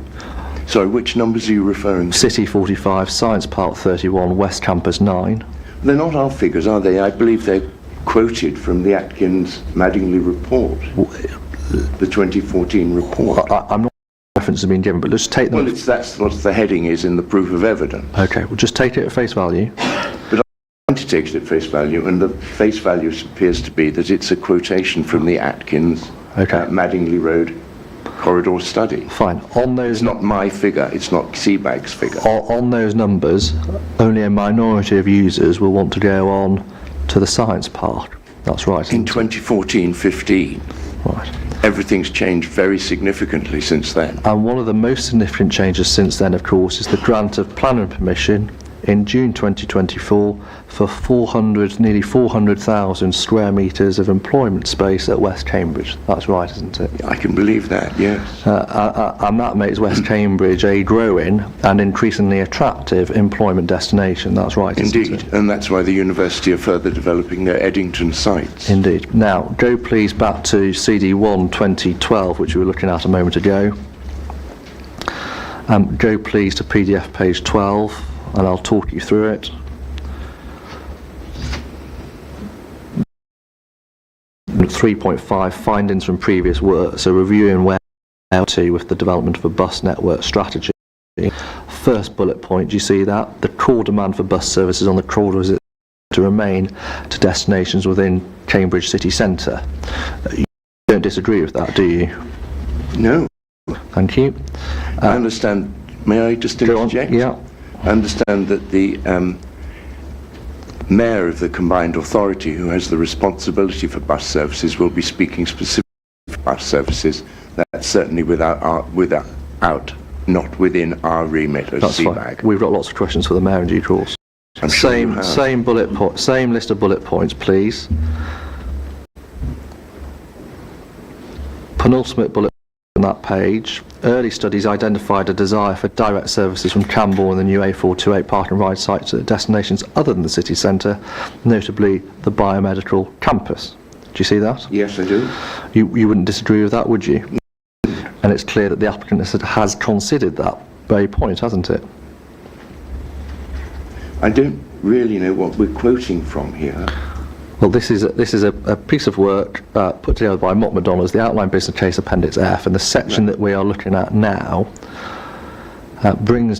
Sorry, which numbers are you referring to? City 45, Science Park 31, West Campus 9. They're not our figures, are they? I believe they're quoted from the Atkins-Madingley report, the 2014 report. I'm not reference has been given, but let's take them. Well, that's what the heading is in the proof of evidence. Okay, we'll just take it at face value. But I'm going to take it at face value, and the face value appears to be that it's a quotation from the Atkins Madingley Road corridor study. Fine. On those, it's not my figure. It's not Seabag's figure. On those numbers, only a minority of users will want to go on to the Science Park. That's right. In 2014-15. Right. Everything's changed very significantly since then. And one of the most significant changes since then, of course, is the grant of planning permission in June 2024 for nearly 400,000 square metres of employment space at West Cambridge. That's right, isn't it? I can believe that, yes. And that makes West Cambridge a growing and increasingly attractive employment destination. That's right, isn't it? Indeed, and that's why the university are further developing their Eddington sites. Indeed. Now, go please back to CD1 2012, which we were looking at a moment ago. Go please to PDF page 12. And I'll talk you through it. And 3.5, findings from previous work, so reviewing where to with the development of a bus network strategy. First bullet point, do you see that? The core demand for bus services on the corridor is to remain to destinations within Cambridge city centre. You don't disagree with that, do you? No. Thank you. I understand. May I just interject? Yeah. I understand that the Mayor of the combined authority, who has the responsibility for bus services, will be speaking specifically for bus services. That's certainly not within our remit as That's CBAG. fine. We've got lots of questions for the Mayor in due course. I'm sure you have. Same list of bullet points, please. Penultimate bullet on that page. Early studies identified a desire for direct services from Cambourne and the new A428 park and ride sites to destinations other than the city centre, notably the biomedical campus. Do you see that? Yes, I do. You wouldn't disagree with that, would you? And it's clear that the applicant has considered that very point, hasn't it? I don't really know what we're quoting from here. Well, this is a piece of work put together by Mott McDonald's, the Outline Business Case Appendix F, and the section that we are looking at now draws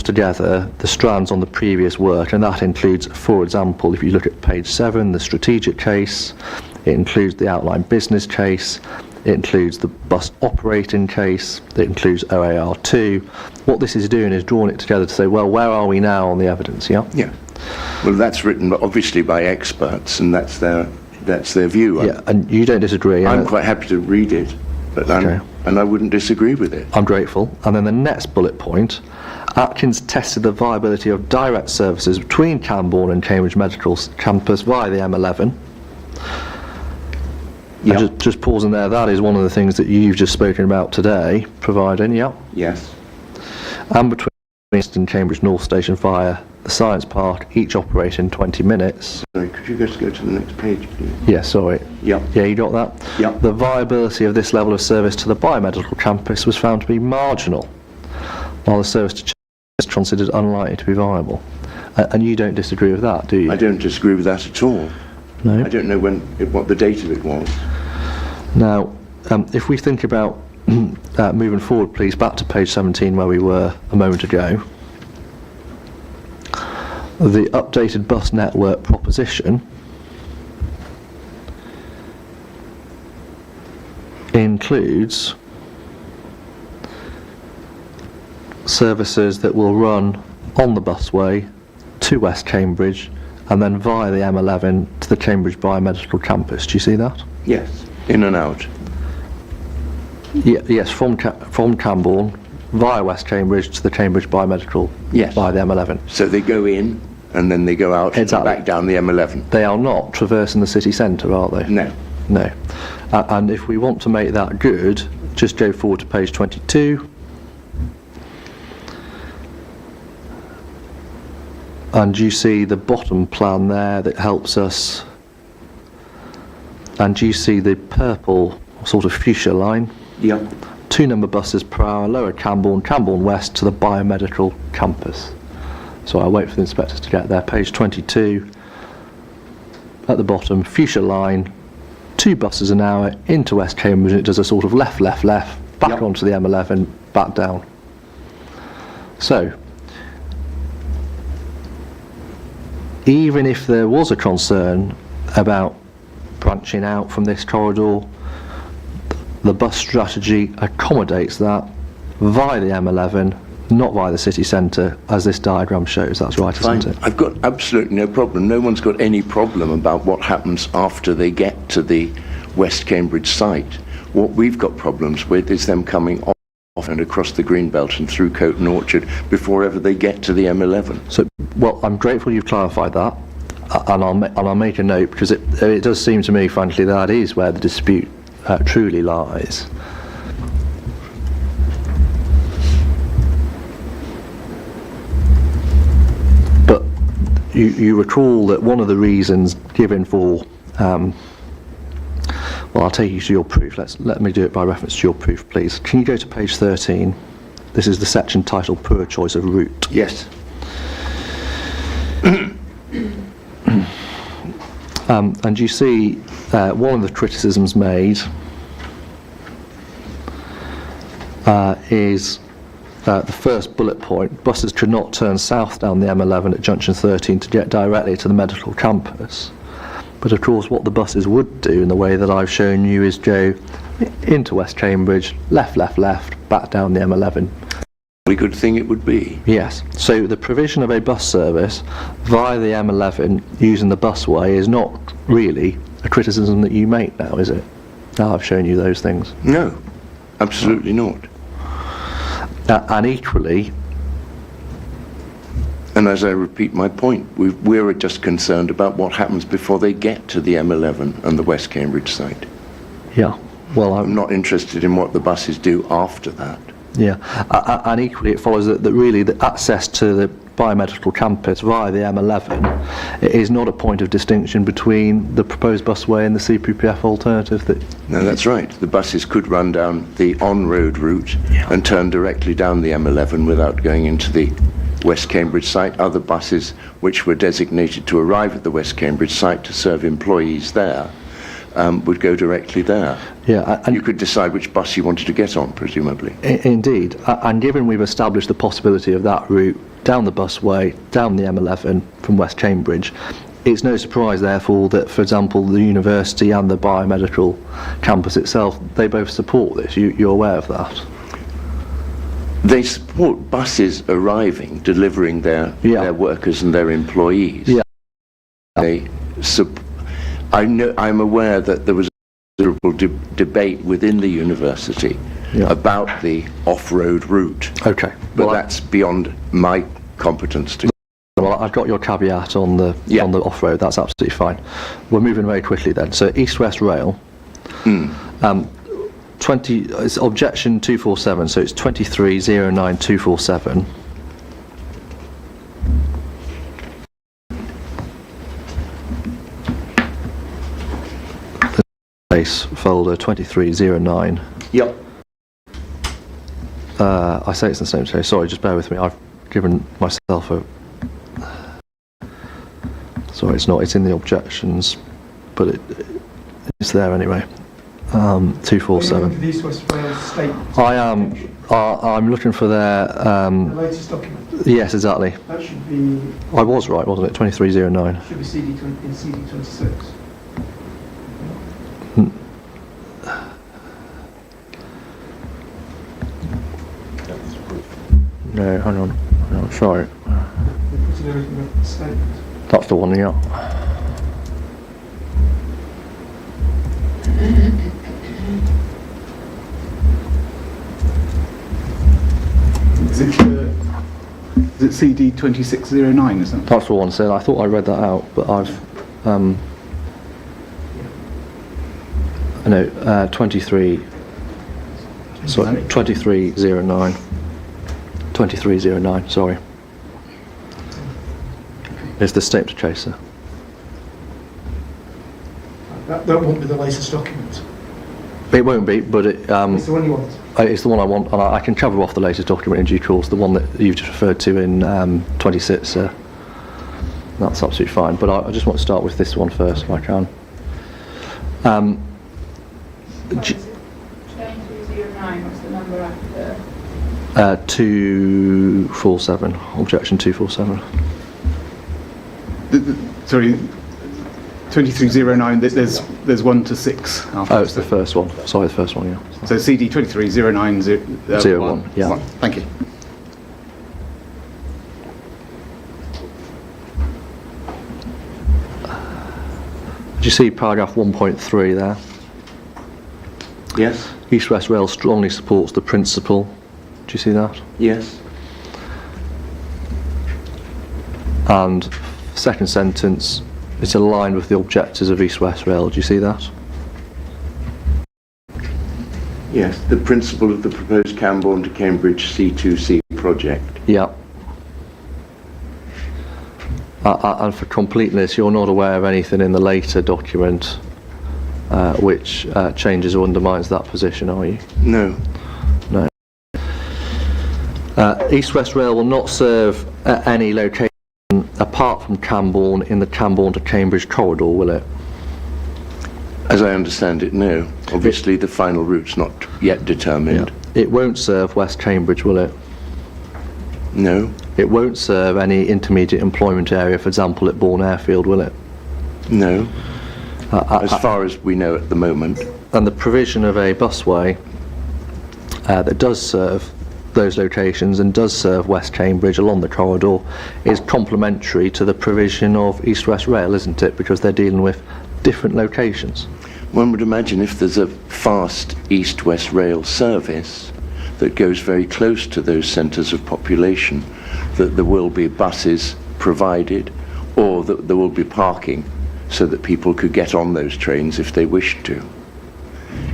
together the strands on the previous work, and that includes, for example, if you look at page 7, the strategic case, it includes the Outline Business Case, it includes the bus operating case, it includes OAR2. What this is doing is drawing it together to say, well, where are we now on the evidence, yeah? Yeah. Well, that's written obviously by experts, and that's their view. Yeah, and you don't disagree. I'm quite happy to read it, but I wouldn't disagree with it. I'm grateful. And then the next bullet point, Atkins tested the viability of direct services between Cambourne and Cambridge Medical Campus via the M11. Yep. And just pausing there, that is one of the things that you've just spoken about today, providing, Yes. And between East and Cambridge North Station via the Science Park, each operating 20 minutes. Sorry, could you just go to the next page, please? Yeah, sorry. Yep. Yeah, you got that? Yep. The viability of this level of service to the biomedical campus was found to be marginal, while the service to is considered unlikely to be viable. And you don't disagree with that, do you? I don't disagree with that at all. No? I don't know what the date of it was. Now, if we think about moving forward, please, back to page 17 where we were a moment ago. The updated bus network proposition includes services that will run on the busway to West Cambridge and then via the M11 to the Cambridge Biomedical Campus. Do you see that? Yes. In and out. Yes, from Cambourne via West Cambridge to the Cambridge Biomedical via the M11. So they go in and then they go out and back down the M11. They are not traversing the city centre, are they? No. No. And if we want to make that good, just go forward to page 22. And you see the bottom plan there that helps us. And you see the purple sort of fuchsia line. Yep. 2 number buses per hour, Lower Cambourne, Cambourne West to the biomedical campus. So I'll wait for the inspectors to get there. Page 22. At the bottom, fuchsia line, 2 buses an hour into West Cambridge, and it does a sort of left, back onto the M11, back down. So, even if there was a concern about branching out from this corridor, the bus strategy accommodates that via the M11, not via the city centre, as this diagram shows. That's right, isn't it? I've got absolutely no problem. No one's got any problem about what happens after they get to the West Cambridge site. What we've got problems with is them coming off and across the Greenbelt and through Coton Orchard before ever they get to the M11. So, well, I'm grateful you've clarified that, and I'll make a note, because it does seem to me, frankly, that is where the dispute truly lies. But you recall that one of the reasons given for well, I'll take you to your proof. Let me do it by reference to your proof, please. Can you go to page 13? This is the section titled Poor Choice of Route. Yes. And you see one of the criticisms made is the first bullet point, buses should not turn south down the M11 at junction 13 to get directly to the medical campus. But of course what the buses would do in the way that I've shown you is go into West Cambridge, left, back down the M11. A good thing it would be. Yes, so the provision of a bus service via the M11 using the busway is not really a criticism that you make now, is it? Now I've shown you those things. No, absolutely not. And equally, and as I repeat my point, we're just concerned about what happens before they get to the M11 and the West Cambridge site. yeah, well, I'm not interested in what the buses do after that. yeah, and equally it follows that really the access to the biomedical campus via the M11 is not a point of distinction between the proposed busway and the CPPF alternative. No, that's right. The buses could run down the on-road route and turn directly down the M11 without going into the West Cambridge site. Other buses which were designated to arrive at the West Cambridge site to serve employees there would go directly there. Yeah, and you could decide which bus you wanted to get on, presumably. Indeed, and given we've established the possibility of that route down the busway, down the M11 from West Cambridge, it's no surprise therefore that, for example, the university and the biomedical campus itself, they both support this. You're aware of that? They support buses arriving, delivering their workers and their employees. Yeah. I'm aware that there was a considerable debate within the university about the off-road route. Okay. But that's beyond my competence to... Well, I've got your caveat on the off-road. That's absolutely fine. We're moving very quickly then. So East-West Rail, it's objection 247, so it's 2309247. Folder 2309. Yep. I say it's the same today. Sorry, just bear with me. I've given myself a... Sorry, it's not. It's in the objections, but it's there anyway. 247. The East-West Rail statement. I am. I'm looking for their... The latest document. Yes, exactly. That should be... I was right, wasn't it? 2309. Should be CD26. No, hang on. No, sorry. That's the one, yeah. Is it CD 2609, isn't it? That's the one said. I thought I read that out, but I've... no, 23... Sorry, 2309. 2309, sorry. Is the statement chaser. That won't be the latest document. It won't be, but It's the one you want. It's the one I want, and I can cover off the latest document in due course, the one that you've just referred to in 26. That's absolutely fine, but I just want to start with this one first, if I can. 2309, what's the number after? 247, objection 247. Sorry, 2309, there's 1 to 6 after. Oh, it's the first one. Sorry, the first one, yeah. So CD 230901. Yeah. Thank you. Do you see paragraph 1.3 there? Yes. East-West Rail strongly supports the principle. Do you see that? Yes. And second sentence, it's aligned with the objectives of East-West Rail. Do you see that? Yes, the principle of the proposed Cambourne to Cambridge C2C project. Yeah. And for completeness, you're not aware of anything in the later document which changes or undermines that position, are you? No. No. East-West Rail will not serve any location apart from Cambourne in the Cambourne to Cambridge corridor, will it? As I understand it, no. Obviously, the final route's not yet determined. Yeah. It won't serve West Cambridge, will it? No. It won't serve any intermediate employment area, for example, at Bourne Airfield, will it? No. As far as we know at the moment. And the provision of a busway that does serve those locations and does serve West Cambridge along the corridor is complementary to the provision of East West Rail, isn't it? Because they're dealing with different locations. One would imagine if there's a fast East-West rail service that goes very close to those centres of population, that there will be buses provided, or that there will be parking so that people could get on those trains if they wished to.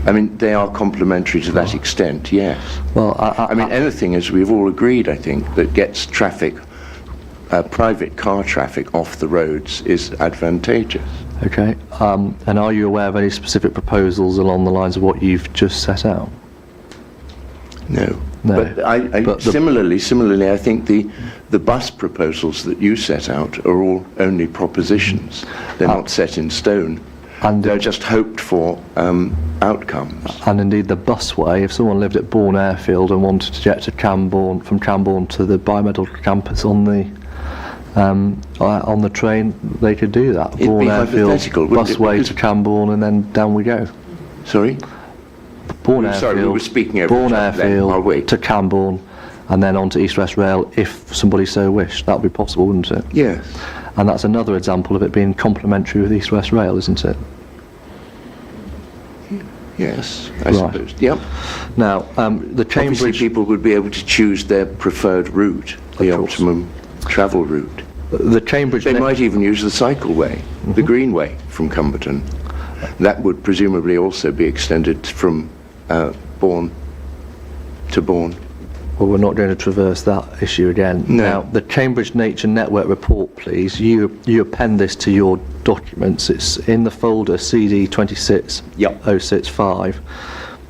I mean, they are complementary to that extent, yes. Well, I mean, anything, as we've all agreed, I think, that gets traffic, private car traffic off the roads is advantageous. Okay. And are you aware of any specific proposals along the lines of what you've just set out? No. No. But similarly, I think the bus proposals that you set out are all only propositions. They're not set in stone. And they're just hoped for outcomes. And indeed, the busway, if someone lived at Bourne Airfield and wanted to get to Cambourne, from Cambourne to the biomedical campus on the train, they could do that. It'd Bourne be Airfield, hypothetical, wouldn't it? busway Because to Cambourne, and then down we go. Sorry? Bourne Sorry, we Airfield, were speaking over Bourne each other then, while we- Airfield to Cambourne, and then on to East West Rail if somebody so wished. That would be possible, wouldn't it? Yes. And that's another example of it being complementary with East West Rail, isn't it? Yes, I Right. suppose. Yep. Now, the Obviously, Cambridge... people would be able to choose their preferred route, the Of course. optimum travel route. The Cambridge... They might even use the cycleway, the Greenway from Cambourne. That would presumably also be extended from Bourne to Bourne. Well, we're not going to traverse that issue again. No. Now, the Cambridge Nature Network report, please. You append this to your documents. It's in the folder CD 26065,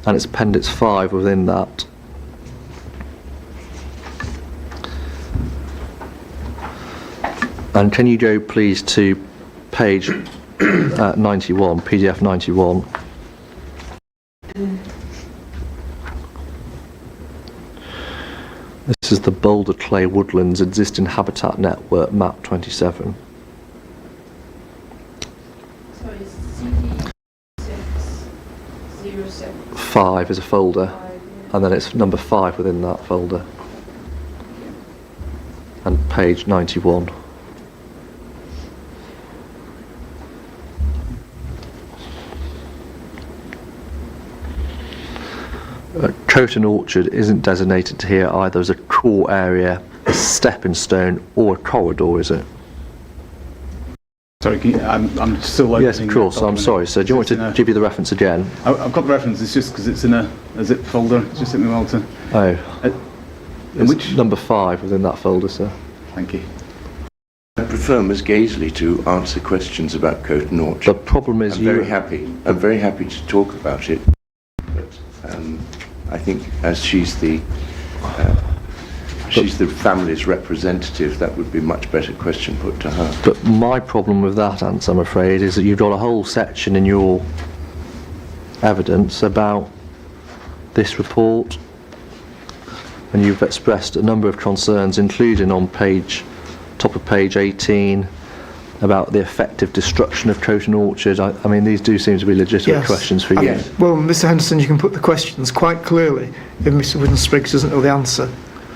and it's Appendix 5 within that. And can you go, please, to page 91, PDF 91. This is the Boulder Clay Woodlands Existing Habitat Network, map 27. So it's CD 607. 5 is a folder, and then it's number 5 within that folder. And page 91. Coton Orchard isn't designated here either as a core area, a stepping stone, or a corridor, is it? Sorry, I'm still opening. Yes, of course. I'm sorry, sir. Do you want me to give you the reference again? I've got the reference. It's just because it's in a zip folder. It's just took me a while to. Oh. In which? Number 5 within that folder, sir. Thank you. I prefer Ms Gaisley to answer questions about Coton The Orchard. problem is I'm very happy to talk about it. But I think as she's the family's representative, that would be a much better question put to her. But my problem with that answer, I'm afraid, is that you've got a whole section in your evidence about this report, and you've expressed a number of concerns, including on top of page 18, about the effective destruction of Coton Orchard. I mean, these do seem to be legitimate Yes. questions for you. Yes. Well, Mr Henderson, you can put the questions quite clearly. If Mr Whitton-Spriggs doesn't know the answer,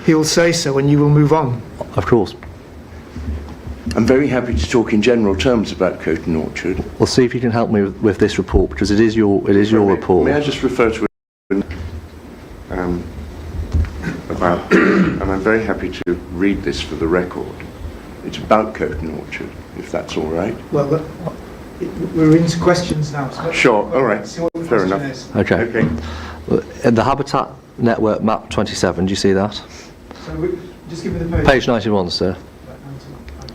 he will say so and you will move on. Of course. I'm very happy to talk in general terms about Coton Orchard. Well, see if you can help me with this report, because it is your report. May I just refer to it about, and I'm very happy to read this for the record. It's about Coton Orchard, if that's all right. Well, we're into questions now. So Sure, all right. see what the Fair question enough. is. Okay. Okay. The Habitat Network map 27, do you see that? So just give me the page. Page 91, sir. Right, 91, thank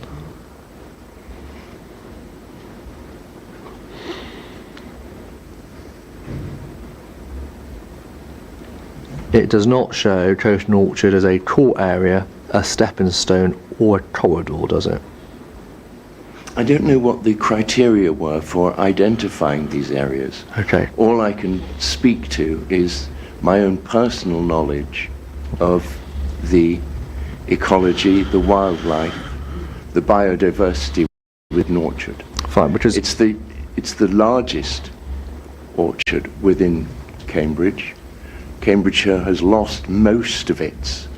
you. It does not show Coton Orchard as a core area, a stepping stone, or a corridor, does it? I don't know what the criteria were for identifying these areas. Okay. All I can speak to is my own personal knowledge of the ecology, the wildlife, the biodiversity within orchard. Fine, because It's the largest orchard within Cambridge. Cambridgeshire has lost most of its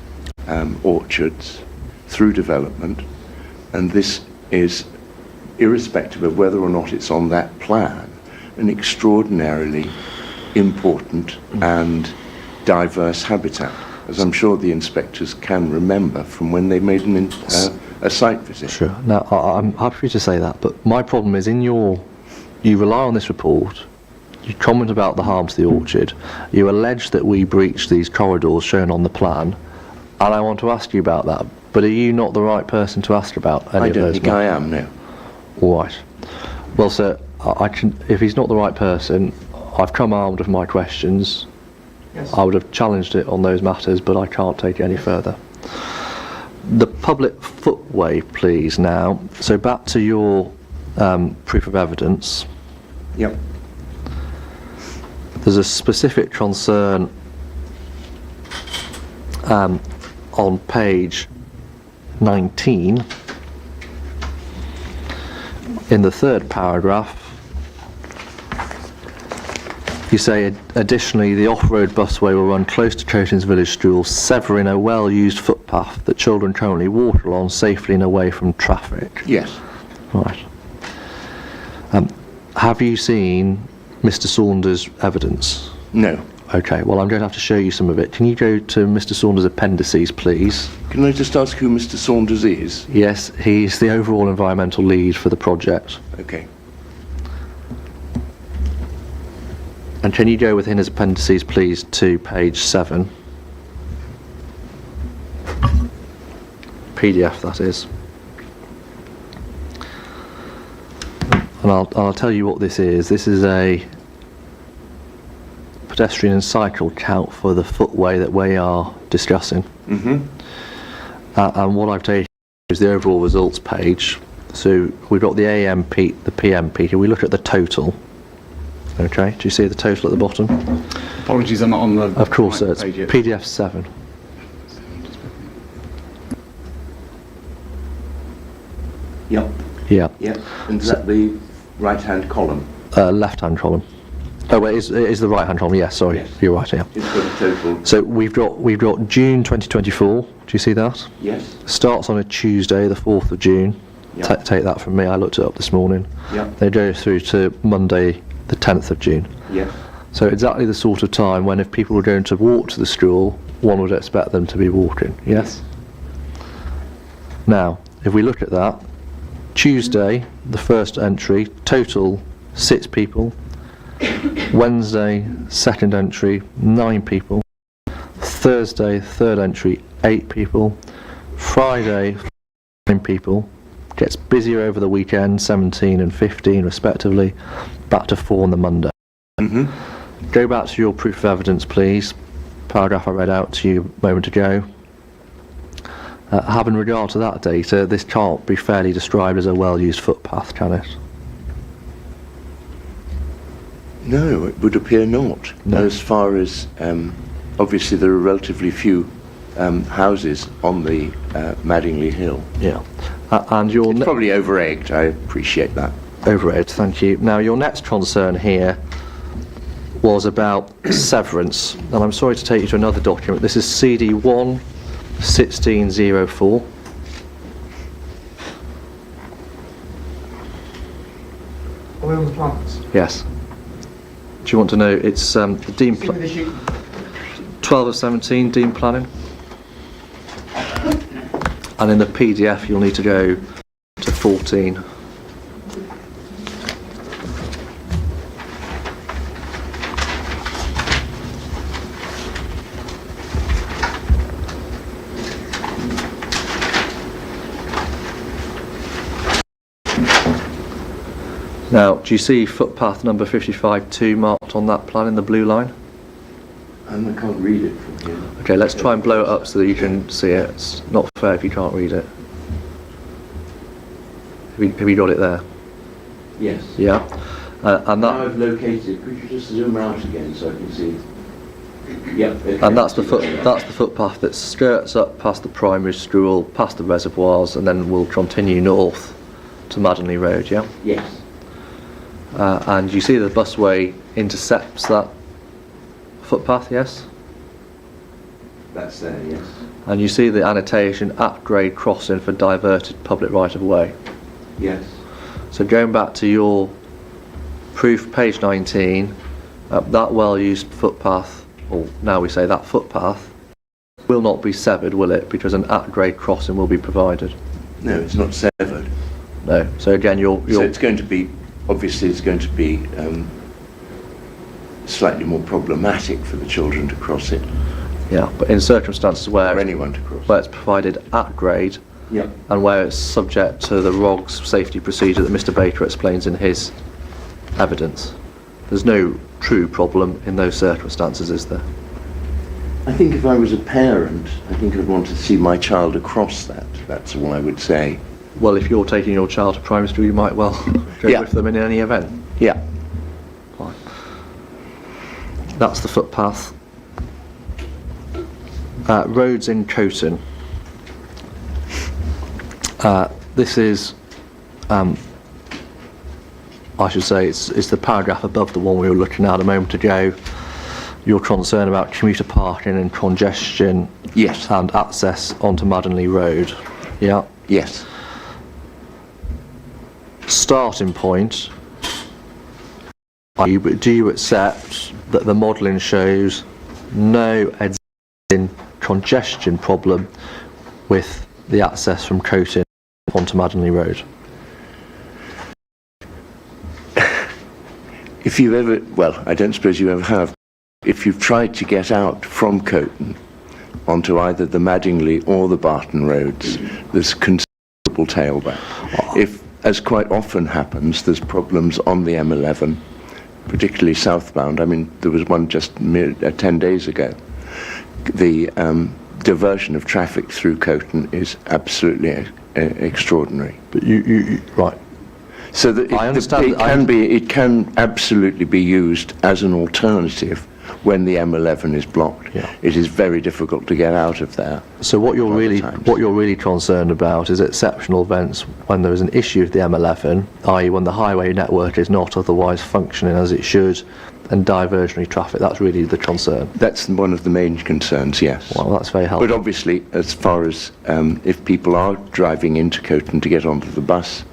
orchards through development, and this is, irrespective of whether or not it's on that plan, an extraordinarily important and diverse habitat, as I'm sure the inspectors can remember from when they made a site visit. Sure. Now, I'm happy to say that, but my problem is you rely on this report, you comment about the harm to the orchard, you allege that we breached these corridors shown on the plan, and I want to ask you about that, but are you not the right person to ask about any I of those? don't think I am, no. All right. Well, sir, if he's not the right person, I've come armed with my questions. Yes. I would have challenged it on those matters, but I can't take it any further. The public footway, please, now. So back to your proof of evidence. Yep. There's a specific concern on page 19, in the third paragraph. You say, additionally, the off-road busway will run close to Coatings Village School, severing a well-used footpath that children currently walk along safely and away from traffic. Yes. Right. Have you seen Mr. Saunders' evidence? No. Okay, well, I'm going to have to show you some of it. Can you go to Mr. Saunders' appendices, please? Can I just ask who Mr. Saunders is? Yes, he's the overall environmental lead for the project. Okay. And can you go within his appendices, please, to page 7? PDF, that is. And I'll tell you what this is. This is a pedestrian and cycle count for the footway that we are discussing. Mm-hmm. And what I've taken is the overall results page. So we've got the AM peak, the PM peak, and we look at the total. Okay, do you see the total at the bottom? Apologies, I'm not on the Of course, right it's page yet. PDF 7. Yep. Yeah, Yep. And is that the right-hand column? left-hand column. Oh, it is the right-hand column. Yes, sorry, Yes. you're right. Yeah. It's got a total. So we've got June 2024. Do you see that? Yes. Starts on a Tuesday, the 4th of June. Yep. Take that from me. I looked it up this morning. Yep. They go through to Monday, the 10th of June. Yes. So exactly the sort of time when if people were going to walk to the school, one would expect them to be walking. Yes. Now, if we look at that, Tuesday, the first entry, total 6 people. Wednesday, second entry, 9 people. Thursday, third entry, 8 people. Friday, 9 people. Gets busier over the weekend, 17 and 15 respectively. Back to 4 on the Monday. Mm-hmm. Go back to your proof of evidence, please. Paragraph I read out to you a moment ago. Having regard to that data, this can't be fairly described as a well-used footpath, can it? No, it would appear not. No. As far as, obviously there are relatively few houses on the Madingley Hill. Yeah. And your It's probably over-egged, I appreciate that. overhead, thank you. Now, your next concern here was about severance, and I'm sorry to take you to another document. This is CD1 1604. Are we on the plans? Yes. Do you want to know? It's Dean Give me the sheet. 12 of 17 Dean planning, and in the PDF you'll need to go to 14. Now, do you see footpath number 55-2 marked on that plan in the blue line? I can't read it from here. Okay, let's try and blow it up so that you can see it. It's not fair if you can't read it. Have you got it there? Yes. Yeah. And Now that, I've located it. Could you just zoom out again so I can see? Yep. And that's the footpath that skirts up past the primary school, past the reservoirs, and then will continue north to Maddenley Road, yeah? Yes. And you see the busway intercepts that footpath, yes? That's there, yes. And you see the annotation at grade crossing for diverted public right of way. Yes. So going back to your proof, page 19, that well-used footpath, or now we say that footpath, will not be severed, will it? Because an at-grade crossing will be provided. No, it's not severed. No. So again, you're So it's going to be, obviously it's going to be slightly more problematic for the children to cross it, yeah, but in circumstances or where anyone to cross it's provided at grade, Yep. and where it's subject to the ROGS safety procedure that Mr. Baker explains in his evidence, there's no true problem in those circumstances, is there? I think if I was a parent, I think I'd want to see my child across that. That's all I would say. Well, if you're taking your child to primary school, you might well go Yeah. with them in any event. Yeah. Fine. That's the footpath. Roads in Coton. This is, I should say, it's the paragraph above the one we were looking at a moment ago. Your concern about commuter parking and congestion, Yes. and access onto Maddenley Road. Yeah. Yes. Starting point. Do you accept that the modelling shows no existing congestion problem with the access from Coton onto Maddenley Road? If you've ever, well, I don't suppose you ever have, if you've tried to get out from Coton onto either the Madingley or the Barton roads, there's considerable tailback. If, as quite often happens, there's problems on the M11, particularly southbound. I mean, there was one just 10 days ago. The diversion of traffic through Coton is absolutely extraordinary. But you right. So that I understand it can absolutely be used as an alternative when the M11 is blocked. Yeah. It is very difficult to get out of there. So what you're times. really concerned about is exceptional events when there is an issue with the M11, i.e. when the highway network is not otherwise functioning as it should, and diversionary traffic. That's really the concern. That's one of the main concerns, yes. Well, that's very helpful. But obviously, as far as if people are driving into Coton to get onto the bus,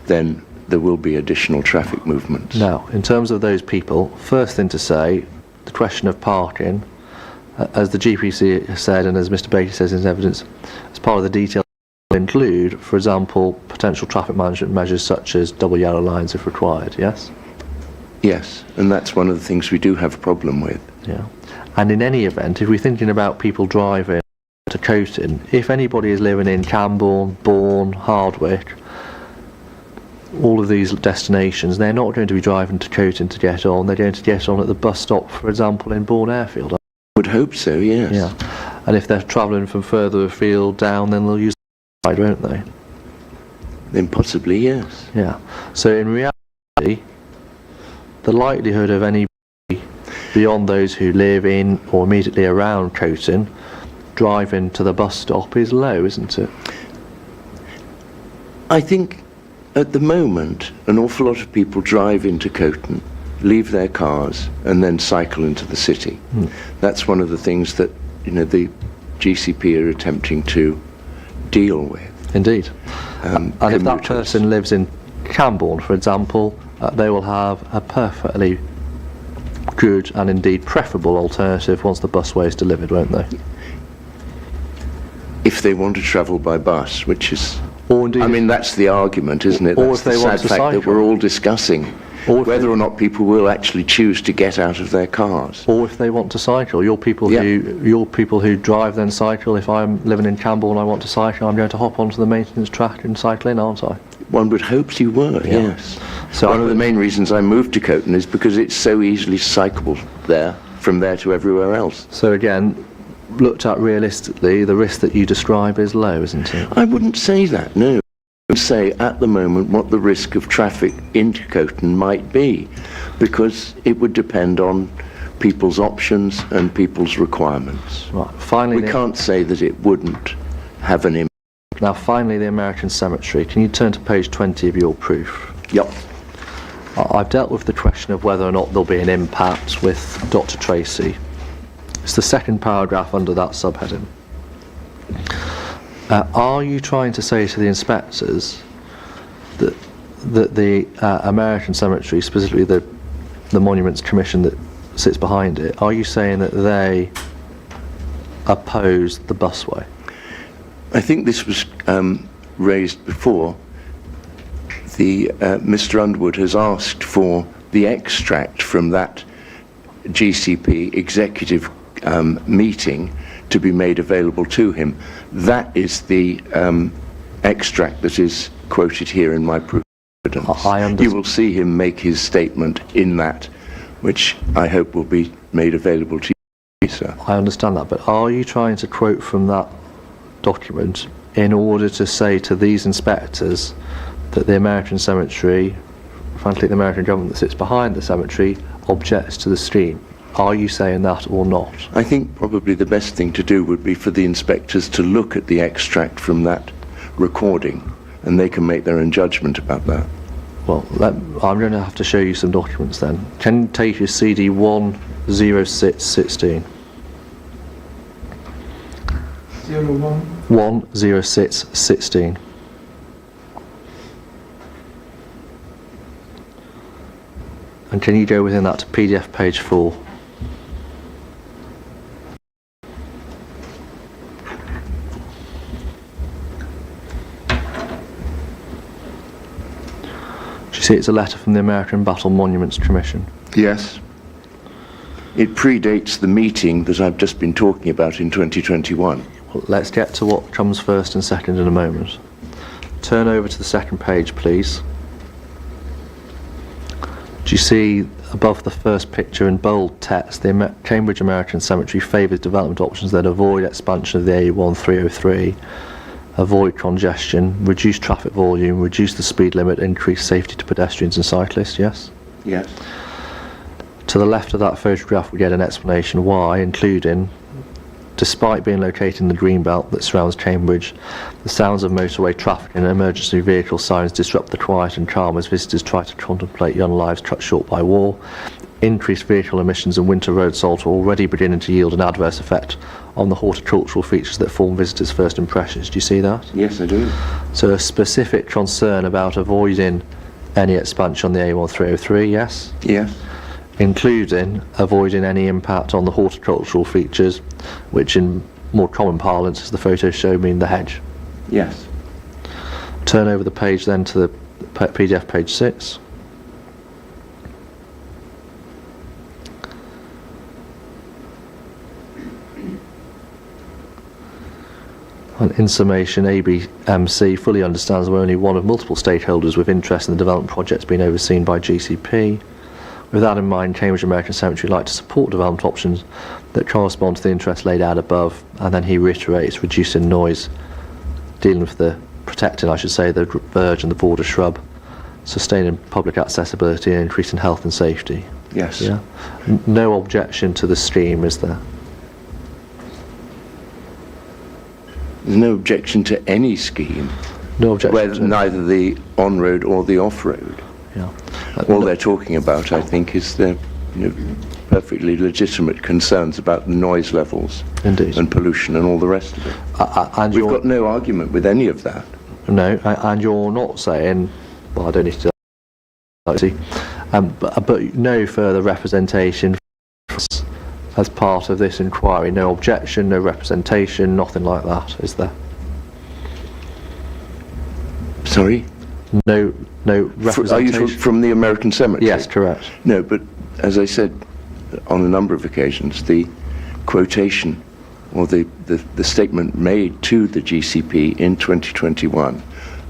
then there will be additional traffic movements. Now, in terms of those people, first thing to say, the question of parking, as the GPC has said and as Mr. Baker says in his evidence, as part of the detail will include, for example, potential traffic management measures such as double yellow lines if required, yes? Yes, and that's one of the things we do have a problem with. Yeah. And in any event, if we're thinking about people driving to Coton, if anybody is living in Cambourne, Bourne, Hardwick, all of these destinations, they're not going to be driving to Coton to get on, they're going to get on at the bus stop, for example, in Bourne Airfield. I would hope so, yes. Yeah. And if they're travelling from further afield down, then they'll use the side, won't they? Then possibly, yes. Yeah. So in reality, the likelihood of anybody beyond those who live in or immediately around Coton driving to the bus stop is low, isn't it? I think at the moment, an awful lot of people drive into Coton, leave their cars, and then cycle into the city. That's one of the things that, the GCP are attempting to deal with. Indeed. And if that commuters. person lives in Cambourne, for example, they will have a perfectly good and indeed preferable alternative once the busway is delivered, won't they? If they want to travel by bus, which is... Or indeed, I mean, that's the argument, isn't it? Or That's if they the want sad to fact that cycle. we're all discussing whether or not people will actually choose to get out of their cars. or if they want to cycle, you're people who drive then cycle. If I'm living in Cambourne and I want to cycle, I'm going to hop onto the maintenance track and cycle in, aren't I? One would hope you were, yes. So One of the main reasons I moved to Coton is because it's so easily cyclable there, from there to everywhere else. So again, looked at realistically, the risk that you describe is low, isn't it? I wouldn't say that, no. I would say at the moment what the risk of traffic into Coton might be, because it would depend on people's options and people's requirements. Right. Finally, We can't say that it wouldn't have an impact. now finally the American Cemetery. Can you turn to page 20 of your proof? Yep. I've dealt with the question of whether or not there'll be an impact with Dr. Tracy. It's the second paragraph under that subheading. Are you trying to say to the inspectors that the American Cemetery, specifically the Monuments Commission that sits behind it, are you saying that they oppose the busway? I think this was raised before. Mr. Underwood has asked for the extract from that GCP executive meeting to be made available to him. That is the extract that is quoted here in my proof of evidence. You will see him make his statement in that, which I hope will be made available to you, sir. I understand that, but are you trying to quote from that document in order to say to these inspectors that the American Cemetery, frankly the American government that sits behind the cemetery, objects to the scheme? Are you saying that or not? I think probably the best thing to do would be for the inspectors to look at the extract from that recording, and they can make their own judgment about that. Well, I'm going to have to show you some documents then. Can you take your CD 10616? 10616. And can you go within that to PDF page 4? Do you see it's a letter from the American Battle Monuments Commission? Yes. It predates the meeting that I've just been talking about in 2021. Well, let's get to what comes first and second in a moment. Turn over to the second page, please. Do you see above the first picture in bold text, the Cambridge American Cemetery favours development options that avoid expansion of the A1303, avoid congestion, reduce traffic volume, reduce the speed limit, increase safety to pedestrians and cyclists, yes? Yes. To the left of that photograph we get an explanation why, including, despite being located in the greenbelt that surrounds Cambridge, the sounds of motorway traffic and emergency vehicle sirens disrupt the quiet and calm as visitors try to contemplate young lives cut short by war. Increased vehicle emissions and winter road salt are already beginning to yield an adverse effect on the horticultural features that form visitors' first impressions. Do you see that? Yes, I do. So a specific concern about avoiding any expansion on the A1303, yes? Yes. Including avoiding any impact on the horticultural features, which in more common parlance, as the photos show, mean the hedge. Yes. Turn over the page then to the PDF page 6. And in summation, ABMC fully understands we're only one of multiple stakeholders with interest in the development projects being overseen by GCP. With that in mind, Cambridge American Cemetery would like to support development options that correspond to the interests laid out above, and then he reiterates reducing noise, dealing with protecting, I should say, the verge and the border shrub, sustaining public accessibility and increasing health and safety. Yes. Yeah. No objection to the scheme, is there? There's no objection to any scheme, No objection. whether neither the on-road or the off-road. Yeah. All they're talking about, I think, is their perfectly legitimate concerns about noise levels Indeed. and pollution and all the rest of it. And We've got no argument with any of that. No, and you're not saying, well, I don't need to see, but no further representation as part of this inquiry. No objection, no representation, nothing like that, is there? Sorry? No Are representation. you from the American Cemetery? Yes, correct. No, but as I said on a number of occasions, the quotation or the statement made to the GCP in 2021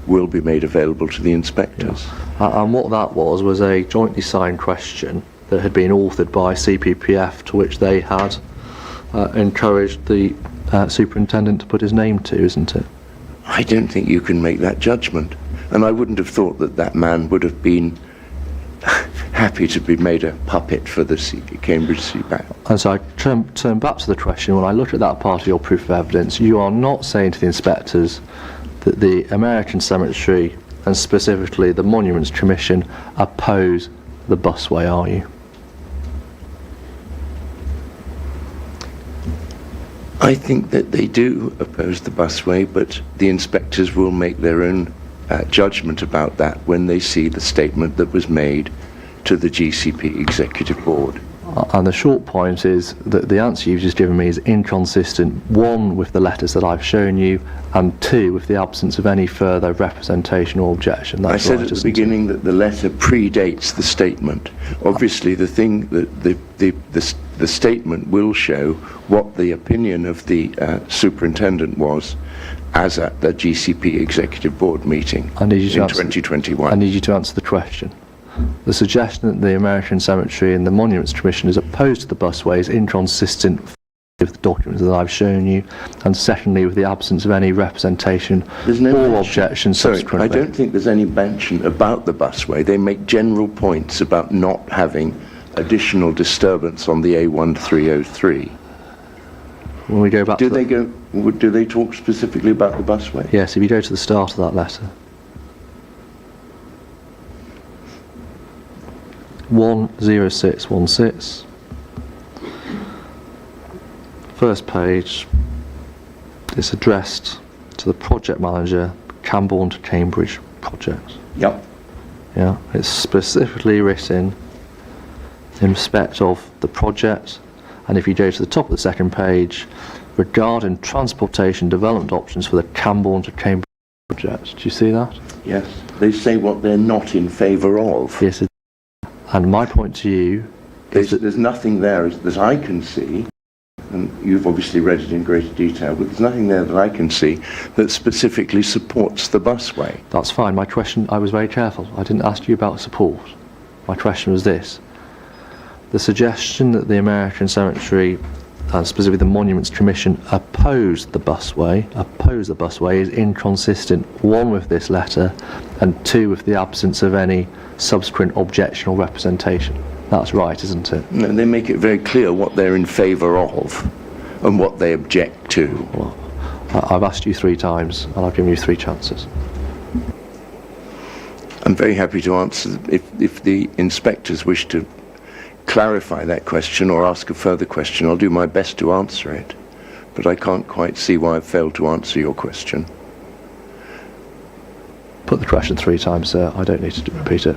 will be made available to the inspectors. Yeah. And what that was a jointly signed question that had been authored by CPPF, to which they had encouraged the superintendent to put his name to, isn't it? I don't think you can make that judgment. And I wouldn't have thought that that man would have been happy to be made a puppet for the Cambridge CBAC. And so I turn back to the question. When I look at that part of your proof of evidence, you are not saying to the inspectors that the American Cemetery and specifically the Monuments Commission oppose the busway, are you? I think that they do oppose the busway, but the inspectors will make their own judgment about that when they see the statement that was made to the GCP Executive Board. And the short point is that the answer you've just given me is inconsistent, one, with the letters that I've shown you, and two, with the absence of any further representation or objection. That's I said right, at the beginning that the letter predates the statement. Obviously, the thing that the statement will show what the opinion of the superintendent was as at the GCP Executive Board meeting in 2021. I need you to answer the question. The suggestion that the American Cemetery and the Monuments Commission is opposed to the busway is inconsistent with the documents that I've shown you, and secondly, with the absence of any representation or objection subsequently. I don't think there's any mention about the busway. They make general points about not having additional disturbance on the A1303. When we go back do they talk specifically about the busway? Yes, if you go to the start of that letter. 10616. First page, it's addressed to the project manager, Cambourne to Cambridge project. Yep. Yeah, it's specifically written in respect of the project, and if you go to the top of the second page, regarding transportation development options for the Cambourne to Cambridge project. Do you see that? Yes. They say what they're not in favour of. Yes, and my point to you is that there's nothing there that I can see, and you've obviously read it in greater detail, but there's nothing there that I can see that specifically supports the busway. That's fine. My question, I was very careful. I didn't ask you about support. My question was this. The suggestion that the American Cemetery, and specifically the Monuments Commission, oppose the busway is inconsistent, one, with this letter, and two, with the absence of any subsequent objection or representation. That's right, isn't it? No, they make it very clear what they're in favour of and what they object to. Well, I've asked you 3 times and I've given you 3 chances. I'm very happy to answer if the inspectors wish to clarify that question or ask a further question. I'll do my best to answer it, but I can't quite see why I've failed to answer your question. Put the question 3 times, sir. I don't need to repeat it.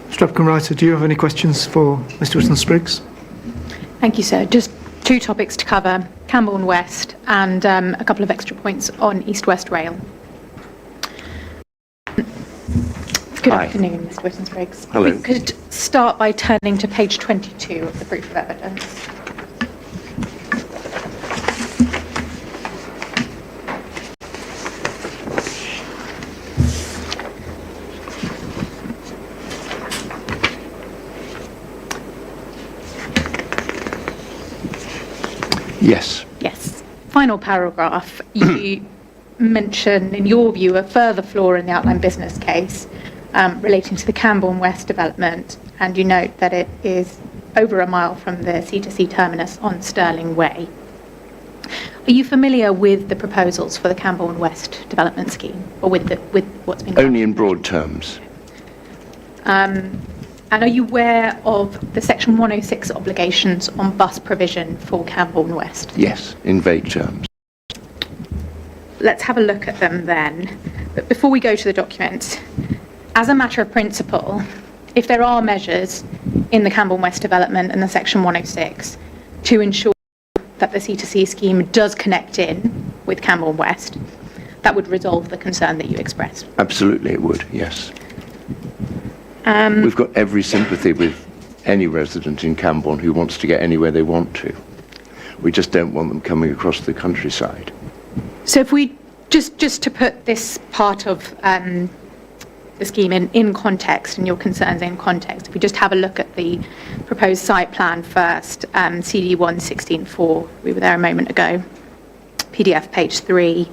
Mr. Applicant Writer, do you have any questions for Mr. Whitton-Spriggs? Thank you, sir. Just 2 topics to cover, Cambourne West and a couple of extra points on East-West Rail. Good afternoon, Mr. Whitton-Spriggs. Hello. We could start by turning to page 22 of the proof of evidence. Yes. Yes. Final paragraph, you mention, in your view, a further flaw in the outline business case relating to the Cambourne West development, and you note that it is over a mile from the C2C terminus on Stirling Way. Are you familiar with the proposals for the Cambourne West development scheme, or with what's been Only in broad terms. And are you aware of the Section 106 obligations on bus provision for Cambourne West? Yes, in vague terms. Let's have a look at them then. But before we go to the documents, as a matter of principle, if there are measures in the Cambourne West development and the Section 106 to ensure that the C2C scheme does connect in with Cambourne West, that would resolve the concern that you expressed? Absolutely it would, yes. We've got every sympathy with any resident in Cambourne who wants to get anywhere they want to. We just don't want them coming across the countryside. So if we, just to put this part of the scheme in context and your concerns in context, if we just have a look at the proposed site plan first, CD 116.4, we were there a moment ago, PDF page 3. So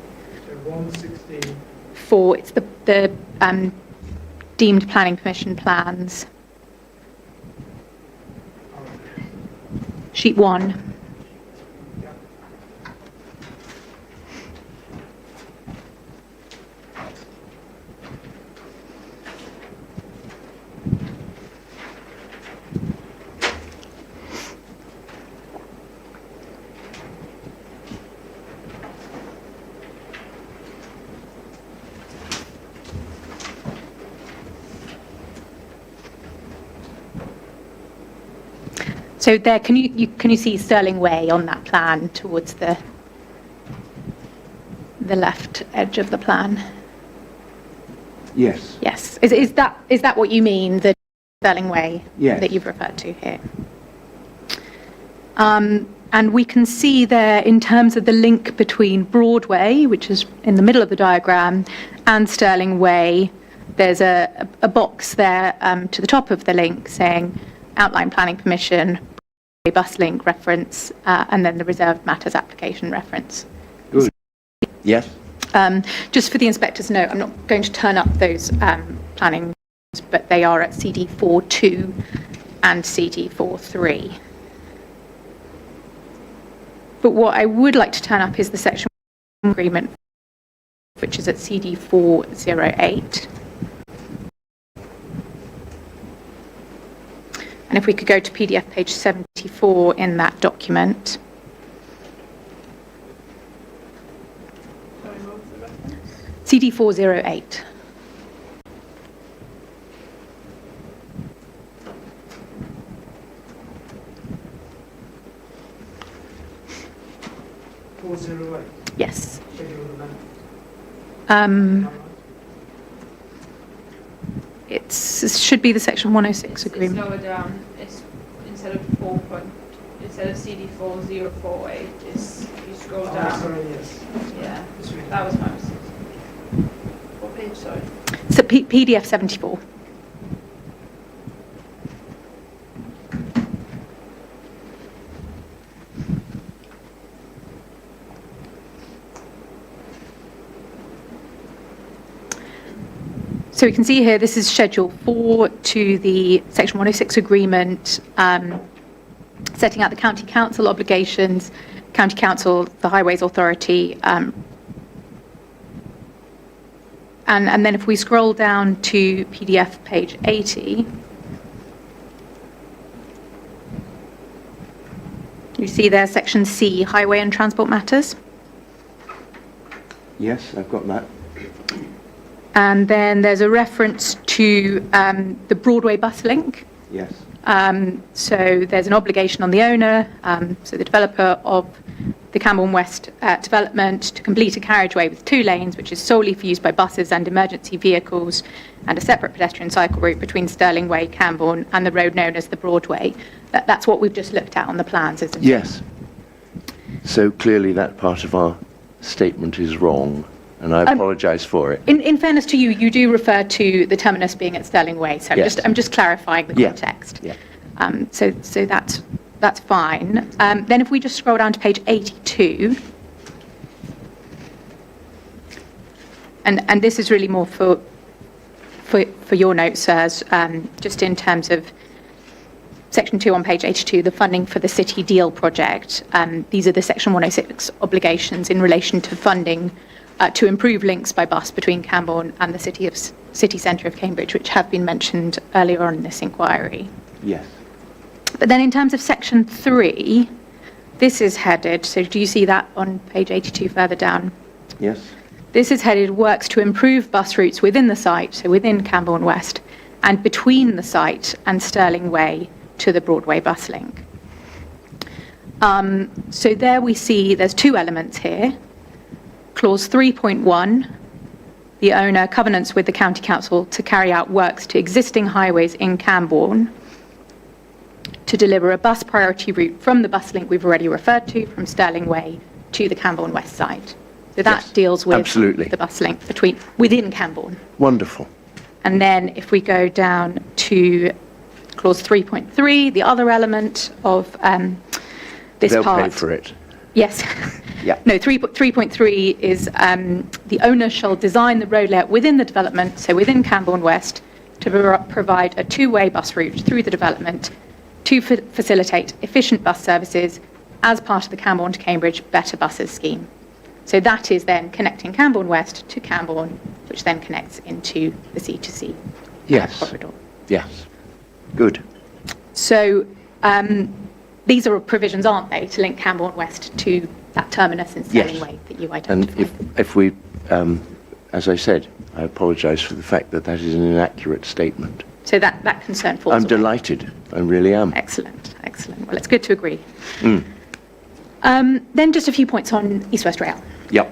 116. 4, it's the deemed planning permission plans. Sheet 1. So there, can you see Stirling Way on that plan towards the left edge of the plan? Yes. Yes. Is that what you mean, the Stirling Way Yes. that you've referred to here? And we can see there, in terms of the link between Broadway, which is in the middle of the diagram, and Stirling Way, there's a box there to the top of the link saying outline planning permission, bus link reference, and then the reserved matters application reference. Good. Yes. Just for the inspector's note, I'm not going to turn up those planning, but they are at CD42 and CD43. But what I would like to turn up is the section agreement, which is at CD408. And if we could go to PDF page 74 in that document. Sorry, what was the reference? CD408. Yes. It should be the section 106 agreement. It's lower down. It's instead of instead of CD4048. It's if you scroll down. Sorry, yes. Yeah, that was my mistake. What page? Sorry. So PDF 74. So we can see here, this is Schedule 4 to the Section 106 agreement, setting out the County Council obligations, County Council, the Highways Authority, and then if we scroll down to PDF page 80, you see there Section C, Highway and Transport Matters. Yes, I've got that. And then there's a reference to the Broadway bus link. Yes. So there's an obligation on the owner, so the developer of the Cambourne West development, to complete a carriageway with 2 lanes, which is solely for use by buses and emergency vehicles, and a separate pedestrian cycle route between Stirling Way, Cambourne, and the road known as the Broadway. That's what we've just looked at on the plans, isn't it? Yes. So clearly that part of our statement is wrong, and I apologise for it. In fairness to you, you do refer to the terminus being at Stirling Way, so Yes. I'm just clarifying the context. Yeah. So that's fine. Then if we just scroll down to page 82, and this is really more for your notes, sirs, just in terms of Section 2 on page 82, the funding for the City Deal project. These are the Section 106 obligations in relation to funding to improve links by bus between Cambourne and the city centre of Cambridge, which have been mentioned earlier on in this inquiry. Yes. But then in terms of Section 3, this is headed, so do you see that on page 82 further down? Yes. This is headed works to improve bus routes within the site, so within Cambourne West, and between the site and Stirling Way to the Broadway bus link. So there we see there's 2 elements here. Clause 3.1, the owner covenants with the County Council to carry out works to existing highways in Cambourne to deliver a bus priority route from the bus link we've already referred to, from Stirling Way to the Cambourne West side. So that Yes, deals with absolutely. the bus link within Cambourne. Wonderful. And then if we go down to clause 3.3, the other element of this They'll part. pay for it. Yes. Yeah. No, 3.3 is the owner shall design the road layout within the development, so within Cambourne West, to provide a two-way bus route through the development to facilitate efficient bus services as part of the Cambourne to Cambridge Better Buses scheme. So that is then connecting Cambourne West to Cambourne, which then connects into the C2C corridor. Yes. Good. So these are provisions, aren't they, to link Cambourne West to that terminus in Sailing Way that you identified? And if we, as I said, I apologise for the fact that that is an inaccurate statement. So that concern falls I'm away. Delighted. I really am. Excellent, excellent. Well, it's good to agree. Then just a few points on East West Rail. Yep.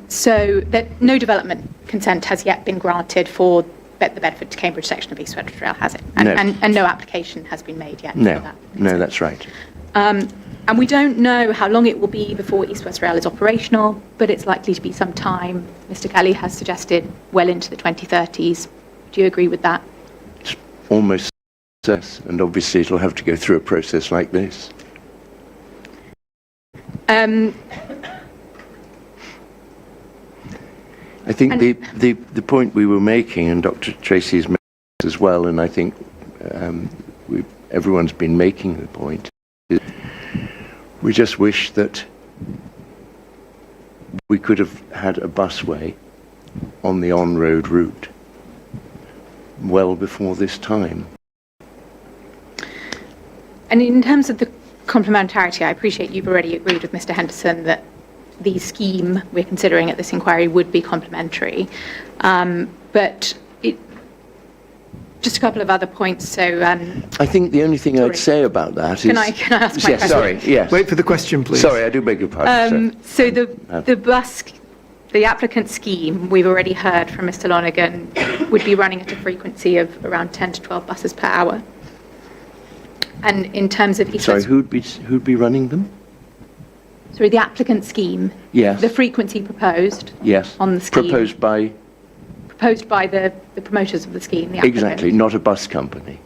So that no development consent has yet been granted for the Bedford to Cambridge section of East West Rail, has it? And No. And no application has been made yet for No. that. No, that's right. And we don't know how long it will be before East West Rail is operational, but it's likely to be some time. Mr. Kelly has suggested well into the 2030s. Do you agree with that? It's almost success, and obviously it'll have to go through a process like this. I think the point we were making, and Dr. Tracy's made as well, and I think everyone's been making the point, is we just wish that we could have had a busway on the on-road route well before this time. And in terms of the complementarity, I appreciate you've already agreed with Mr. Henderson that the scheme we're considering at this inquiry would be complementary. But just a couple of other points. So I think the only thing I'd say about that is... Can I ask my question? Sorry, yes. Wait for the question, please. Sorry, I do beg your pardon. So the applicant scheme, we've already heard from Mr. Lonergan, would be running at a frequency of around 10 to 12 buses per hour. And in terms of... Sorry, who'd be running them? Sorry, the applicant scheme. Yes. The frequency proposed. Yes. On the scheme. Proposed by the promoters of the scheme, the applicant. Exactly, not a bus company.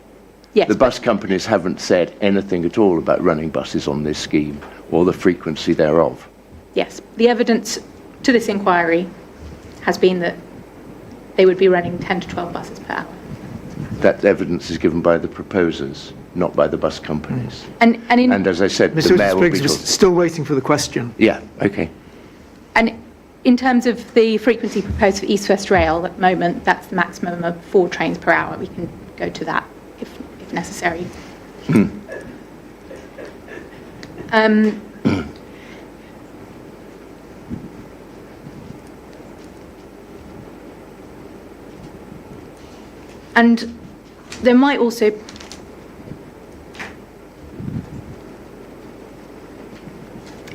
Yes. The bus companies haven't said anything at all about running buses on this scheme or the frequency thereof. Yes. The evidence to this inquiry has been that they would be running 10 to 12 buses per hour. That evidence is given by the proposers, not by the bus companies. And as I said, Mr. the mayor will be Spriggs, we're still waiting for the question. Yeah, okay. And in terms of the frequency proposed for East West Rail at the moment, that's the maximum of 4 trains per hour. We can go to that if necessary. And there might also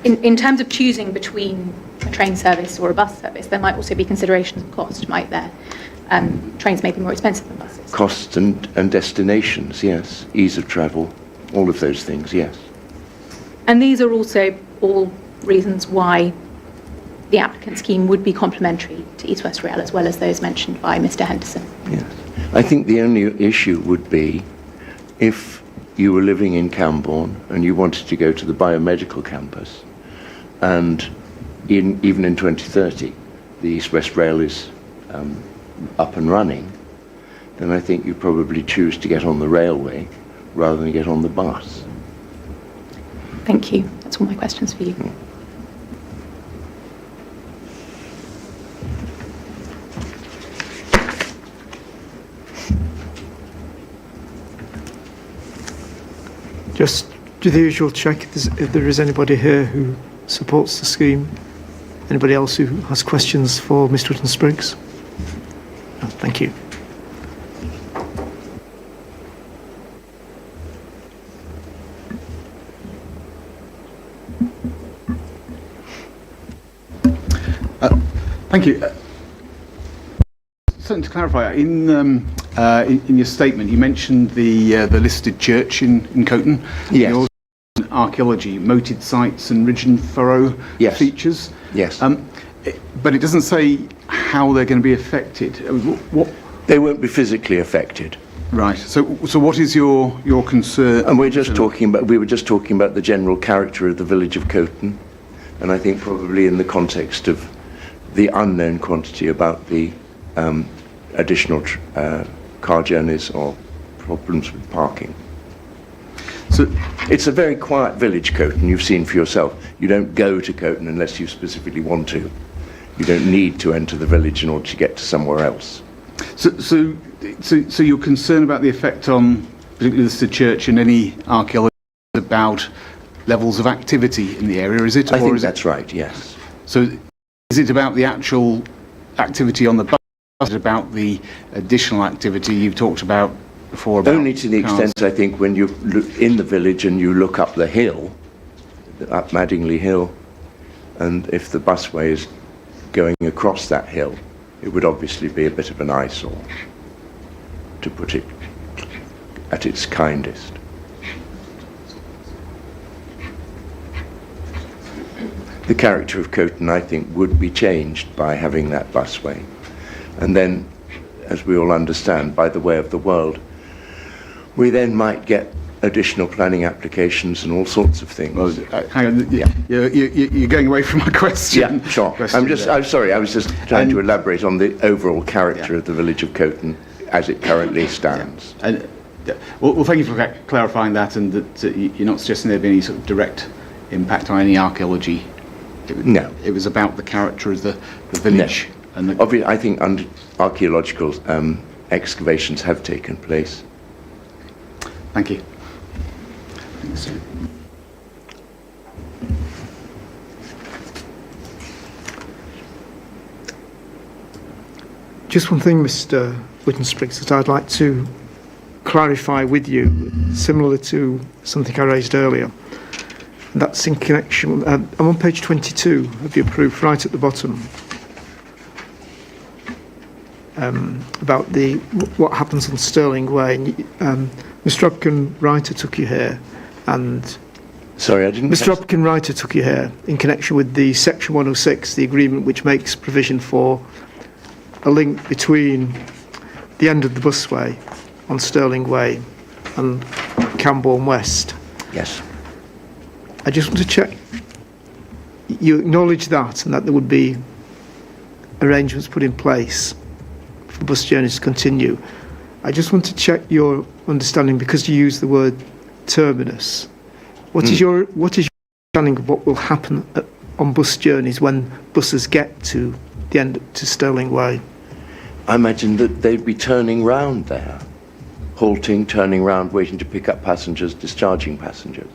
in terms of choosing between a train service or a bus service, there might also be considerations of cost, might there? Trains may be more expensive than buses. Costs and destinations, yes. Ease of travel, all of those things, yes. And these are also all reasons why the applicant scheme would be complementary to East West Rail, as well as those mentioned by Mr. Henderson. Yes. I think the only issue would be if you were living in Cambourne and you wanted to go to the biomedical campus, and even in 2030 the East West Rail is up and running, then I think you probably choose to get on the railway rather than get on the bus. Thank you. That's all my questions for you. Just do the usual check if there is anybody here who supports the scheme. Anybody else who has questions for Mr. Whitton-Spriggs? No, thank you. Thank you. Something to clarify, in your statement, you mentioned the listed church in Coton. Yes. Also archaeology, moated sites and ridge and furrow features. Yes. But it doesn't say how they're going to be affected. What? They won't be physically affected. Right. So what is your concern? And we were just talking about the general character of the village of Coton, And I think probably in the context of the unknown quantity about the additional car journeys or problems with parking. So it's a very quiet village, Coton, you've seen for yourself. You don't go to Coton unless you specifically want to. You don't need to enter the village in order to get to somewhere else. So you're concerned about the effect on particularly the church and any archaeology about levels of activity in the area, is it? I think that's right, yes. So is it about the actual activity on the bus? Is it about the additional activity you've talked about before? About only to the extent, I think, when you look in the village and you look up the hill, up Madingley Hill, and if the busway is going across that hill, it would obviously be a bit of an eyesore, to put it at its kindest. The character of Coton, I think, would be changed by having that busway. And then, as we all understand, by the way of the world, we then might get additional planning applications and all sorts of things. Well, hang on, you're going away from my question. Yeah, sure. I'm sorry, I was just trying to elaborate on the overall character of the village of Coton as it currently stands. Well, thank you for clarifying that, and that you're not suggesting there'd be any sort of direct impact on any archaeology. No. It was about the character of the village. No. And obviously, I think archaeological excavations have taken place. Thank you. Thanks. Just one thing, Mr. Whitten-Spriggs, that I'd like to clarify with you, similar to something I raised earlier. That's in connection. I'm on page 22 of your proof, right at the bottom, about what happens on Stirling Way. Mr. Hopkin Writer took you here, and sorry, I didn't. Mr. Hopkin Writer took you here in connection with the Section 106, the agreement which makes provision for a link between the end of the busway on Stirling Way and Cambourne West. Yes. I just want to check. You acknowledge that, and that there would be arrangements put in place for bus journeys to continue. I just want to check your understanding, because you use the word terminus. What is your understanding of what will happen on bus journeys when buses get to the end, to Stirling Way? I imagine that they'd be turning round there, halting, turning round, waiting to pick up passengers, discharging passengers.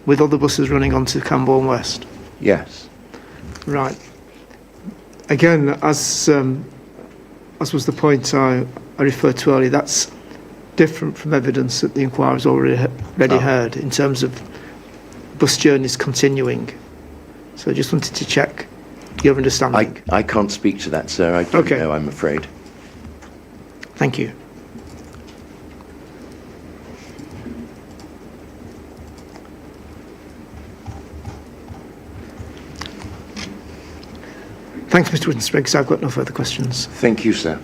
With other buses running onto Cambourne West? Yes. Right. Again, as was the point I referred to earlier, that's different from evidence that the inquiry's already heard in terms of bus journeys continuing. So I just wanted to check your understanding. I can't speak to that, sir. I don't know, I'm afraid. Thank you. Thanks, Mr. Whitten-Spriggs. I've got no further questions. Thank you, sir.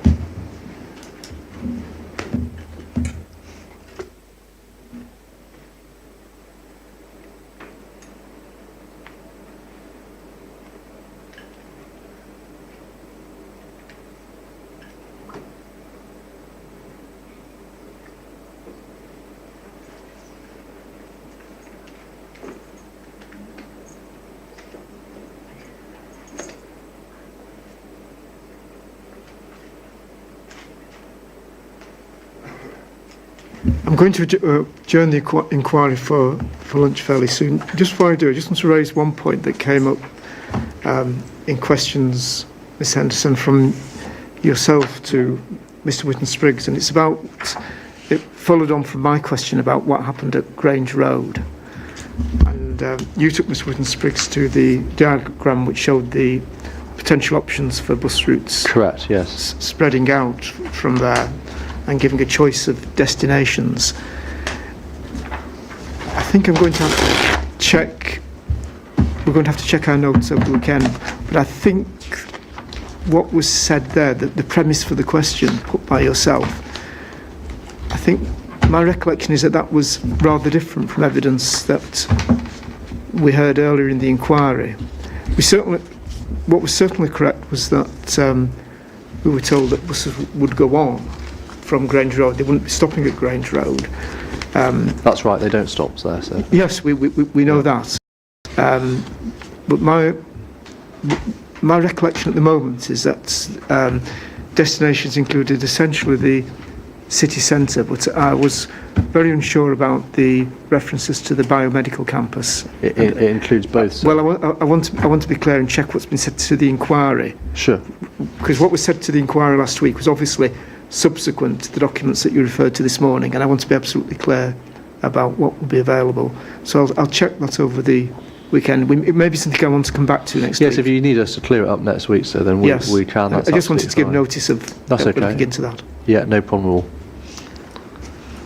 I'm going to adjourn the inquiry for lunch fairly soon. Just before I do, I just want to raise one point that came up in questions, Ms. Henderson, from yourself to Mr. Whitten-Spriggs, and it followed on from my question about what happened at Grange Road. And you took Mr. Whitten-Spriggs to the diagram which showed the potential options for bus routes. Correct, yes. Spreading out from there and giving a choice of destinations. I think I'm going to have to check, we're going to have to check our notes over the weekend, but I think what was said there, the premise for the question put by yourself, I think my recollection is that was rather different from evidence that we heard earlier in the inquiry. what was certainly correct was that we were told that buses would go on from Grange Road. They wouldn't be stopping at Grange Road. That's right, they don't stop there, so. Yes, we know that. But my recollection at the moment is that destinations included essentially the city centre, but I was very unsure about the references to the biomedical campus. It includes both. So. Well, I want to be clear and check what's been said to the inquiry. Sure. Because what was said to the inquiry last week was obviously subsequent to the documents that you referred to this morning, and I want to be absolutely clear about what will be available. So I'll check that over the weekend. It may be something I want to come back to next week. Yes, if you need us to clear it up next week, so then we can. That's I just wanted to give fine. notice of That's okay. looking into that. Yeah, no problem at all.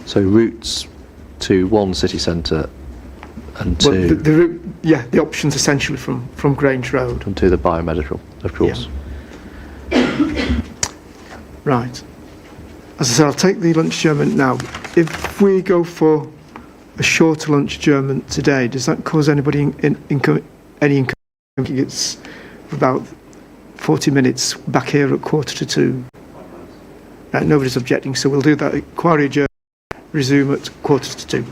So routes to one city centre and Well, to the route, the options essentially from Grange Road. and to the biomedical, of course. Right. As I said, I'll take the lunch adjournment now. If we go for a shorter lunch adjournment today, does that cause anybody any inconvenience? About 40 minutes back here at 1:45. Nobody's objecting, so we'll do that. Inquiry adjournment, resume at 1:45.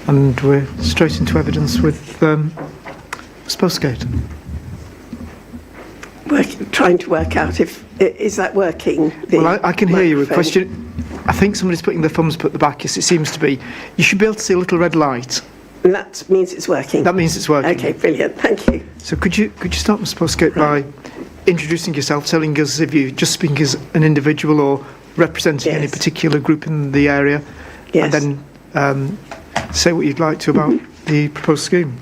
And we're straight into evidence with Spostgate. Trying to work out is that working? Well, I can hear you. A microphone? question. I think somebody's putting their thumbs up at the back. Yes, it seems to be. You should be able to see a little red light. And that means it's working? That means it's working. Okay, brilliant. Thank you. So could you start, Ms. Spostgate, by introducing yourself, telling us if you're just speaking as an individual or representing any particular group in the area, Yes. and then say what you'd like to about the proposed scheme.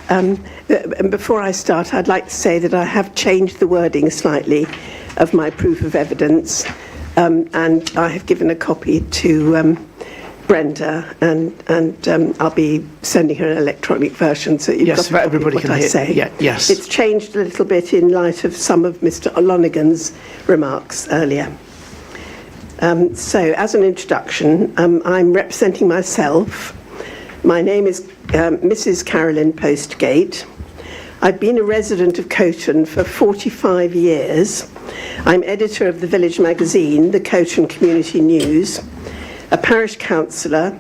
And before I start, I'd like to say that I have changed the wording slightly of my proof of evidence, and I have given a copy to Brenda, and I'll be sending her an electronic version so you've got a copy everybody of what can I hear. say. Yeah, yes. It's changed a little bit in light of some of Mr. O'Lonigan's remarks earlier. So, as an introduction, I'm representing myself. My name is Mrs. Carolyn Postgate. I've been a resident of Coton for 45 years. I'm editor of the village magazine, the Coton Community News, a parish councillor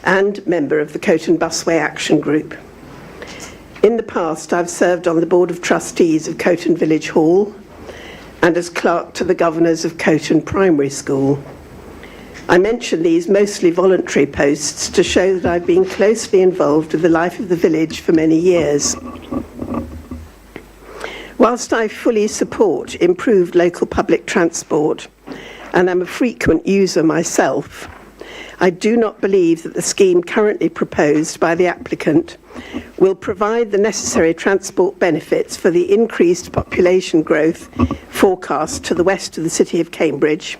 and member of the Coton Busway Action Group. In the past, I've served on the Board of Trustees of Coton Village Hall and as clerk to the governors of Coton Primary School. I mention these mostly voluntary posts to show that I've been closely involved with the life of the village for many years. Whilst I fully support improved local public transport, and I'm a frequent user myself, I do not believe that the scheme currently proposed by the applicant will provide the necessary transport benefits for the increased population growth forecast to the west of the city of Cambridge.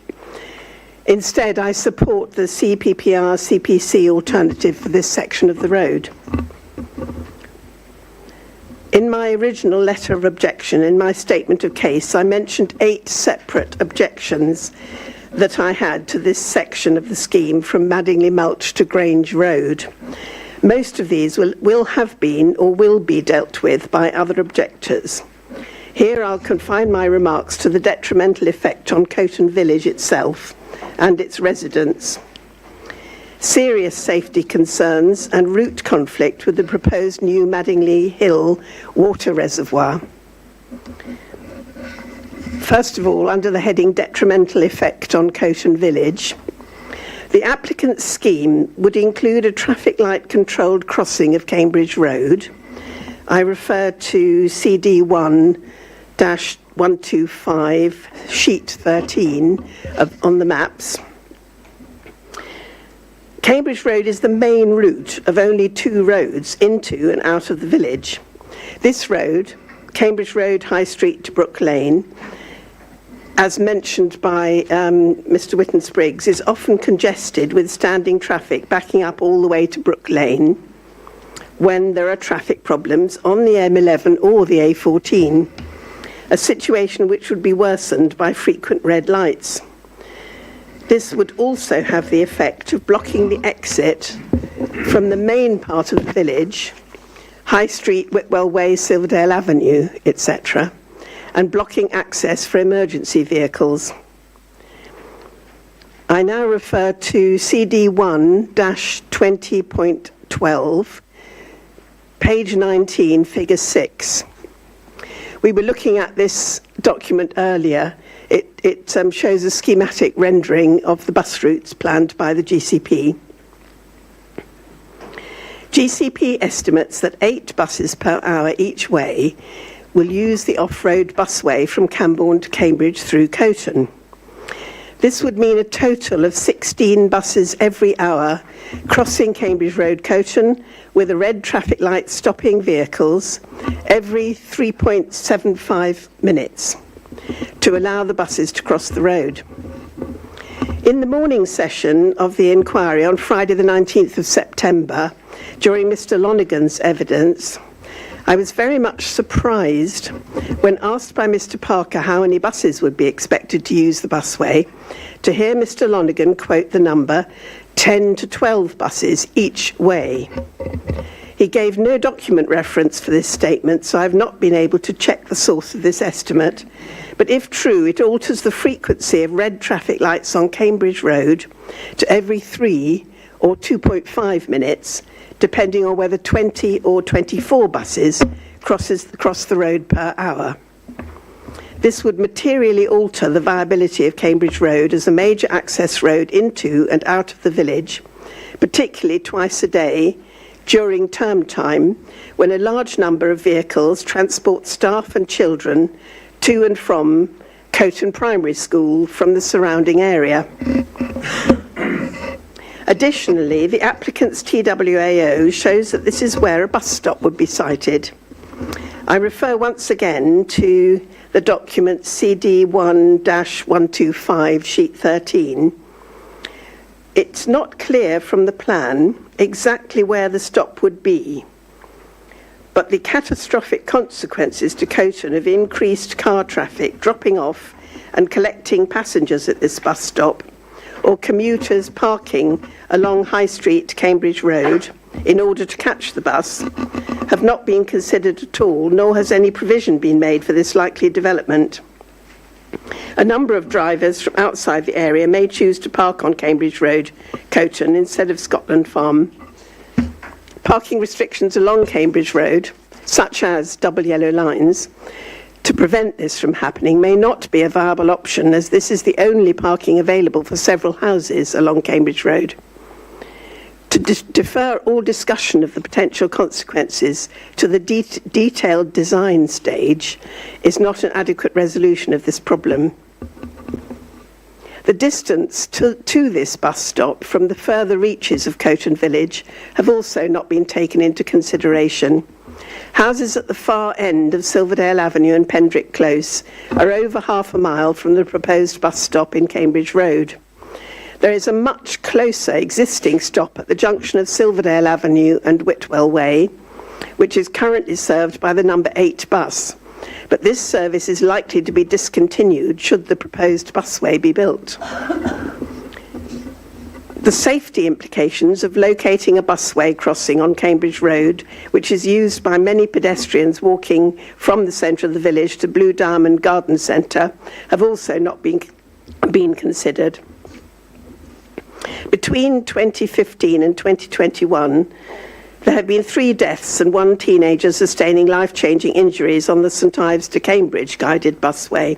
Instead, I support the CPPR-CPC alternative for this section of the road. In my original letter of objection, in my statement of case, I mentioned 8 separate objections that I had to this section of the scheme from Madingley Mulch to Grange Road. Most of these will have been or will be dealt with by other objectors. Here I'll confine my remarks to the detrimental effect on Coton Village itself and its residents, serious safety concerns and route conflict with the proposed new Madingley Hill water reservoir. First of all, under the heading detrimental effect on Coton Village, the applicant's scheme would include a traffic light controlled crossing of Cambridge Road. I refer to CD1-125 sheet 13 on the maps. Cambridge Road is the main route of only 2 roads into and out of the village. This road, Cambridge Road High Street to Brook Lane, as mentioned by Mr. Whitten-Spriggs, is often congested with standing traffic backing up all the way to Brook Lane when there are traffic problems on the M11 or the A14, a situation which would be worsened by frequent red lights. This would also have the effect of blocking the exit from the main part of the village, High Street, Whitwell Way, Silverdale Avenue, etc., and blocking access for emergency vehicles. I now refer to CD1-20.12, page 19, figure 6. We were looking at this document earlier. It shows a schematic rendering of the bus routes planned by the GCP. GCP estimates that 8 buses per hour each way will use the off-road busway from Cambourne to Cambridge through Coton. This would mean a total of 16 buses every hour crossing Cambridge Road, Coton, with a red traffic light stopping vehicles every 3.75 minutes to allow the buses to cross the road. In the morning session of the inquiry on Friday the 19th of September, during Mr. Lonigan's evidence, I was very much surprised when asked by Mr. Parker how many buses would be expected to use the busway, to hear Mr. Lonigan quote the number 10 to 12 buses each way. He gave no document reference for this statement, so I've not been able to check the source of this estimate. But if true, it alters the frequency of red traffic lights on Cambridge Road to every 3 or 2.5 minutes, depending on whether 20 or 24 buses cross the road per hour. This would materially alter the viability of Cambridge Road as a major access road into and out of the village, particularly twice a day during term time, when a large number of vehicles transport staff and children to and from Coton Primary School from the surrounding area. Additionally, the applicant's TWAO shows that this is where a bus stop would be sited. I refer once again to the document CD1-125, sheet 13. It's not clear from the plan exactly where the stop would be, but the catastrophic consequences to Coton of increased car traffic dropping off and collecting passengers at this bus stop, or commuters parking along High Street, Cambridge Road, in order to catch the bus, have not been considered at all, nor has any provision been made for this likely development. A number of drivers from outside the area may choose to park on Cambridge Road, Coton, instead of Scotland Farm. Parking restrictions along Cambridge Road, such as double yellow lines, to prevent this from happening may not be a viable option, as this is the only parking available for several houses along Cambridge Road. To defer all discussion of the potential consequences to the detailed design stage is not an adequate resolution of this problem. The distance to this bus stop from the further reaches of Coton Village have also not been taken into consideration. Houses at the far end of Silverdale Avenue and Pendrick Close are over half a mile from the proposed bus stop in Cambridge Road. There is a much closer existing stop at the junction of Silverdale Avenue and Whitwell Way, which is currently served by the number 8 bus, but this service is likely to be discontinued should the proposed busway be built. The safety implications of locating a busway crossing on Cambridge Road, which is used by many pedestrians walking from the centre of the village to Blue Diamond Garden Centre, have also not been considered. Between 2015 and 2021, there have been 3 deaths and 1 teenager sustaining life-changing injuries on the St Ives to Cambridge guided busway.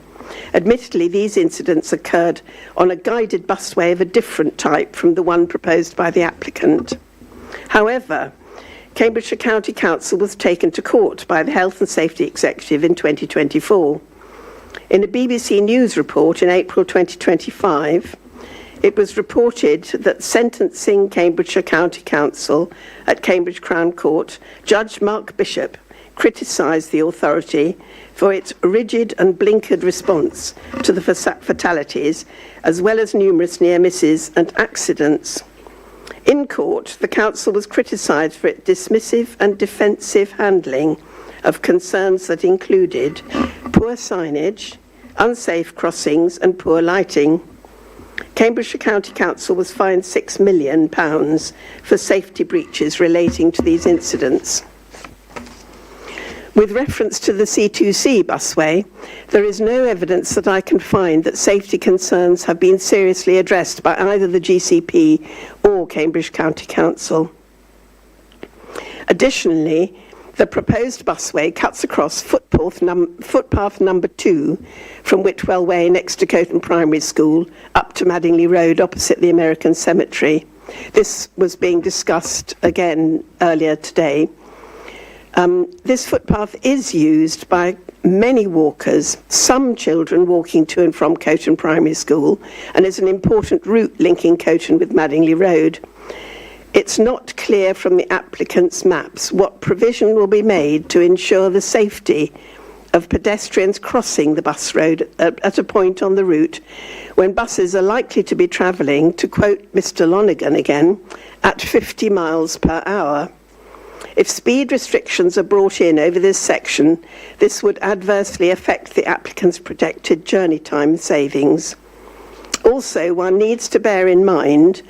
Admittedly, these incidents occurred on a guided busway of a different type from the one proposed by the applicant. However, Cambridgeshire County Council was taken to court by the Health and Safety Executive in 2024. In a BBC News report in April 2025, it was reported that sentencing Cambridgeshire County Council at Cambridge Crown Court, Judge Mark Bishop criticised the authority for its rigid and blinkered response to the fatalities, as well as numerous near misses and accidents. In court, the council was criticised for its dismissive and defensive handling of concerns that included poor signage, unsafe crossings and poor lighting. Cambridgeshire County Council was fined £6 million for safety breaches relating to these incidents. With reference to the C2C busway, there is no evidence that I can find that safety concerns have been seriously addressed by either the GCP or Cambridge County Council. Additionally, the proposed busway cuts across footpath number 2 from Whitwell Way next to Coton Primary School up to Madingley Road opposite the American Cemetery. This was being discussed again earlier today. This footpath is used by many walkers, some children walking to and from Coton Primary School, and is an important route linking Coton with Madingley Road. It's not clear from the applicant's maps what provision will be made to ensure the safety of pedestrians crossing the bus road at a point on the route when buses are likely to be travelling, to quote Mr. Lonergan again, at 50 miles per hour. If speed restrictions are brought in over this section, this would adversely affect the applicant's projected journey time savings. Also, one needs to bear in mind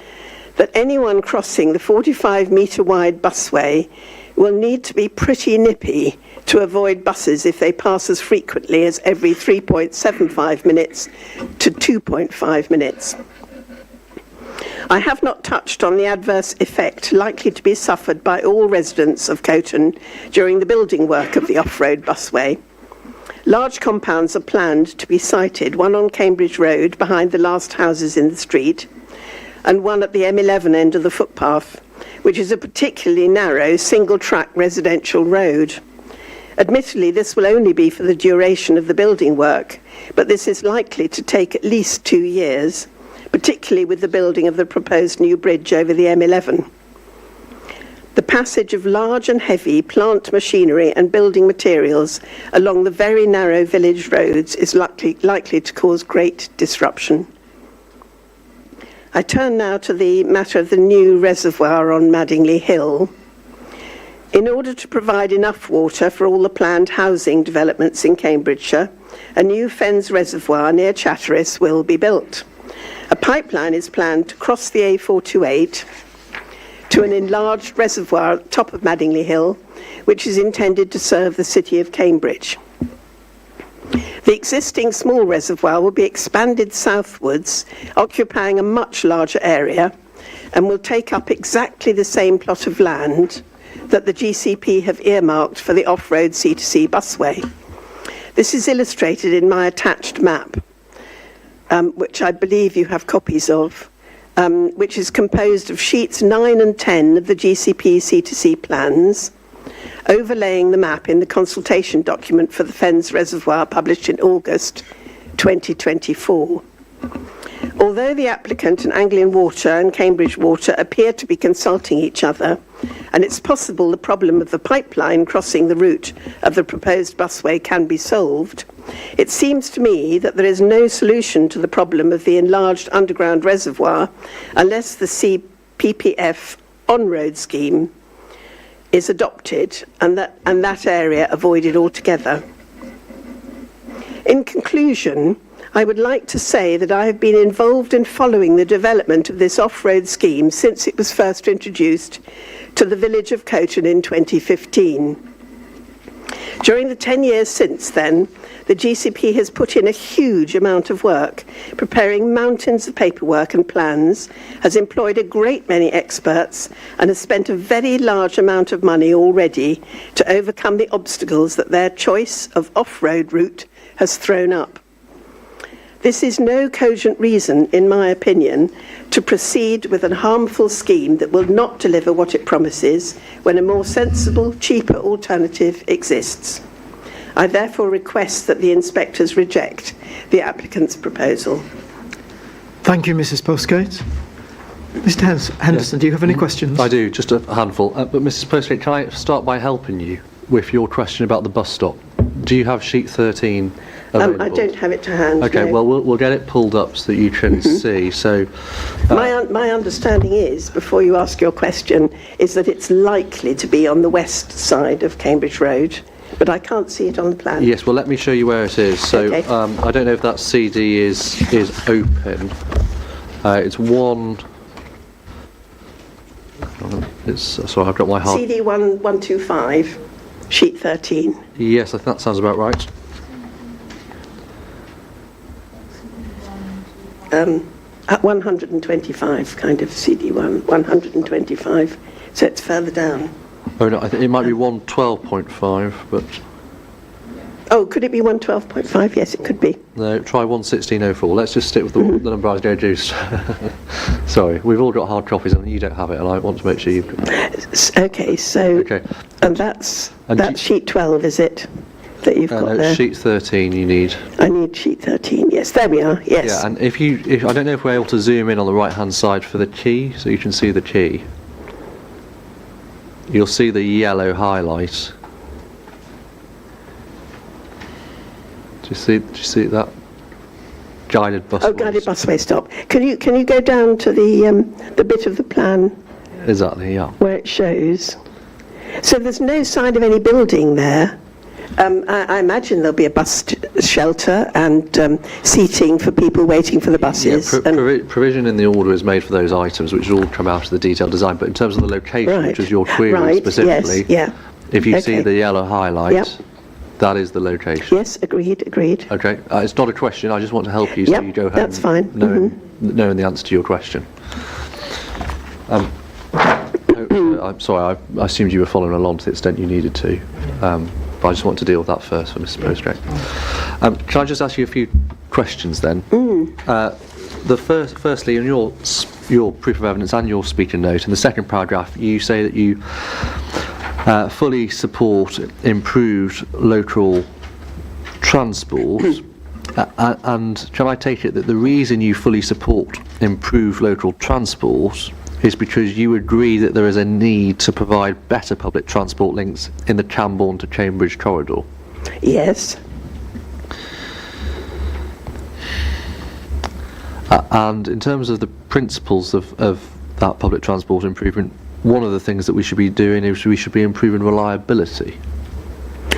that anyone crossing the 45-metre wide busway will need to be pretty nippy to avoid buses if they pass as frequently as every 3.75 minutes to 2.5 minutes. I have not touched on the adverse effect likely to be suffered by all residents of Coton during the building work of the off-road busway. Large compounds are planned to be sited, one on Cambridge Road behind the last houses in the street, and one at the M11 end of the footpath, which is a particularly narrow single-track residential road. Admittedly, this will only be for the duration of the building work, but this is likely to take at least 2 years, particularly with the building of the proposed new bridge over the M11. The passage of large and heavy plant machinery and building materials along the very narrow village roads is likely to cause great disruption. I turn now to the matter of the new reservoir on Madingley Hill. In order to provide enough water for all the planned housing developments in Cambridgeshire, a new Fens reservoir near Chatteris will be built. A pipeline is planned to cross the A428 to an enlarged reservoir at the top of Madingley Hill, which is intended to serve the city of Cambridge. The existing small reservoir will be expanded southwards, occupying a much larger area, and will take up exactly the same plot of land that the GCP have earmarked for the off-road C2C busway. This is illustrated in my attached map, which I believe you have copies of, which is composed of sheets 9 and 10 of the GCP C2C plans, overlaying the map in the consultation document for the Fens Reservoir published in August 2024. Although the applicant and Anglian Water and Cambridge Water appear to be consulting each other, and it's possible the problem of the pipeline crossing the route of the proposed busway can be solved, it seems to me that there is no solution to the problem of the enlarged underground reservoir unless the CPPF on-road scheme is adopted and that area avoided altogether. In conclusion, I would like to say that I have been involved in following the development of this off-road scheme since it was first introduced to the village of Coton in 2015. During the 10 years since then, the GCP has put in a huge amount of work, preparing mountains of paperwork and plans, has employed a great many experts, and has spent a very large amount of money already to overcome the obstacles that their choice of off-road route has thrown up. This is no cogent reason, in my opinion, to proceed with a harmful scheme that will not deliver what it promises when a more sensible, cheaper alternative exists. I therefore request that the inspectors reject the applicant's proposal. Thank you, Mrs. Postgate. Mr. Henderson, do you have any questions? I do, just a handful. But Mrs. Postgate, can I start by helping you with your question about the bus stop? Do you have sheet 13 available? I don't have it to hand. Okay, no. well, we'll get it pulled up so that you can see. So, my understanding is, before you ask your question, is that it's likely to be on the west side of Cambridge Road, but I can't see it on the plan. yes, well, let me show you where it is. So, Okay. I don't know if that CD is open. It's one. Sorry, I've got my hard. CD 1125, sheet 13. Yes, I think that sounds about right. At 125, kind of CD 125, so it's further down. Oh no, I think it might be 112.5, but Oh, could it be 112.5? Yes, it could be. no, try 116.04. Let's just stick with the number I was going to do. Sorry, we've all got hard copies and you don't have it, and I want to make sure you've got it. Okay, so Okay. and that's And sheet 12, is it? That you've got No, there. sheet 13 you need. I need sheet 13. Yes, there we are. Yes. Yeah, and if I don't know if we're able to zoom in on the right-hand side for the key, so you can see the key. You'll see the yellow highlight. Do you see that? Guided busway. Oh, guided busway stop. Can you go down to the bit of the plan Exactly, yeah. where it shows? So there's no sign of any building there. I imagine there'll be a bus shelter and seating for people waiting for the buses. Yeah, provision in the order is made for those items, which will all come out of the detailed design. But in terms of the location, which is your query specifically, yes, yeah. if you Okay. see the yellow highlight, Yep. that is the location. Yes, agreed. Okay, it's not a question. I just want to help you so Yep, you go home that's fine. knowing the answer to your question. I'm sorry, I assumed you were following along to the extent you needed to, but I just want to deal with that first for Mr. Postgate. Can I just ask you a few questions then? Firstly, in your proof of evidence and your speaking note, in the second paragraph, you say that you fully support improved local transport. And can I take it that the reason you fully support improved local transport is because you agree that there is a need to provide better public transport links in the Cambourne to Cambridge corridor? Yes. And in terms of the principles of that public transport improvement, one of the things that we should be doing is we should be improving reliability.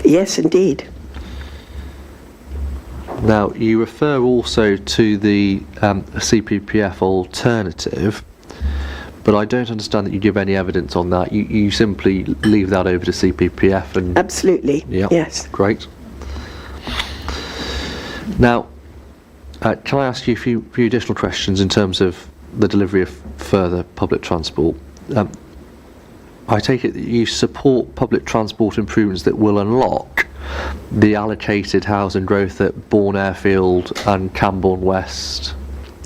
Yes, indeed. Now, you refer also to the CPPF alternative, but I don't understand that you give any evidence on that. You simply leave that over to CPPF and... Absolutely, yeah, yes. Great. Now, can I ask you a few additional questions in terms of the delivery of further public transport? I take it that you support public transport improvements that will unlock the allocated housing growth at Bourne Airfield and Cambourne West?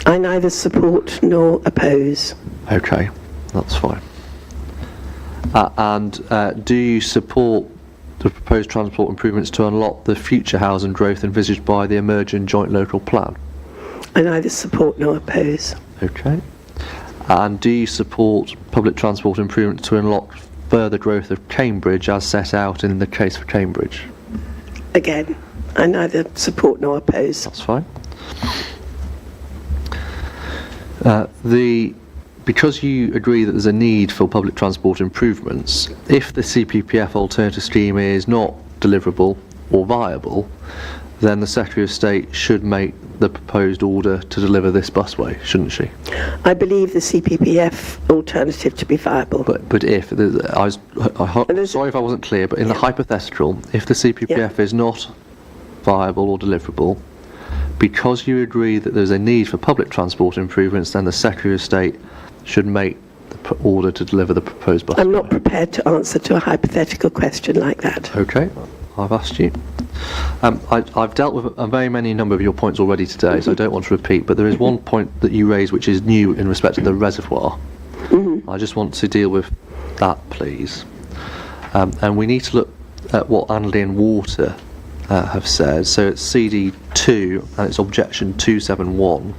I neither support nor oppose. Okay, that's fine. And do you support the proposed transport improvements to unlock the future housing growth envisaged by the emerging joint local plan? I neither support nor oppose. Okay. And do you support public transport improvements to unlock further growth of Cambridge as set out in the case for Cambridge? Again, I neither support nor oppose. That's fine. Because you agree that there's a need for public transport improvements, if the CPPF alternative scheme is not deliverable or viable, then the Secretary of State should make the proposed order to deliver this busway, shouldn't she? I believe the CPPF alternative to be viable. But if sorry if I wasn't clear, but in the hypothetical, if the CPPF is not viable or deliverable, because you agree that there's a need for public transport improvements, then the Secretary of State should make the order to deliver the proposed busway. I'm not prepared to answer to a hypothetical question like that. Okay, I've asked you. I've dealt with a very many number of your points already today, so I don't want to repeat, but there is one point that you raised which is new in respect to the reservoir. I just want to deal with that, please. And we need to look at what Anglian Water have said. So it's CD2 and it's objection 271,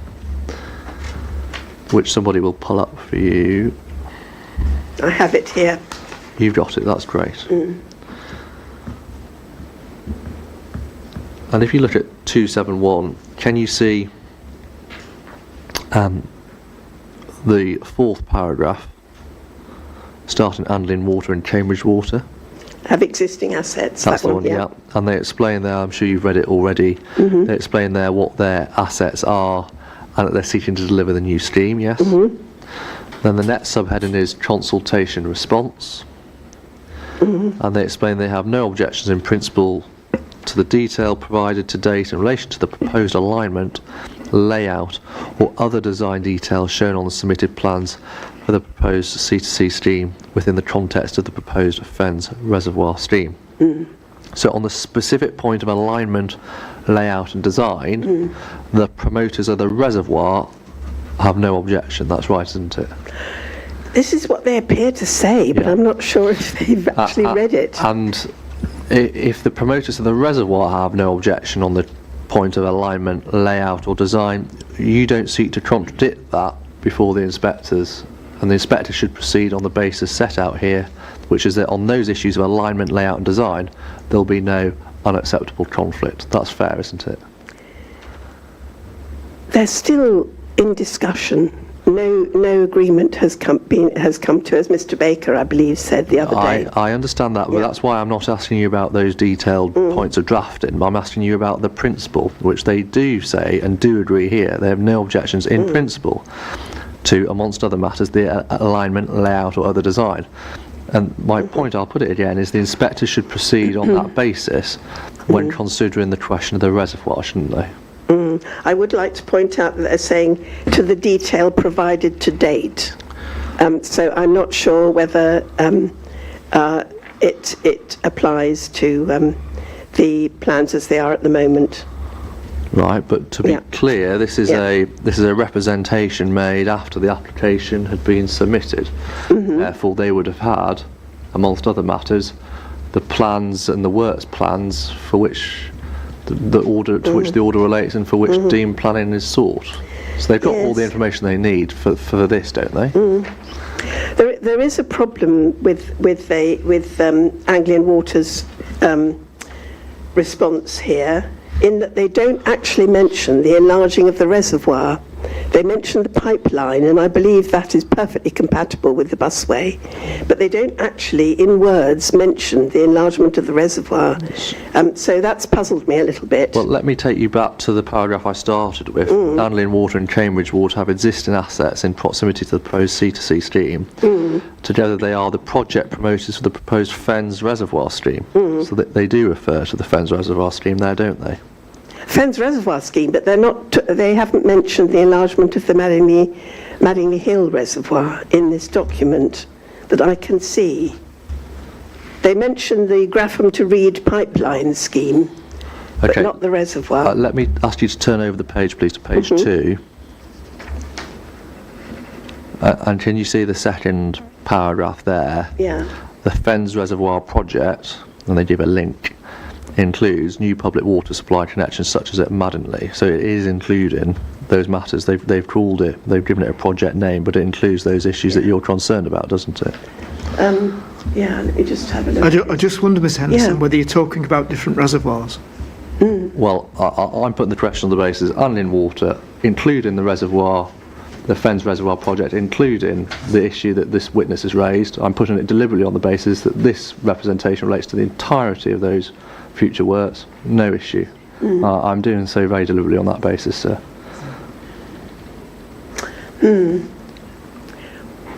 which somebody will pull up for you. I have it here. You've got it, that's great. And if you look at 271, can you see the fourth paragraph, starting Anglian Water and Cambridge Water? Have existing assets. That's the one, yeah. And they explain there, I'm sure you've read it already, they explain there what their assets are and that they're seeking to deliver the new scheme, yes? Then the next subheading is consultation response. And they explain they have no objections in principle to the detail provided to date in relation to the proposed alignment, layout or other design details shown on the submitted plans for the proposed C2C scheme within the context of the proposed Fens reservoir scheme. So on the specific point of alignment, layout and design, the promoters of the reservoir have no objection. That's right, isn't it? This is what they appear to say, but I'm not sure if they've actually read it. And if the promoters of the reservoir have no objection on the point of alignment, layout or design, you don't seek to contradict that before the inspectors, and the inspector should proceed on the basis set out here, which is that on those issues of alignment, layout and design, there'll be no unacceptable conflict. That's fair, isn't it? They're still in discussion. No agreement has come to, as Mr. Baker, I believe, said the other day. I understand that, but that's why I'm not asking you about those detailed points of drafting. I'm asking you about the principle, which they do say and do agree here. They have no objections in principle to, amongst other matters, the alignment, layout or other design. And my point, I'll put it again, is the inspector should proceed on that basis when considering the question of the reservoir, shouldn't they? I would like to point out that they're saying to the detail provided to date. So I'm not sure whether it applies to the plans as they are at the moment. Right, but to be clear, this is a representation made after the application had been submitted. Therefore, they would have had, amongst other matters, the plans and the works plans for which the order to which the order relates and for which deemed planning is sought. So they've got all the information they need for this, don't they? There is a problem with Anglian Water's response here, in that they don't actually mention the enlarging of the reservoir. They mention the pipeline, and I believe that is perfectly compatible with the busway, but they don't actually, in words, mention the enlargement of the reservoir. So that's puzzled me a little bit. Well, let me take you back to the paragraph I started with. Anglian Water and Cambridge Water have existing assets in proximity to the proposed C2C scheme. Together they are the project promoters for the proposed Fens Reservoir scheme. So that they do refer to the Fens Reservoir scheme there, don't they? Fens Reservoir scheme, but they haven't mentioned the enlargement of the Madingley Hill Reservoir in this document that I can see. They mentioned the Grapham to Reed pipeline scheme, but not the reservoir. Let me ask you to turn over the page, please, to page 2. And can you see the second paragraph there? Yeah. The Fens Reservoir project, and they give a link, includes new public water supply connections such as at Madingley. So it is including those matters. They've called it, they've given it a project name, but it includes those issues that you're concerned about, doesn't it? Yeah, let me just have a look. I just wonder, Ms Henderson, whether you're talking about different reservoirs. Well, I'm putting the question on the basis Anglian Water, including the reservoir, the Fens Reservoir project, including the issue that this witness has raised. I'm putting it deliberately on the basis that this representation relates to the entirety of those future works. No issue. I'm doing so very deliberately on that basis, sir.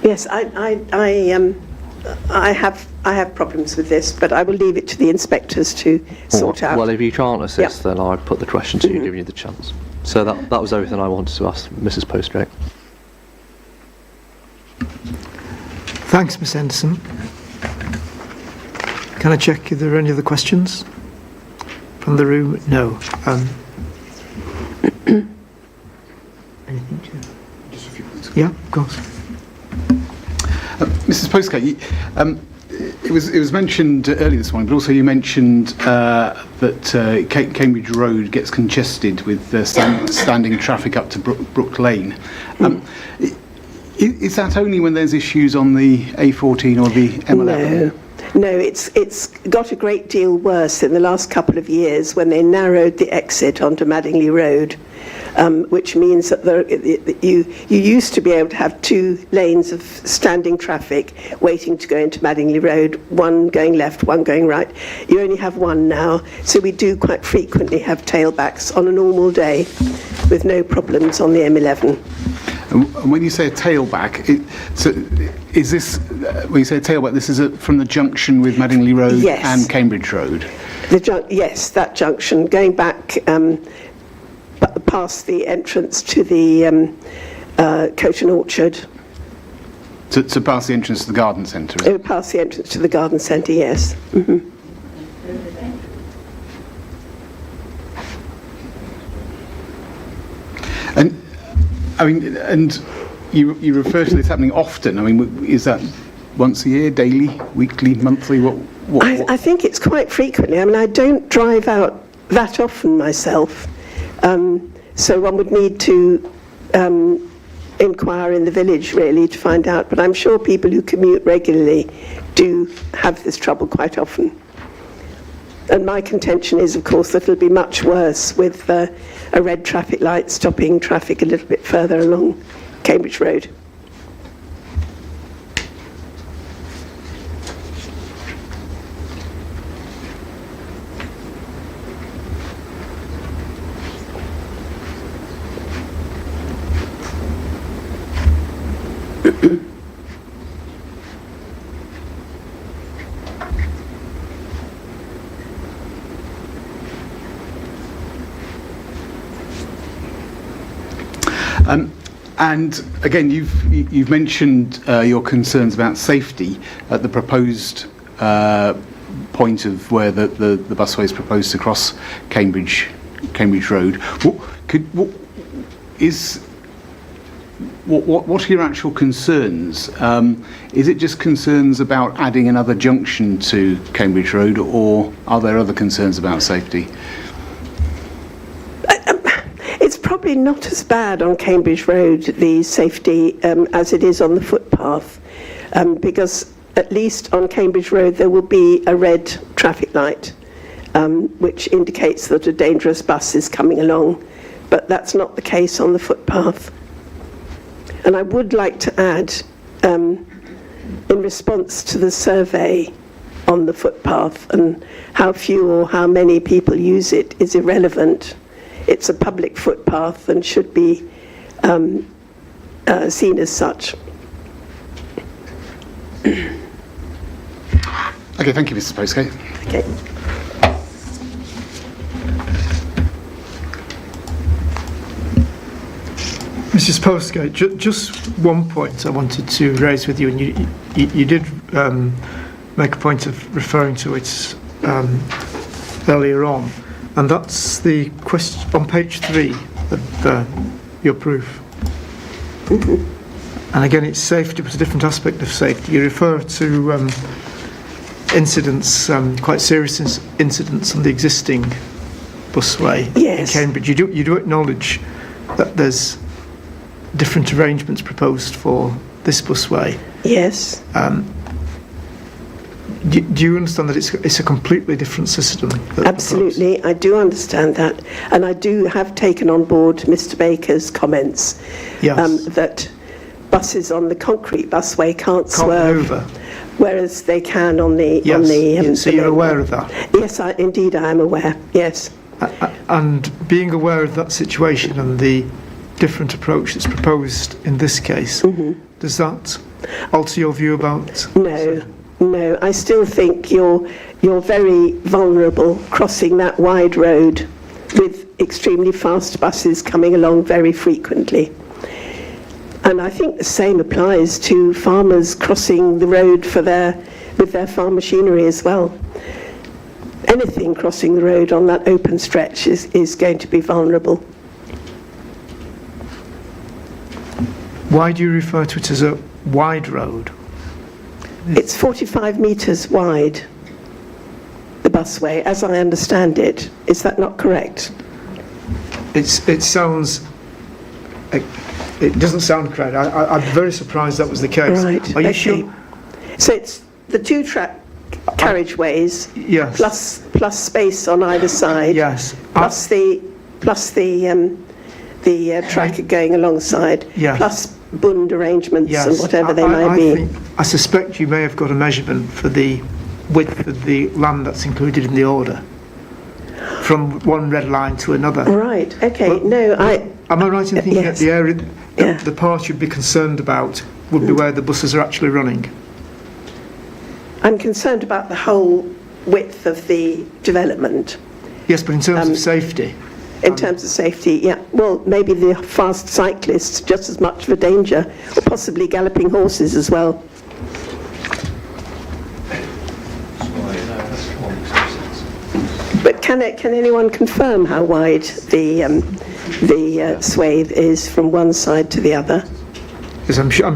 Yes, I have problems with this, but I will leave it to the inspectors to sort out. Well, if you can't assist, then I'd put the question to you, giving you the chance. So that was everything I wanted to ask Mrs. Postgate. Thanks, Ms Henderson. Can I check if there are any other questions from the room? No. Anything to... Just a few minutes. Yeah, of course. Mrs. Postgate, it was mentioned earlier this morning, but also you mentioned that Cambridge Road gets congested with standing traffic up to Brook Lane. Is that only when there's issues on the A14 or the M11? No, it's got a great deal worse in the last couple of years when they narrowed the exit onto Madingley Road, which means that you used to be able to have 2 lanes of standing traffic waiting to go into Madingley Road, one going left, one going right. You only have one now, so we do quite frequently have tailbacks on a normal day with no problems on the M11. And when you say a tailback, is this, when you say a tailback, this is from the junction with Madingley Road and Cambridge Road? Yes, that junction, going back past the entrance to the Coton Orchard. To pass the entrance to the garden centre? Oh, past the entrance to the garden centre, yes. And I mean, and you refer to this happening often. I mean, is that once a year, daily, weekly, monthly? What? I think it's quite frequently. I mean, I don't drive out that often myself, so one would need to inquire in the village really to find out. But I'm sure people who commute regularly do have this trouble quite often. And my contention is, of course, that it'll be much worse with a red traffic light stopping traffic a little bit further along Cambridge Road. And again, you've mentioned your concerns about safety at the proposed point of where the busway is proposed to cross Cambridge Road. What are your actual concerns? Is it just concerns about adding another junction to Cambridge Road, or are there other concerns about safety? It's probably not as bad on Cambridge Road, the safety, as it is on the footpath, because at least on Cambridge Road there will be a red traffic light, which indicates that a dangerous bus is coming along, but that's not the case on the footpath. And I would like to add, in response to the survey on the footpath, and how few or how many people use it is irrelevant. It's a public footpath and should be seen as such. Okay, thank you, Mrs. Postgate. Okay. Mrs. Postgate, just one point I wanted to raise with you, and you did make a point of referring to it earlier on, and that's the question on page 3 of your proof. And again, it's safety, but a different aspect of safety. You refer to incidents, quite serious incidents on the existing busway in Cambridge. You do acknowledge that there's different arrangements proposed for this busway. Yes. Do you understand that it's a completely different system? Absolutely, I do understand that, and I do have taken on board Mr. Baker's comments. Yes. That buses on the concrete busway can't swerve, over, whereas they can on the so you're aware of that? Yes, indeed I am aware. Yes. And being aware of that situation and the different approach that's proposed in this case, does that alter your view about? No, I still think you're very vulnerable crossing that wide road with extremely fast buses coming along very frequently. And I think the same applies to farmers crossing the road with their farm machinery as well. Anything crossing the road on that open stretch is going to be vulnerable. Why do you refer to it as a wide road? It's 45 metres wide, the busway, as I understand it. Is that not correct? It sounds... It doesn't sound correct. I'm very surprised that was the case. Right. Are you sure? So it's the two-track carriageways, yes, plus space on either side, yes, plus the track going alongside, yes, plus bund arrangements, yes, and whatever they might be. I suspect you may have got a measurement for the width of the land that's included in the order, from one red line to another. Right. Okay. Am I right in thinking yes, that the area, the part you'd be concerned about would be where the buses are actually running? I'm concerned about the whole width of the development. Yes, but in terms of safety. In terms of safety, yeah. Well, maybe the fast cyclists just as much of a danger, or possibly galloping horses as well. But can anyone confirm how wide the swathe is from one side to the other? Because I'm sure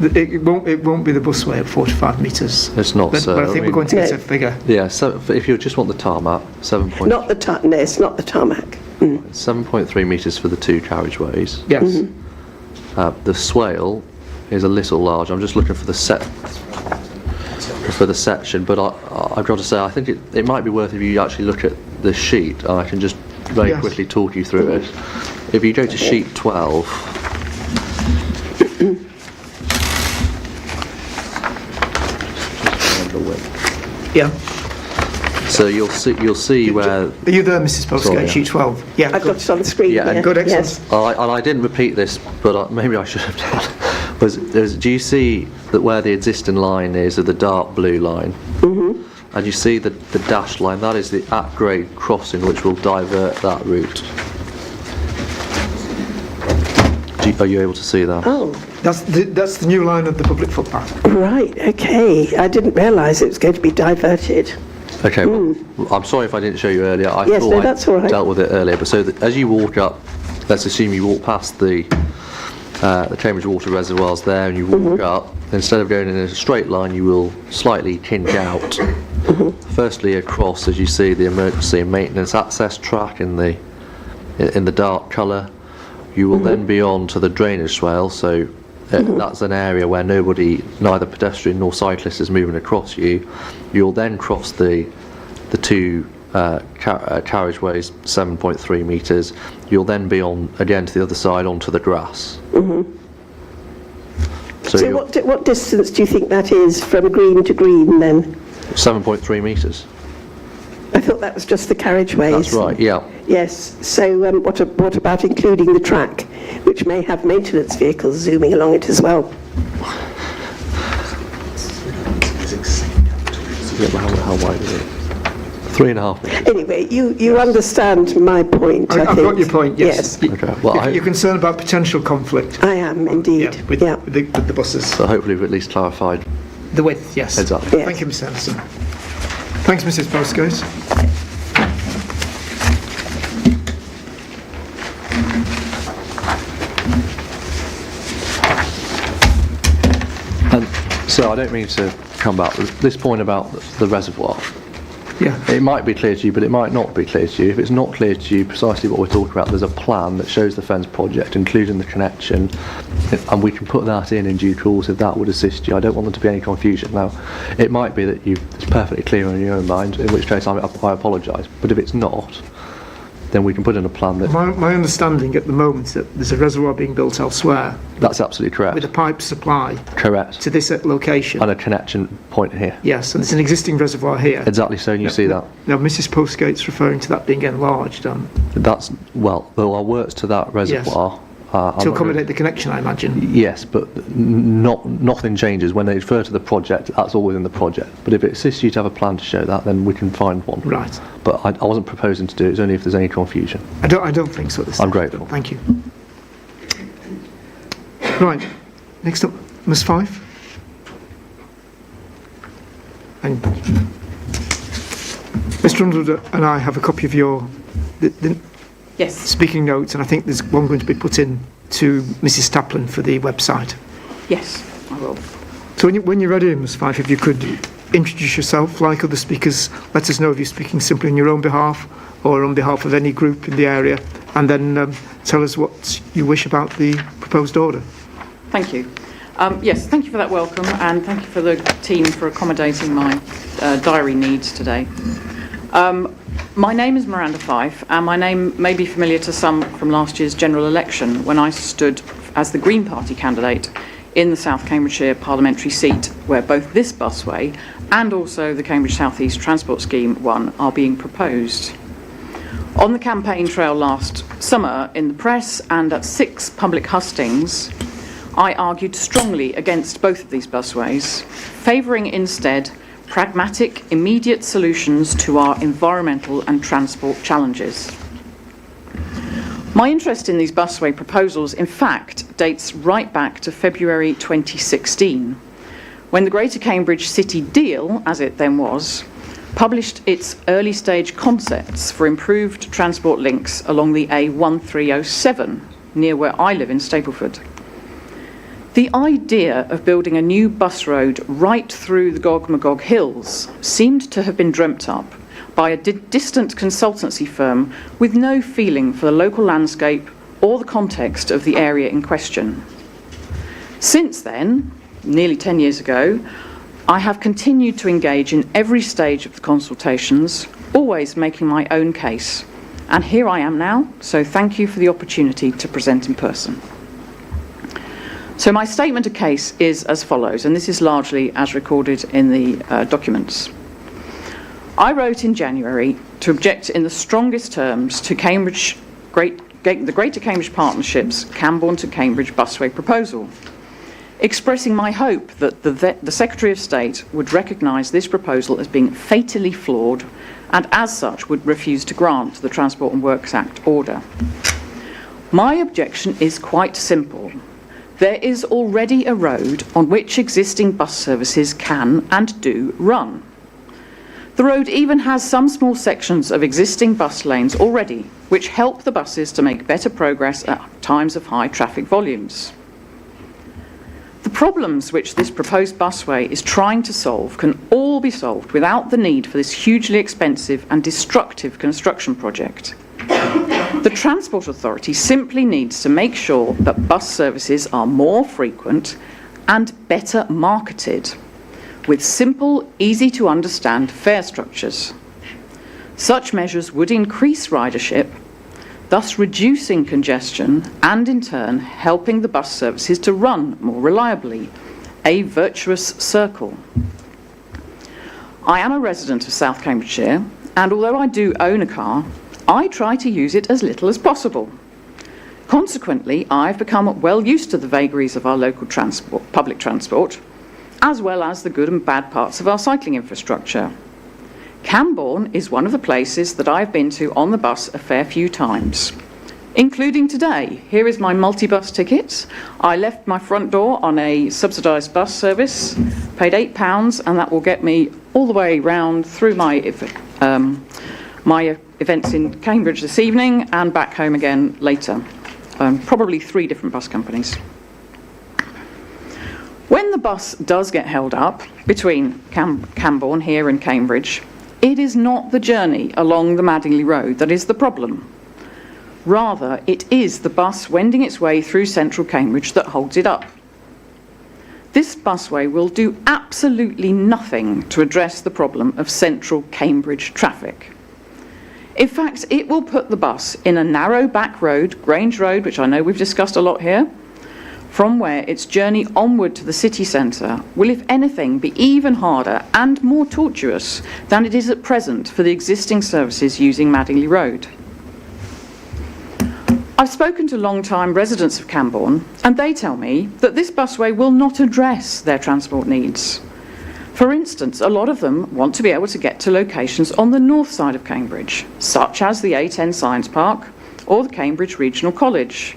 it won't be the busway at 45 metres. It's not, but I think we're going to get a figure. Yeah, so if you just want the tarmac, 7. No, it's not the tarmac. 7.3 metres for the two carriageways. Yes. The swale is a little large. I'm just looking for the section, but I've got to say I think it might be worth if you actually look at the sheet, and I can just very quickly talk you through it. If you go to sheet 12. Yeah. So you'll see where. Are you there, Mrs. Postgate? Sheet 12. Yeah. I've got it on the screen. Yeah, good, excellent. Yes. And I didn't repeat this, but maybe I should have done. Do you see that where the existing line is, of the dark blue line? Mm-hmm. And you see the dashed line. That is the at-grade crossing, which will divert that route. Are you able to see that? Oh, That's the new line of the public footpath. right, okay. I didn't realise it was going to be diverted. Okay, well, I'm sorry if I didn't show you earlier. I Yes, thought no, that's all right. dealt with it earlier. But so that as you walk up, let's assume you walk past the Cambridge water reservoirs there, and you walk up. Instead of going in a straight line, you will slightly hinge out. Firstly, across, as you see, the emergency and maintenance access track in the dark colour. You will then be on to the drainage swale. So that's an area where neither pedestrian nor cyclist is moving across you. You'll then cross the two carriageways, 7.3 metres. You'll then be on again to the other side onto the grass. So what distance do you think that is from green to green then? 7.3 metres. I thought that was just the carriageways. That's right, yeah. Yes, so what about including the track, which may have maintenance vehicles zooming along it as well? How wide is it? 3.5 metres. Anyway, you understand my point, I I've think. got your point, yes. Okay, well, You're concerned about potential conflict. I am, indeed. With the buses. So hopefully we've at least clarified. The width, yes. Exactly. Yes. Thank you, Mr Anderson. Thanks, Mrs Postgate. And so I don't mean to come back with this point about the reservoir. Yeah. It might be clear to you, but it might not be clear to you. If it's not clear to you precisely what we're talking about, there's a plan that shows the fence project, including the connection, and we can put that in due course if that would assist you. I don't want there to be any confusion. Now, it might be that it's perfectly clear in your own mind, in which case I apologise. But if it's not, then we can put in a plan that... My understanding at the moment is that there's a reservoir being built elsewhere That's absolutely correct. with a pipe supply Correct. to this location. And a connection point here. Yes, and there's an existing reservoir here. Exactly so, and you see that. Now, Mrs Postgate's referring to that being enlarged That's, well, there are works to that reservoir. to accommodate the connection, I imagine. Yes, but nothing changes. When they refer to the project, that's all within the project. But if it assists you to have a plan to show that, then we can find one. Right. But I wasn't proposing to do it. It's only if there's any confusion. I don't think so. I'm grateful. Thank you. Right. Next up, Ms Fife. And Mr Underwood and I have a copy of your Yes. speaking notes, and I think there's one going to be put in to Mrs Taplin for the website. Yes, I will. So when you're ready, Ms Fife, if you could introduce yourself like other speakers, let us know if you're speaking simply on your own behalf or on behalf of any group in the area, and then tell us what you wish about the proposed order. Thank you. Yes, thank you for that welcome, and thank you for the team for accommodating my diary needs today. My name is Miranda Fife, and my name may be familiar to some from last year's general election when I stood as the Green Party candidate in the South Cambridgeshire parliamentary seat, where both this busway and also the Cambridge South East Transport Scheme 1 are being proposed. On the campaign trail last summer, in the press and at 6 public hustings, I argued strongly against both of these busways, favouring instead pragmatic, immediate solutions to our environmental and transport challenges. My interest in these busway proposals, in fact, dates right back to February 2016, when the Greater Cambridge City Deal, as it then was, published its early stage concepts for improved transport links along the A1307, near where I live in Stapleford. The idea of building a new bus road right through the Gog Magog Hills seemed to have been dreamt up by a distant consultancy firm with no feeling for the local landscape or the context of the area in question. Since then, nearly 10 years ago, I have continued to engage in every stage of the consultations, always making my own case. And here I am now, so thank you for the opportunity to present in person. So my statement of case is as follows, and this is largely as recorded in the documents. I wrote in January to object in the strongest terms to the Greater Cambridge Partnership's Cambourne to Cambridge busway proposal, expressing my hope that the Secretary of State would recognise this proposal as being fatally flawed and as such would refuse to grant the Transport and Works Act order. My objection is quite simple. There is already a road on which existing bus services can and do run. The road even has some small sections of existing bus lanes already, which help the buses to make better progress at times of high traffic volumes. The problems which this proposed busway is trying to solve can all be solved without the need for this hugely expensive and destructive construction project. The Transport Authority simply needs to make sure that bus services are more frequent and better marketed, with simple, easy-to-understand fare structures. Such measures would increase ridership, thus reducing congestion and, in turn, helping the bus services to run more reliably, a virtuous circle. I am a resident of South Cambridgeshire, and although I do own a car, I try to use it as little as possible. Consequently, I've become well used to the vagaries of our local public transport, as well as the good and bad parts of our cycling infrastructure. Cambourne is one of the places that I've been to on the bus a fair few times, including today. Here is my multi-bus ticket. I left my front door on a subsidised bus service, paid £8, and that will get me all the way round through my events in Cambridge this evening and back home again later. Probably 3 different bus companies. When the bus does get held up between Cambourne here and Cambridge, it is not the journey along the Madingley Road that is the problem. Rather, it is the bus wending its way through central Cambridge that holds it up. This busway will do absolutely nothing to address the problem of central Cambridge traffic. In fact, it will put the bus in a narrow back road, Grange Road, which I know we've discussed a lot here, from where its journey onward to the city centre will, if anything, be even harder and more tortuous than it is at present for the existing services using Madingley Road. I've spoken to long-time residents of Cambourne, and they tell me that this busway will not address their transport needs. For instance, a lot of them want to be able to get to locations on the north side of Cambridge, such as the A10 Science Park or the Cambridge Regional College.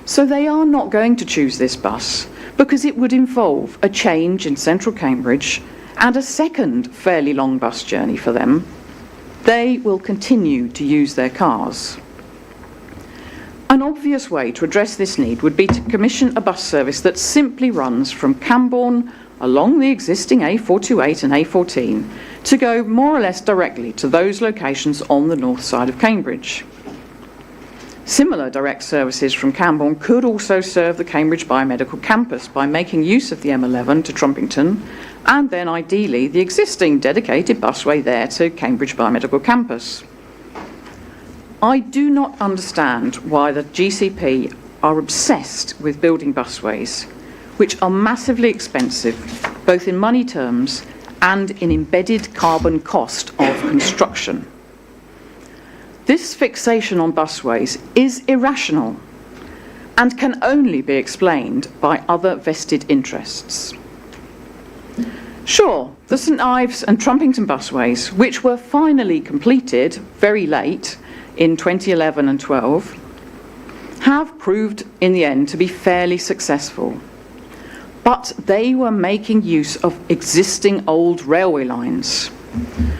So they are not going to choose this bus because it would involve a change in central Cambridge and a second fairly long bus journey for them. They will continue to use their cars. An obvious way to address this need would be to commission a bus service that simply runs from Cambourne along the existing A428 and A14 to go more or less directly to those locations on the north side of Cambridge. Similar direct services from Cambourne could also serve the Cambridge Biomedical Campus by making use of the M11 to Trumpington and then ideally the existing dedicated busway there to Cambridge Biomedical Campus. I do not understand why the GCP are obsessed with building busways, which are massively expensive, both in money terms and in embedded carbon cost of construction. This fixation on busways is irrational and can only be explained by other vested interests. Sure, the St Ives and Trumpington busways, which were finally completed very late in 2011 and 12, have proved in the end to be fairly successful. But they were making use of existing old railway lines.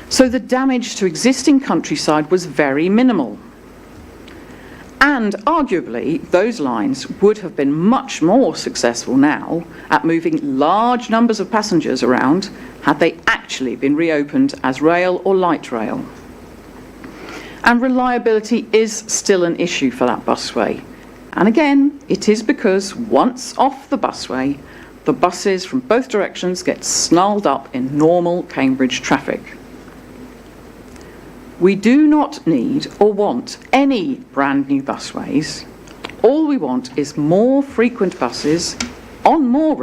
So the damage to existing countryside was very minimal. And arguably, those lines would have been much more successful now at moving large numbers of passengers around had they actually been reopened as rail or light rail. And reliability is still an issue for that busway. And again, it is because once off the busway, the buses from both directions get snarled up in normal Cambridge traffic. We do not need or want any brand new busways. All we want is more frequent buses on more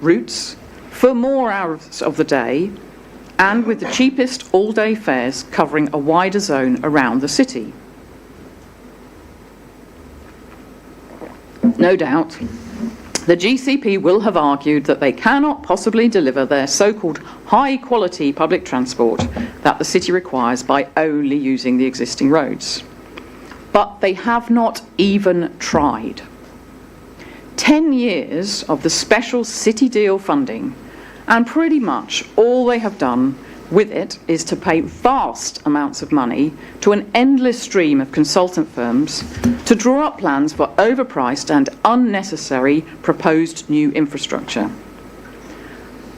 routes for more hours of the day and with the cheapest all-day fares covering a wider zone around the city. No doubt, the GCP will have argued that they cannot possibly deliver their so-called high-quality public transport that the city requires by only using the existing roads. but they have not even tried. 10 years of the special city deal funding, and pretty much all they have done with it is to pay vast amounts of money to an endless stream of consultant firms to draw up plans for overpriced and unnecessary proposed new infrastructure.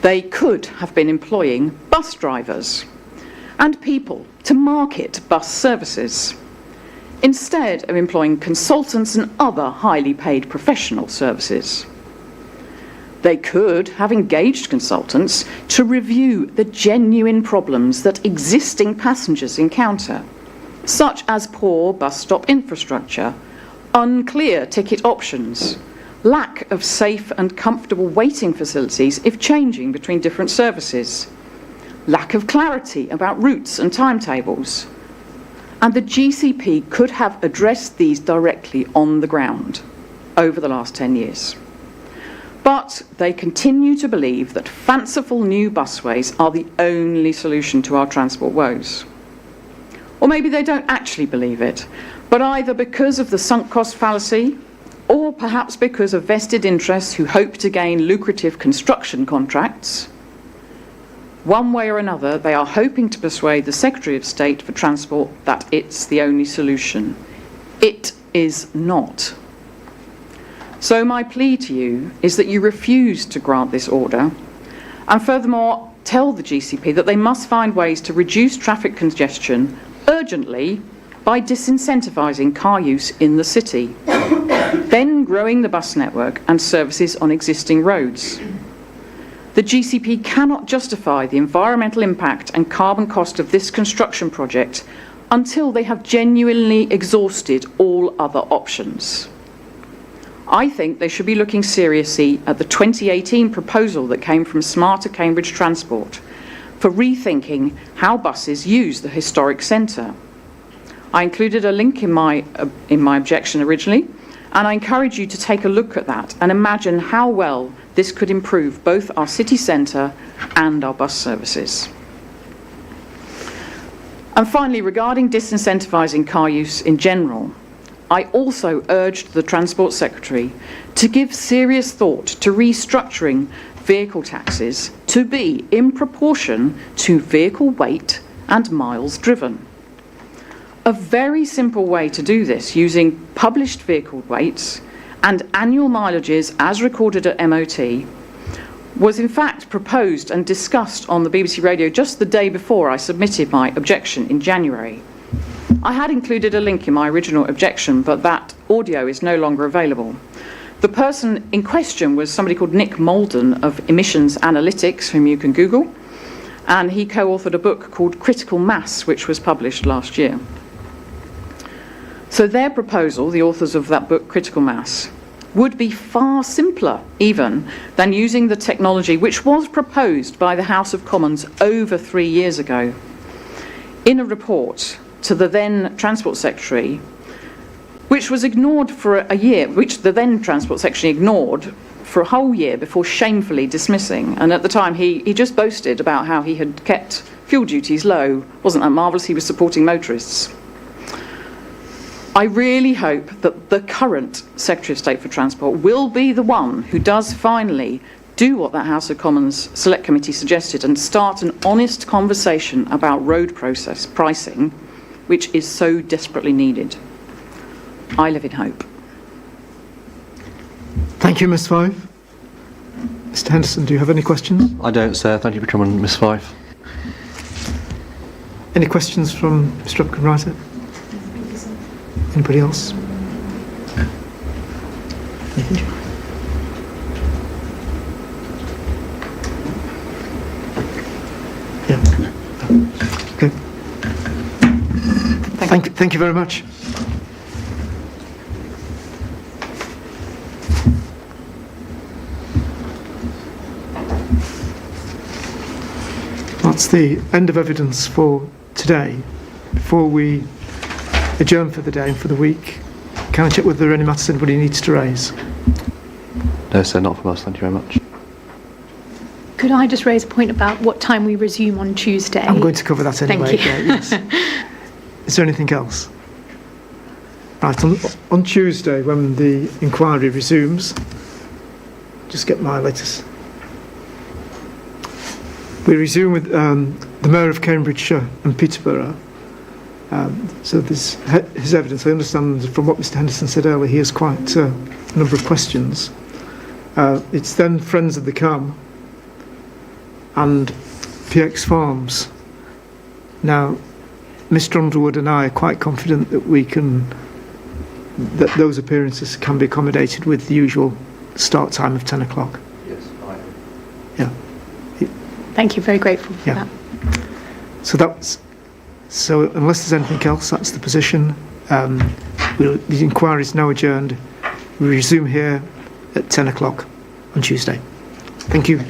They could have been employing bus drivers and people to market bus services, instead of employing consultants and other highly paid professional services. They could have engaged consultants to review the genuine problems that existing passengers encounter, such as poor bus stop infrastructure, unclear ticket options, lack of safe and comfortable waiting facilities if changing between different services, lack of clarity about routes and timetables. And the GCP could have addressed these directly on the ground over the last 10 years. But they continue to believe that fanciful new busways are the only solution to our transport woes. Or maybe they don't actually believe it, but either because of the sunk cost fallacy, or perhaps because of vested interests who hope to gain lucrative construction contracts, one way or another, they are hoping to persuade the Secretary of State for Transport that it's the only solution. It is not. So my plea to you is that you refuse to grant this order, and furthermore tell the GCP that they must find ways to reduce traffic congestion urgently by disincentivising car use in the city, then growing the bus network and services on existing roads. The GCP cannot justify the environmental impact and carbon cost of this construction project until they have genuinely exhausted all other options. I think they should be looking seriously at the 2018 proposal that came from Smarter Cambridge Transport for rethinking how buses use the historic centre. I included a link in my objection originally, and I encourage you to take a look at that and imagine how well this could improve both our city centre and our bus services. And finally, regarding disincentivising car use in general, I also urged the Transport Secretary to give serious thought to restructuring vehicle taxes to be in proportion to vehicle weight and miles driven. A very simple way to do this, using published vehicle weights and annual mileages as recorded at MOT, was in fact proposed and discussed on the BBC Radio just the day before I submitted my objection in January. I had included a link in my original objection, but that audio is no longer available. The person in question was somebody called Nick Molden of Emissions Analytics, whom you can Google, and he co-authored a book called Critical Mass, which was published last year. So their proposal, the authors of that book, Critical Mass, would be far simpler even than using the technology which was proposed by the House of Commons over 3 years ago. In a report to the then Transport Secretary, which was ignored for a year, which the then Transport Secretary ignored for a whole year before shamefully dismissing. And at the time, he just boasted about how he had kept fuel duties low. Wasn't that marvellous? He was supporting motorists. I really hope that the current Secretary of State for Transport will be the one who does finally do what that House of Commons Select Committee suggested and start an honest conversation about road process pricing, which is so desperately needed. I live in hope. Thank you, Ms Five. Mr Henderson, do you have any questions? I don't, sir. Thank you for coming, Miss Fife. Any questions from Mr Upton-Wright? Anybody else? Yeah. Okay. Thank you very much. That's the end of evidence for today. Before we adjourn for the day and for the week, can I check whether there are any matters anybody needs to raise? No, sir, not from us. Thank you very much. Could I just raise a point about what time we resume on Tuesday? I'm going to cover that anyway. Thank you. Yes. Is there anything else? Right, on Tuesday, when the inquiry resumes, just get my latest. We resume with the Mayor of Cambridgeshire and Peterborough. So this his evidence. I understand from what Mr Henderson said earlier, he has quite a number of questions. It's then Friends of the Cam and PX Farms. Now, Mr Underwood and I are quite confident that that those appearances can be accommodated with the usual start time of 10 o'clock. Yes, I am. Yeah. Thank you, very grateful for Yeah. that. So unless there's anything else, that's the position. The inquiry is now adjourned. We resume here at 10 o'clock on Tuesday. Thank you.